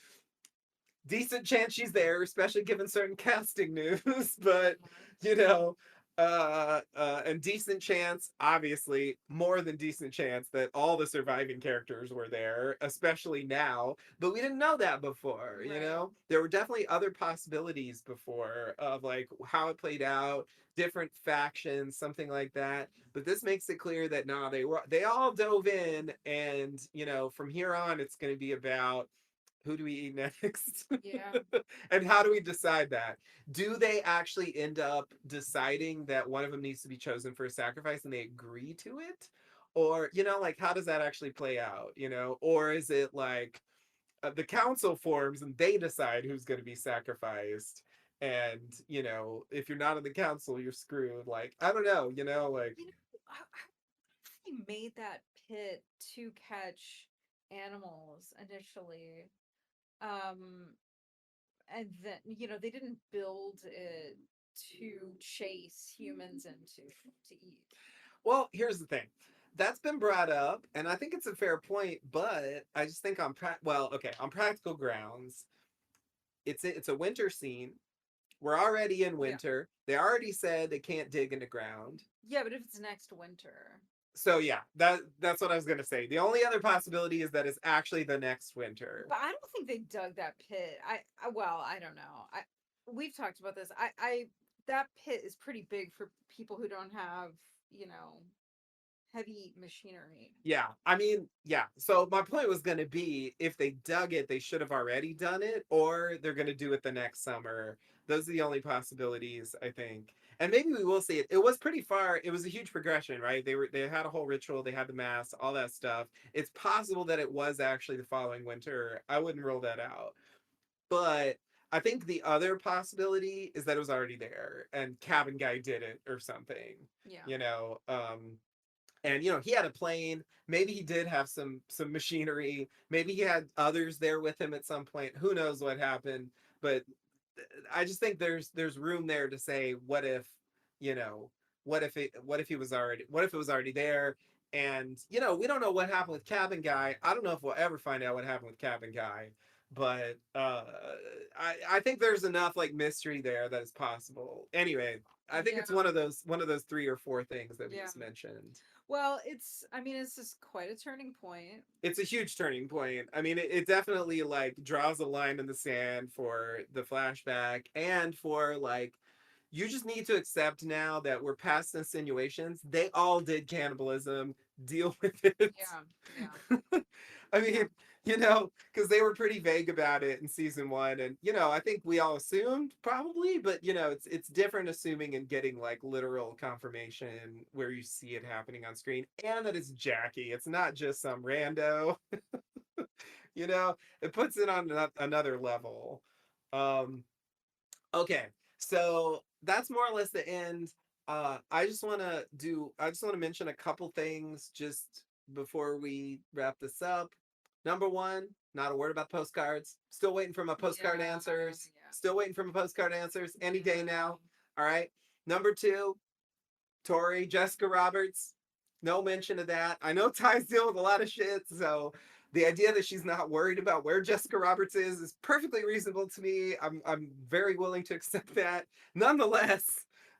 decent chance she's there, especially given certain casting news. But you know, and decent chance, obviously, more than decent chance that all the surviving characters were there, especially now. But we didn't know that before. You Right. know, there were definitely other possibilities before of like how it played out, different factions, something like that. But this makes it clear that they all dove in, and you know, from here on, it's going to be about who do we eat next? Yeah. And how do we decide that? Do they actually end up deciding that one of them needs to be chosen for a sacrifice and they agree to it? Or, like, how does that actually play out, Or is it like the council forms and they decide who's going to be sacrificed? And, if you're not in the council, you're screwed. Like, I don't know, like, You know, I actually made that pit to catch animals initially. Um, and then, they didn't build it to chase humans into to eat. well, here's the thing. That's been brought up, and I think it's a fair point, but I just think well, okay, on practical grounds, it's a winter scene. We're already in Yeah. winter. They already said they can't dig in the ground. Yeah, but if it's next winter. So yeah, that's what I was gonna say. The only other possibility is that it's actually the next winter. But I don't think they dug that pit. Well, I don't know. We've talked about this. That pit is pretty big for people who don't have, you know, heavy machinery. Yeah, I mean, yeah. So my point was going to be if they dug it, they should have already done it, or they're going to do it the next summer. Those are the only possibilities, I think. And maybe we will see it. It was pretty far. It was a huge progression, right? They had a whole ritual. They had the mass, all that stuff. It's possible that it was actually the following winter. I wouldn't rule that out. But I think the other possibility is that it was already there and Cabin Guy did it or something. Yeah. You know, and he had a plane. Maybe he did have some machinery. Maybe he had others there with him at some point. Who knows what happened? But I just think there's room there to say what if, you know what if it was already there. And we don't know what happened with Cabin Guy. I don't know if we'll ever find out what happened with Cabin Guy. But I think there's enough like mystery there that is possible. Anyway, I think Yeah. it's one of those three or four things that we Yeah. just mentioned. Well, I mean, it's just quite a turning point. It's a huge turning point. I mean, it definitely like draws a line in the sand for the flashback and for like you just need to accept now that we're past insinuations. They all did cannibalism. Deal with it. Yeah. Yeah. I Yeah. mean, because they were pretty vague about it in season one, and I think we all assumed probably, but it's different assuming and getting like literal confirmation where you see it happening on screen, and that it's Jackie. It's not just some rando. It puts it on another level. Um, Okay, so that's more or less the end. I just want to mention a couple things just before we wrap this up. Number one, not a word about postcards. Still waiting for my postcard Yeah. answers. Yeah. Still waiting for my postcard answers any day Yeah. now. All right. Number two, Tori, Jessica Roberts, no mention of that. I know Ty's dealing with a lot of shit, so the idea that she's not worried about where Jessica Roberts is perfectly reasonable to me. I'm very willing to accept that. Nonetheless,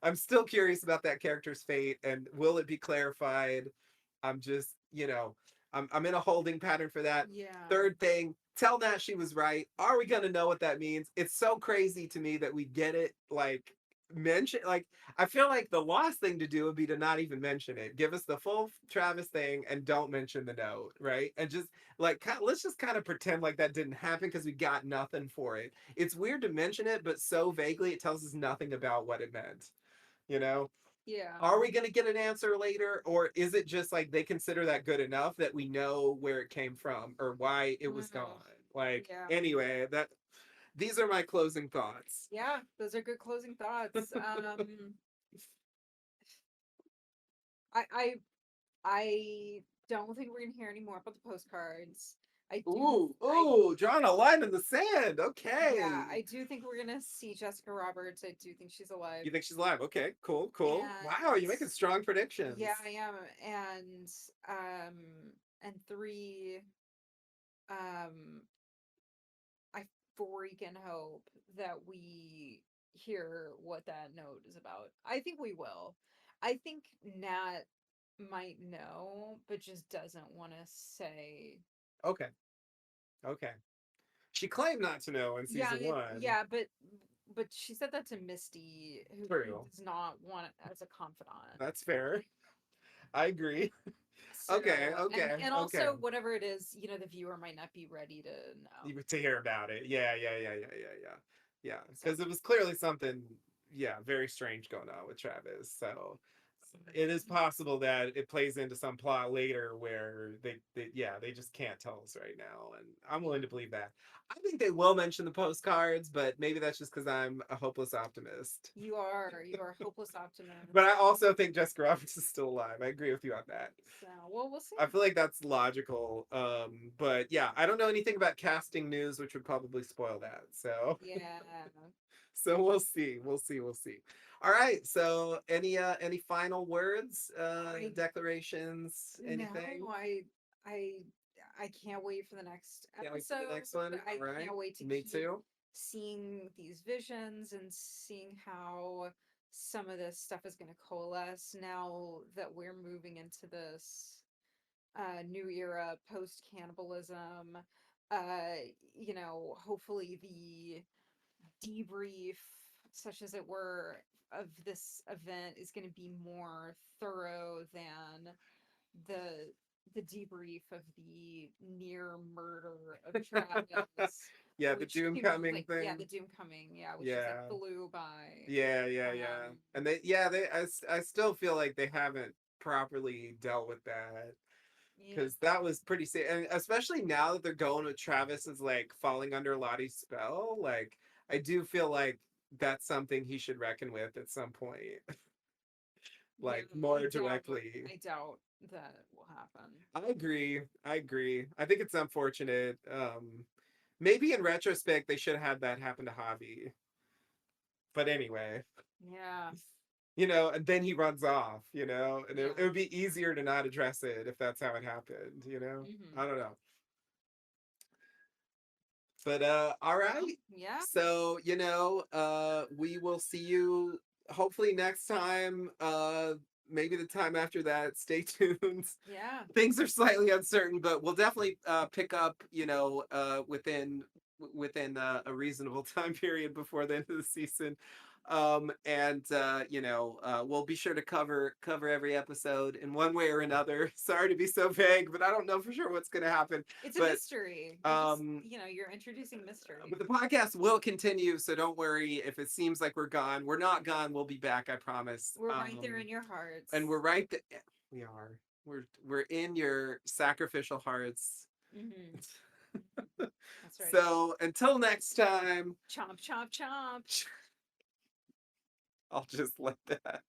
I'm still curious about that character's fate and will it be clarified? I'm just, I'm in a holding pattern for that. Yeah. Third thing, tell Nat she was right. Are we gonna know what that means? It's so crazy to me that we get it like mention like I feel like the last thing to do would be to not even mention it. Give us the full Travis thing and don't mention the note, right? And just like let's just kind of pretend like that didn't happen because we got nothing for it. It's weird to mention it, but so vaguely it tells us nothing about what it meant. You know, Yeah. are we going to get an answer later, or is it just like they consider that good enough that we know where it came from or why it was Mhm. gone? Like Yeah. anyway, that these are my closing thoughts. Yeah. Those are good closing thoughts. I I I don't think we're gonna hear any more about the postcards. I do. Ooh, I ooh, drawing a line in the sand. Yeah. Okay. I do think we're gonna see Jessica Roberts. I do think she's alive. You think she's alive? Okay, cool, cool. Wow, And you're making strong yeah, predictions. I am. Um, and three. Um, I freaking hope that we hear what that note is about. I think we will. I think Nat might know, but just doesn't want to say. Okay, okay. She claimed not to know in Yeah, season one. yeah, but she said that to Misty, who True. does not want it as a confidant. That's fair. I agree. Okay, So, okay, and okay. also whatever it is, the viewer might not be ready to know. You to hear about it. Yeah, yeah, yeah, yeah, yeah, yeah. Yeah, So, because it was clearly something, yeah, very strange going on with Travis. So it is possible that it plays into some plot later where yeah, they just can't tell us right now, and I'm willing to yeah. believe that. I think they will mention the postcards, but maybe that's just because I'm a hopeless optimist. You are a hopeless But I optimist. also think Jessica Roberts is still alive. I agree with you on that. So, well, we'll see. I feel like that's logical. But yeah, I don't know anything about casting news, which would probably spoil that. So Yeah. so we'll see. We'll see. We'll see. All right. So any final words, I declarations, no, anything? I I can't wait for the next Can't wait for the episode. next one. All I right. can't wait to Me keep too. seeing these visions and seeing how some of this stuff is going to coalesce now that we're moving into this new era post cannibalism. Uh, hopefully the debrief, such as it were, of this event is going to be more thorough than the the debrief of the near murder of Travis, Yeah, the which doom seems just coming like, yeah, thing. the doom coming, yeah, which just like Yeah. flew by. Yeah, yeah, yeah. Um, And they, yeah, I still feel like they haven't properly dealt with that yeah, because that was pretty sad, and especially now that they're going with Travis is like falling under Lottie's spell. Like, I do feel like that's something he should reckon with at some point, yeah, like more directly. I doubt that will happen. I agree. I agree. I think it's unfortunate. Maybe in retrospect they should have had that happen to Javi. But anyway, Yeah, and then he runs off, and it yeah. would be easier to not address it if that's how it happened. I Hmm. don't know. But all Well, right. yeah, So, we will see you hopefully next time. Maybe the time after that. Stay tuned. yeah, Things are slightly uncertain, but we'll definitely pick up, within a reasonable time period before the end of the season. And we'll be sure to cover every episode in one way or another. Sorry to be so vague, but I don't know for sure what's going to happen. it's a But mystery. You're just, um, you're introducing mystery. but the podcast will continue, so don't worry if it seems like we're gone. We're not gone. We'll be back, I promise. We're right there in your hearts. And we're right there. We are. We're in your sacrificial hearts. Hmm. That's right. So until next time, Chomp, chomp, chomp. I'll just let that.